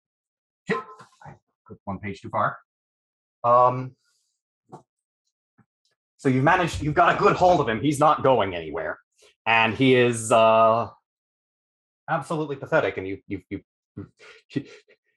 Shit, I clicked 1 page too far. So you've got a good hold of him. He's not going anywhere, and he is absolutely pathetic. And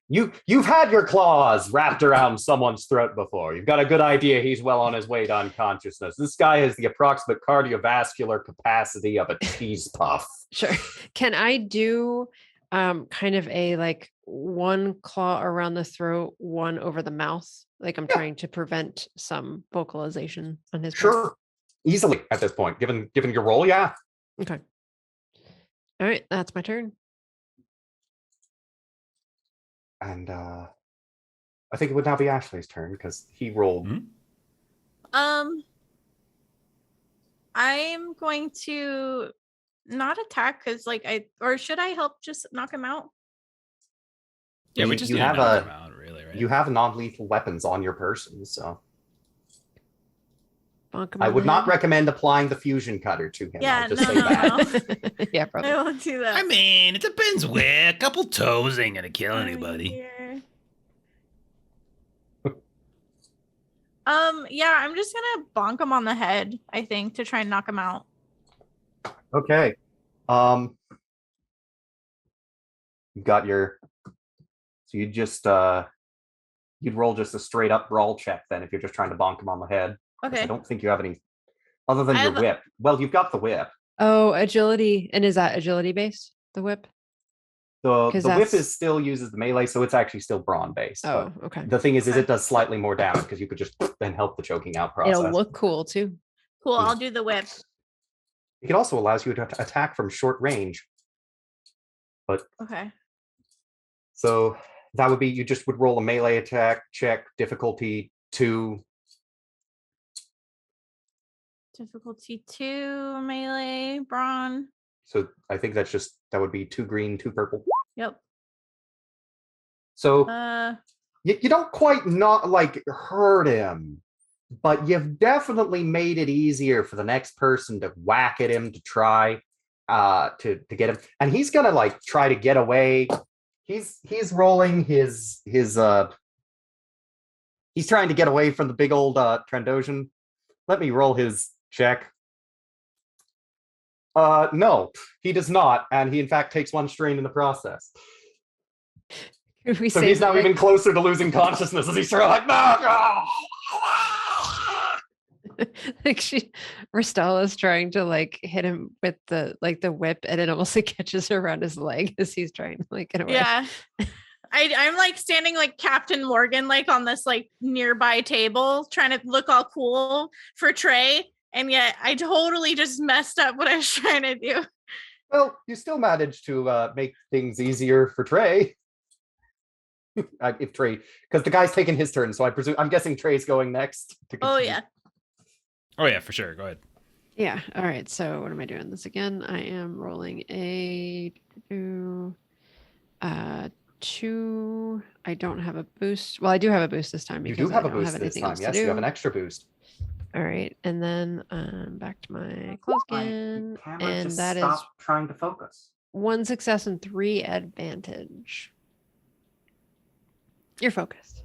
you've had your claws wrapped around someone's throat before. You've got a good idea he's well on his way to unconsciousness. This guy has the approximate cardiovascular capacity of a cheese puff. Sure. Can I do kind of a like 1 claw around the throat, 1 over the mouth? Like I'm trying to prevent some vocalization on his part. Sure, easily at this point, given your role, yeah. Okay. All right, that's my turn. And I think it would now be Ashley's turn because he rolled. I'm going to not attack because or should I help just knock him out? Yeah, we You- just you need to have knock a- him out, really, right? You have non-lethal weapons on your person, so Bonk him I on would the not head. recommend applying the fusion cutter to him. Yeah, I'll just no, say no, that. no. Yeah, I probably. won't do that. I mean, it depends where. A couple toes ain't gonna kill Right anybody. here. Yeah, I'm just gonna bonk him on the head, I think, to try and knock him out. Okay. You've got your. So you just you'd roll just a straight up brawl check then if you're just trying to bonk him on the head. 'Cause I Okay. don't think you have any other than I your have- whip. Well, you've got the whip. Oh, agility. And is that agility based? The whip? The 'Cause whip that's- is still uses the melee, so it's actually still brawn based. Oh, okay. The thing is Okay. it does slightly more damage because you could just then help the choking out process. It'll look cool too. Cool, I'll do the whip. It also allows you to attack from short range. Okay. So that would be, you just would roll a melee attack check, difficulty 2. Difficulty 2, melee, brawn. So I think that would be 2 green, 2 purple. Yep. So You don't quite not like hurt him, but you've definitely made it easier for the next person to whack at him to try to get him. And he's gonna like try to get away. He's rolling his he's trying to get away from the big old Trandoshan. Let me roll his check. No, he does not, and he in fact takes 1 strain in the process. If we So say he's now that, even closer to losing consciousness as he's sort of like, no, Like Ristala's trying to like hit him with the whip, and it almost like catches her around his leg as he's trying to like get away. Yeah. I'm like standing like Captain Morgan, like on this like nearby table, trying to look all cool for Trey. And yet I totally just messed up what I was trying to do. Well, you still managed to make things easier for Trey. If Trey, because the guy's taking his turn, so I'm guessing Trey's going next. Oh yeah. Oh yeah, for sure. Go ahead. Yeah. All right. So what am I doing this again? I am rolling a 2. I don't have a boost. Well, I do have a boost this time. You Because do have I a don't boost have this anything time. else to Yes, you have do. an extra boost. All right. And then back to my close again. And that is trying to focus. 1 success and 3 advantage. You're focused.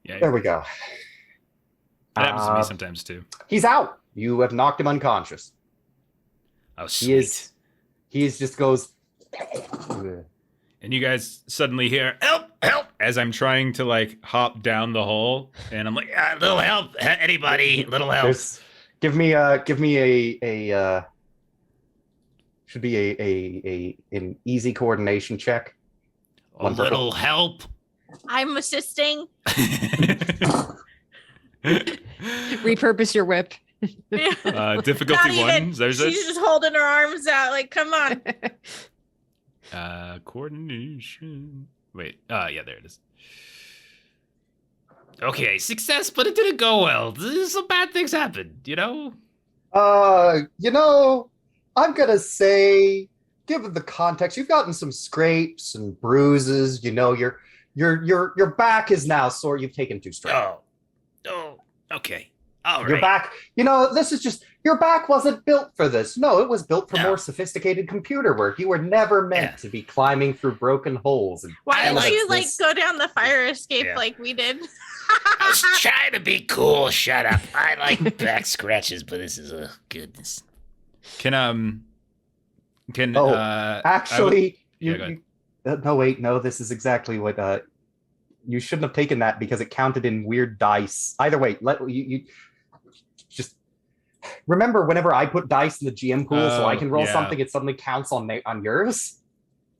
Yeah, There we go. that happens to me sometimes too. He's out. You have knocked him unconscious. Oh, sweet. He just goes. And you guys suddenly hear help, help, as I'm trying to like hop down the hole, and I'm like, Little help. Anybody? Little help. Give me a should be an easy coordination check. A little help. I'm assisting. Repurpose your whip. difficulty Not 1. even. There's She's just holding her arms out, like, come on. coordination. Wait. Yeah, there it is. Okay, success, but it didn't go well. Some bad things happened, you know? I'm gonna say, given the context, you've gotten some scrapes and bruises. Your back is now sore. You've taken 2 strikes. Oh, okay. All right. Your back, this is just, your back wasn't built for this. No, it was built for No. more sophisticated computer work. You were never meant to be climbing through broken holes. Why didn't like you like this. go down the fire escape Yeah. like we did? I was trying to be cool. Shut up. I like back scratches, but this is goodness. Actually, Yeah, go ahead. no, wait, no, this is exactly what, you shouldn't have taken that because it counted in weird dice. Either way, you just remember whenever I put dice in the GM pool so I can roll yeah. something, it suddenly counts on yours.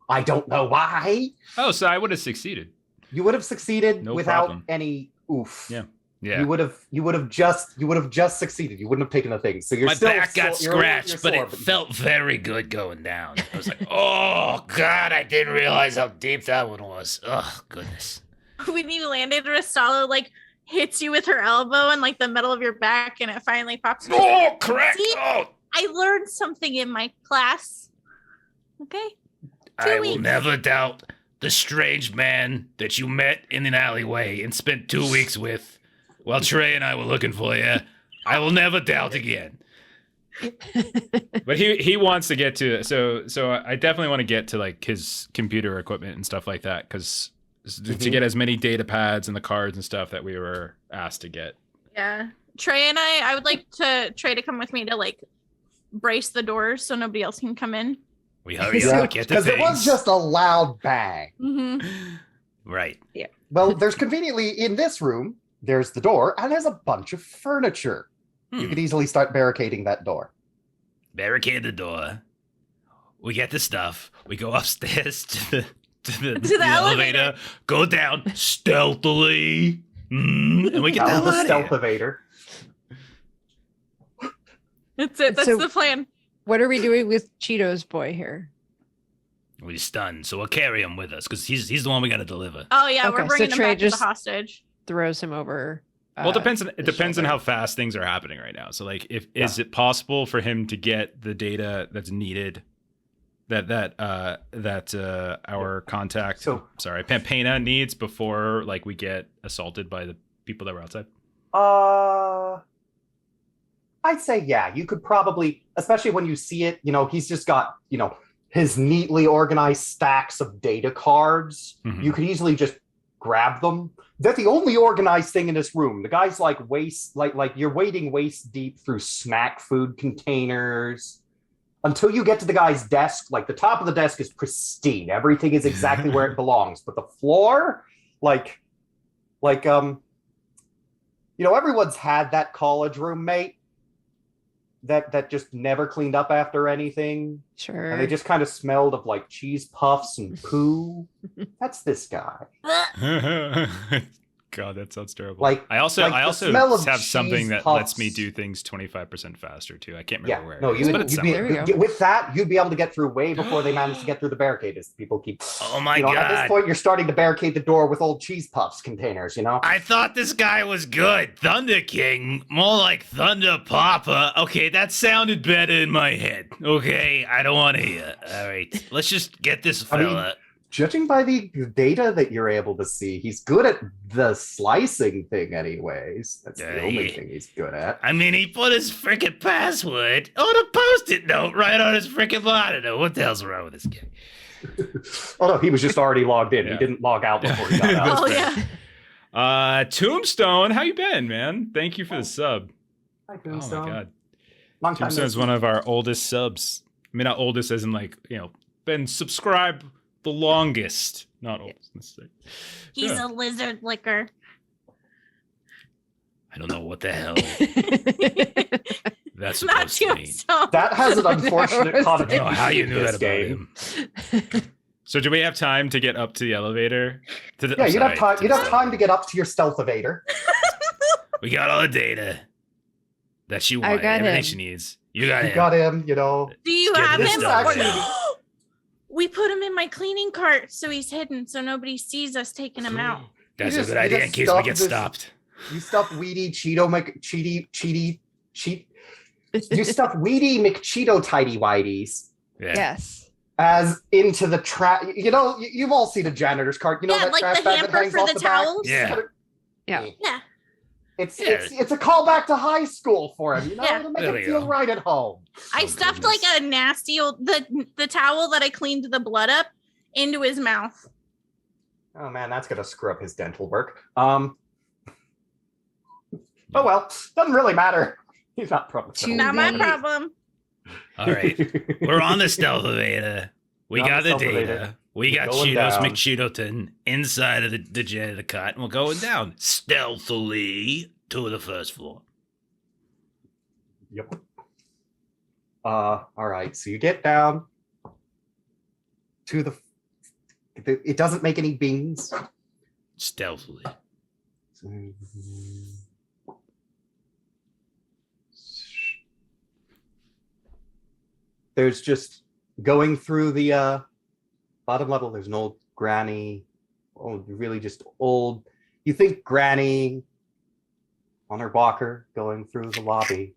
I don't know why. Oh, so I would have succeeded. You would have succeeded No without problem. any oof. Yeah. Yeah. You would have just succeeded. You wouldn't have taken the thing. So you're My still back got you're scratched, but sore, it felt very good going down. I was like, oh, God, I didn't realize how deep that one was. Oh, goodness. When you landed, Ristala like hits you with her elbow in like the middle of your back, and it finally pops. Oh, correct. See? Oh, I learned something in my class. Okay. I will weeks. never doubt the strange man that you met in an alleyway and spent 2 weeks with while Trey and I were looking for you. I will never doubt again. But he wants to get to so I definitely want to get to like his computer equipment and stuff like that, because to get as many data pads and the cards and stuff that we were asked to get. Yeah. Trey and I would like Trey to come with me to like brace the doors so nobody else can come in. We hurry Yeah, up, get the because things. it was just a loud bang. Mm-hmm. Right. Well, there's conveniently in this room, there's the door, and there's a bunch of furniture. You could easily start barricading that door. Barricade the door. We get the stuff. We go upstairs to the the elevator. Go down stealthily. And we get That the was a hell stealth out of here. evader. That's it. That's So- the plan. What are we doing with Cheetos boy here? We're stunned, so we'll carry him with us because he's the one we got to deliver. Oh yeah, Okay, we're so bringing him Trey back as a just- hostage. Throws him over. Well, it depends on the shoulder. how fast things are happening right now. So like, is it possible for him to get the data that's needed that our contact, Pampena needs before like we get assaulted by the people that were outside? I'd say yeah. You could probably, especially when you see it. He's just got his neatly organized stacks of data cards. Mhm. You could easily just grab them. They're the only organized thing in this room. The guy's like you're wading waist deep through snack food containers until you get to the guy's desk. Like the top of the desk is pristine. Everything is exactly where it belongs. But the floor, everyone's had that college roommate that just never cleaned up after anything. Sure. And they just kind of smelled of like cheese puffs and poo. That's this guy. God, that sounds terrible. Like I also the smell of have something cheese that puffs. lets me do things 25% faster too. I can't remember where. No, it is, but it's There we go. with that, you'd be able to get through way before they manage to get through the barricade. As people keep, Oh my At this God. point, you're starting to barricade the door with old cheese puffs containers. I thought this guy was good. Thunder King, more like Thunder Papa. Okay, that sounded better in my head. Okay, I don't want to hear. All right, let's just get this I mean, fella. Judging by the data that you're able to see, he's good at the slicing thing anyways. That's the only thing he's good at. I mean, he put his freaking password on a post-it note right on his freaking monitor. What the hell's wrong with this guy? Oh no, he was just already logged in. Yeah. He didn't log out before he got out. Oh That's yeah. Tombstone, how you been, man? Thank you for the sub. Hi, Oh my god. Long time Tombstone no is see. one of our oldest subs. I mean, not oldest as in been subscribed the longest. Not oldest necessarily. He's Yeah. a lizard licker. I don't know what the hell that's Not supposed to mean. Tombstone. That has an unfortunate I was I connotation. don't know how you in knew this that about game. him. So do we have time to get up to the elevator? Yeah, you'd have time. You'd have time to get up to your stealth evader. We got all the data that she wanted, got everything him. she needs. You got You him. got him. Do you Get have this him? stuff actually- down. We put him in my cleaning cart so he's hidden so nobody sees us taking him out. That's You a just- good you idea just in case we stuff get this- stopped. You stuff Weedy You stuff Weedy McCheeto Tidy Whities Yeah. Yes. as into the trash. You've all seen a janitor's cart. Yeah, that like trash the bag that hamper hangs for off the the back? towels? Yeah. Yeah. Yeah. It's Yeah. it's a callback to high school for him. Yeah. To make There him we feel go. right at home. I Oh, stuffed goodness. like a nasty old the towel that I cleaned the blood up into his mouth. Oh man, that's gonna screw up his dental work. Oh well, doesn't really matter. He's not To profitable. Not my the- problem. All right. We're on the stealth elevator. We We're on got the the stealth data. elevator. We got Going Cheetos down. McCheetoton inside of the jet of the cot, and we're going down stealthily to the first floor. Yep. All right. So you get down to the. It doesn't make any bings. Stealthily. There's just going through the bottom level. There's an old granny. Oh, really just old. You think granny on her walker going through the lobby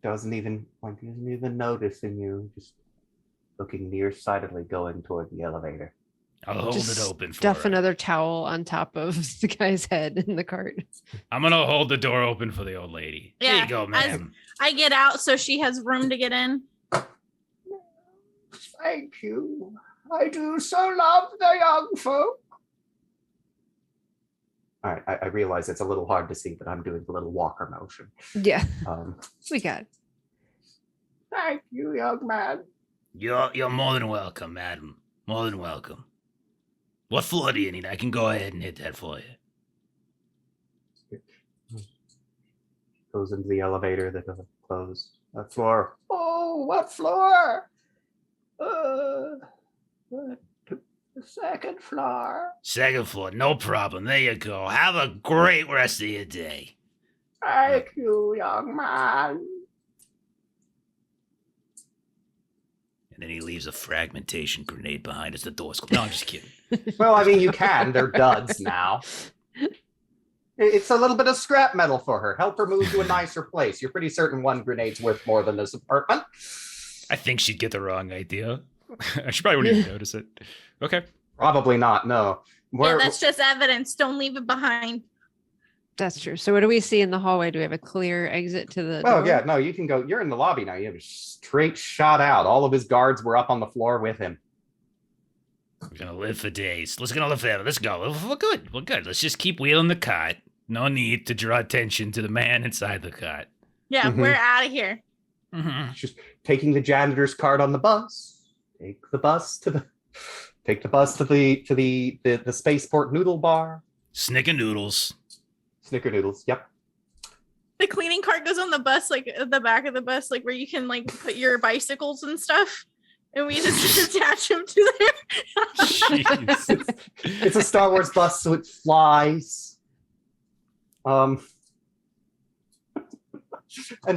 doesn't even noticing you, just looking nearsightedly going toward the elevator. I'll hold Just it open for Stuff her. another towel on top of the guy's head in the cart. I'm gonna hold the door open for the old lady. There Yeah, you go, as- ma'am. I get out so she has room to get in. Thank you. I do so love the young folk. All right, I realize it's a little hard to see, but I'm doing the little walker motion. Yeah, Um, we got it. Thank you, young man. You're more than welcome, madam. More than welcome. What floor do you need? I can go ahead and hit that for you. Goes into the elevator that doesn't close. What floor? Oh, what floor? The second floor. Second floor, no problem. There you go. Have a great rest of your day. Thank you, young man. And then he leaves a fragmentation grenade behind us. The door's closed. No, I'm just kidding. Well, I mean, you can. They're duds now. It's a little bit of scrap metal for her. Help her move to a nicer place. You're pretty certain one grenade's worth more than this apartment. I think she'd get the wrong idea. I should probably wouldn't even notice it. Okay. Probably not. No. Yeah, that's just evidence. Don't leave it behind. That's true. So what do we see in the hallway? Do we have a clear exit to the Oh door? yeah, no, you can go. You're in the lobby now. You have a straight shot out. All of his guards were up on the floor with him. We're gonna live for days. Let's gonna live forever. Let's go. We're good. We're good. Let's just keep wheeling the cart. No need to draw attention to the man inside the cart. Yeah, Mhm. we're out of here. Mm-hmm. Just taking the janitor's card on the bus. Take the bus to the spaceport noodle bar. Snickernoodles. Snickerdoodles. Yep. the cleaning cart goes on the bus, like at the back of the bus, like where you can like put your bicycles and stuff, and we just attach them to there. Jeez. It's a Star Wars bus, so it flies. And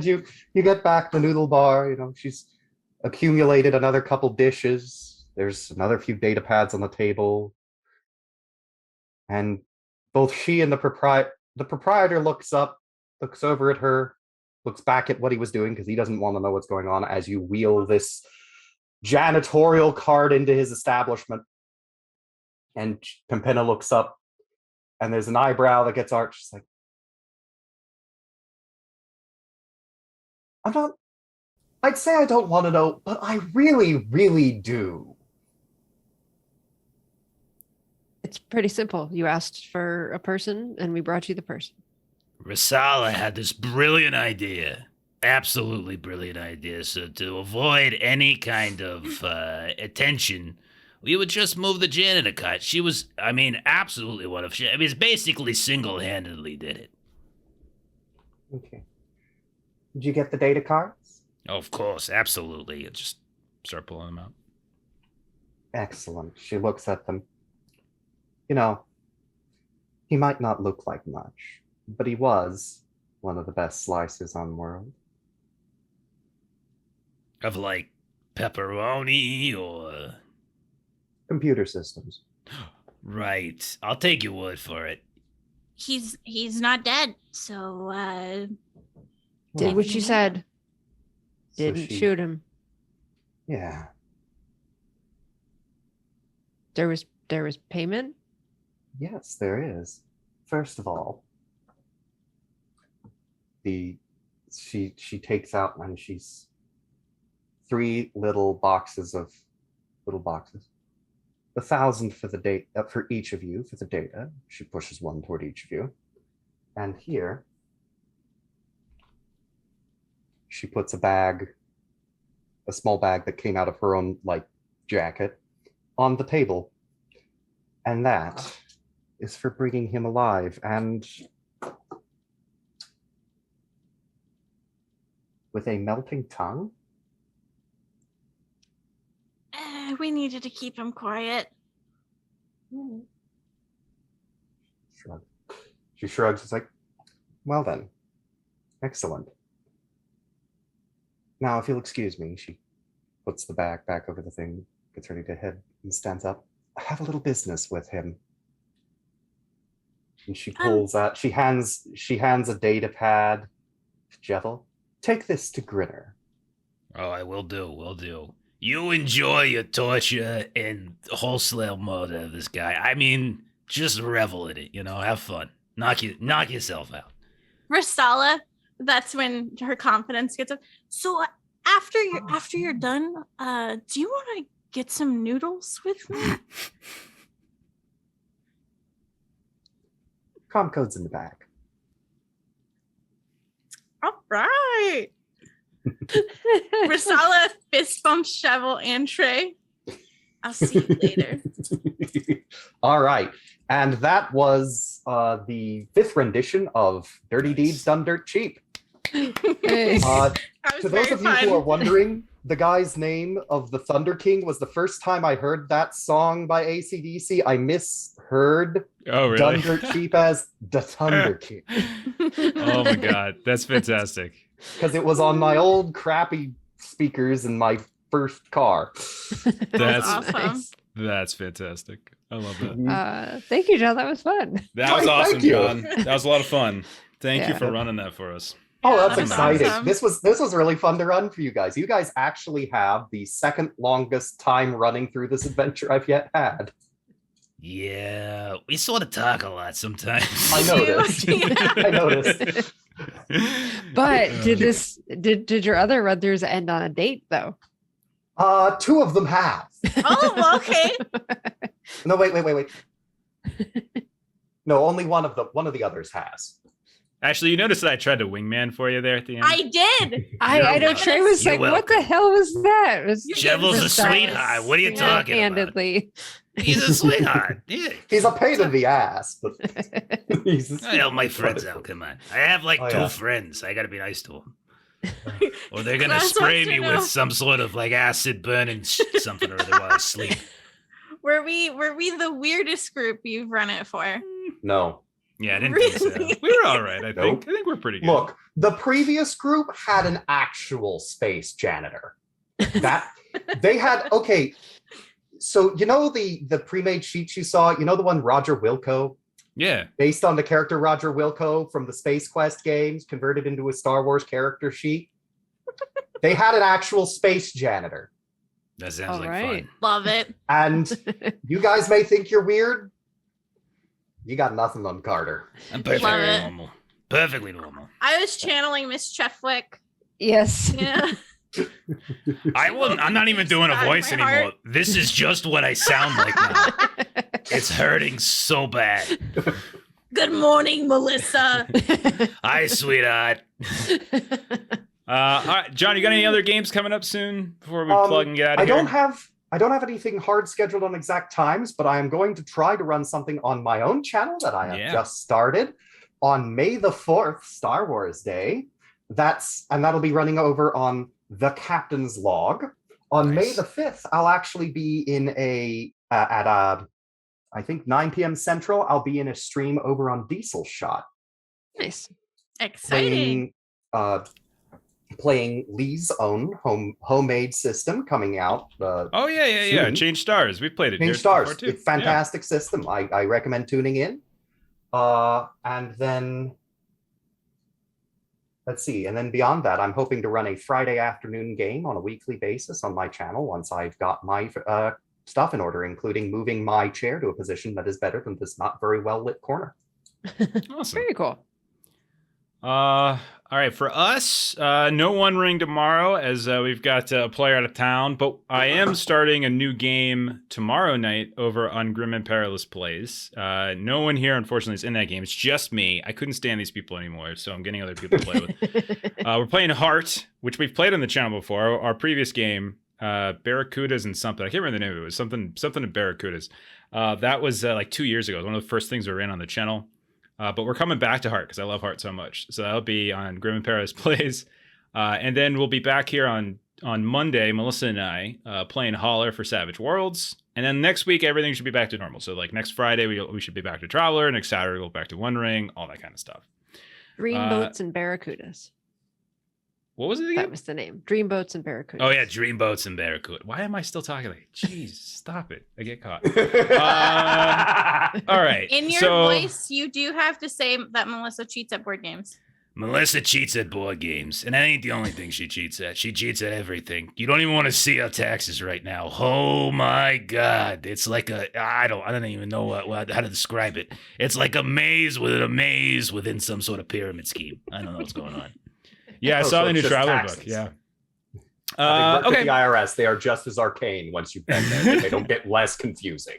you get back the noodle bar. You know, she's accumulated another couple dishes. There's another few data pads on the table, and both she and the proprietor looks over at her, looks back at what he was doing because he doesn't want to know what's going on as you wheel this janitorial cart into his establishment. And Pimpina looks up, and there's an eyebrow that gets arched. She's like, I'd say I don't want to know, but I really, really do. It's pretty simple. You asked for a person, and we brought you the person. Rasala had this brilliant idea. Absolutely brilliant idea. So to avoid any kind of attention, we would just move the janitor cart. She was, absolutely wonderful. It's basically single-handedly did it. Okay. Did you get the data cards? Of course, absolutely. Just start pulling them out. Excellent. She looks at them. You know, he might not look like much, but he was one of the best slicers on world. Of like pepperoni or... Computer systems. Right. I'll take your word for it. He's not dead, so Did what you said. So Didn't shoot him. Yeah. There was payment? Yes, there is. First of all, she takes out and she's 3 little boxes. 1,000 for the date for each of you for the data. She pushes one toward each of you, and here she puts a small bag that came out of her own jacket, on the table, and that is for bringing him alive. And with a melting tongue. we needed to keep him quiet. Shrug. She shrugs. It's like, well then, excellent. Now, if you'll excuse me, she puts the bag back over the thing, gets ready to head, and stands up. I have a little business with him. And she pulls out. She hands a data pad to Jethel. Take this to Grinner. Oh, I will do. You enjoy your torture and wholesale murder of this guy. Just revel in it, have fun. Knock yourself out. Rastala, that's when her confidence gets up. So after you're done, do you want to get some noodles with me? Comcode's in the back. All right. Rastala fist bumps Shovel and Trey. I'll see you later. All right. And that was the 5th rendition of Dirty Deeds Done Dirt Cheap. To those of you who are wondering, the guy's name of the Thunder King was the first time I heard that song by AC/DC. I misheard Done Dirt Cheap as the Thunder King. Oh my god, that's fantastic. Because it was on my old crappy speakers in my first car. That's awesome. Nice. That's fantastic. I love that. Thank you, John. That was fun. That was Joy, awesome, thank you. John. That was a lot of fun. Thank you Yeah. for running that for us. Oh, that's That's exciting. awesome. This was really fun to run for you guys. You guys actually have the second longest time running through this adventure I've yet had. Yeah, we sort of talk a lot sometimes. I noticed. I noticed. But did your other run-throughs end on a date though? 2 of them have. Oh, okay. No, wait. No, only one of the others has. Ashley, you noticed that I tried to wingman for you there at the end? I did. I know Trey was You're like, what the hell was that? It was Devil's a precise, sweetheart. What are you talking about? handedly. He's a sweetheart. Yeah. He's a pain in the ass, but he's I help my friends out. Come on. I have like Oh, two yeah. friends. I gotta be nice to them. Or they're gonna That's spray what me you know. with some sort of like acid burning something or other while I sleep. Were we the weirdest group you've run it for? no. Yeah, I didn't think so. Really? We were all right, I think. Nope. I think we're pretty good. Look, the previous group had an actual space janitor. That they had okay. So you know the pre-made sheets you saw, you know the one Roger Wilco, Yeah. based on the character Roger Wilco from the Space Quest games, converted into a Star Wars character sheet. They had an actual space janitor. That sounds All like right. fun. Love it. And you guys may think you're weird. You got nothing on Carter. I'm perfectly Love it. normal. Perfectly normal. I was channeling Miss Chefwick. Yes. Yeah. I'm not even doing a Out of voice my anymore. heart. This is just what I sound like now. It's hurting so bad. Good morning, Melissa. Hi, sweetheart. All right, John, you got any other games coming up soon before we plug and get out of I here? don't have anything hard scheduled on exact times, but I am going to try to run something on my own channel that I have just started on May the 4th, Star Wars Day. That'll be running over on The Captain's Log. On May Nice. the 5th, I'll actually be in I think 9 p.m. Central, I'll be in a stream over on Diesel Shot. Nice. Exciting. Playing Lee's own homemade system coming out. Oh, yeah. soon. Change Stars. We've played it here Change Stars. before, too. It's fantastic system. I recommend tuning in. And then let's see. And then beyond that, I'm hoping to run a Friday afternoon game on a weekly basis on my channel once I've got my stuff in order, including moving my chair to a position that is better than this not very well lit corner. Awesome. Very cool. All right, for us, no One Ring tomorrow as we've got a player out of town, but I am starting a new game tomorrow night over on Grim and Perilous Plays. No one here, unfortunately, is in that game. It's just me. I couldn't stand these people anymore, so I'm getting other people to play with. We're playing Heart, which we've played on the channel before. Our previous game, Barracudas and something. I can't remember the name of it. It was something to Barracudas. That was like 2 years ago. It was one of the first things we were in on the channel. But we're coming back to Heart because I love Heart so much. So that'll be on Grim and Paris Plays. And then we'll be back here on Monday, Melissa and I, playing Holler for Savage Worlds. And then next week, everything should be back to normal. So like next Friday, we should be back to Traveler. Next Saturday, we'll back to One Ring, all that kind of stuff. Dreamboats and Barracudas. What was it again? That was the name. Dreamboats and Barracudas. Oh, yeah, Dreamboats and Barracuda. Why am I still talking like, jeez, stop it. I get caught. All right. In your so, voice, you do have to say that Melissa cheats at board games. Melissa cheats at board games, and that ain't the only thing she cheats at. She cheats at everything. You don't even want to see her taxes right now. Oh my God. It's like I don't even know how to describe it. It's like a maze within a maze within some sort of pyramid scheme. I don't know what's going on. Yeah, I Oh, saw so the new it's just Traveler taxes. book. Yeah. Having worked Okay. at the IRS, they are just as arcane once you've been there. They don't get less confusing.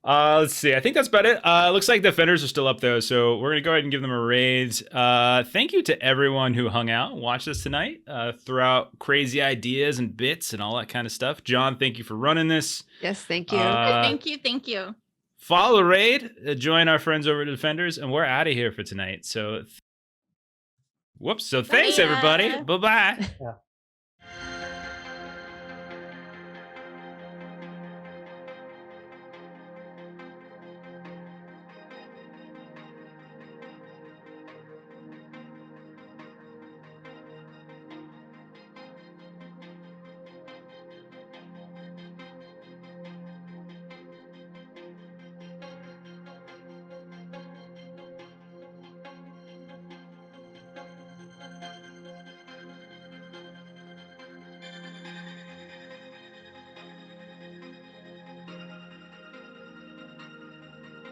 Let's see. I think that's about it. Looks like Defenders are still up though, so we're gonna go ahead and give them a raid. Thank you to everyone who hung out and watched us tonight. Threw out crazy ideas and bits and all that kind of stuff. John, thank you for running this. Yes, thank you. Thank you. Follow the raid. Join our friends over at Defenders, and we're out of here for tonight. So, whoops. So thanks Bye. everybody. Bye bye. Yeah.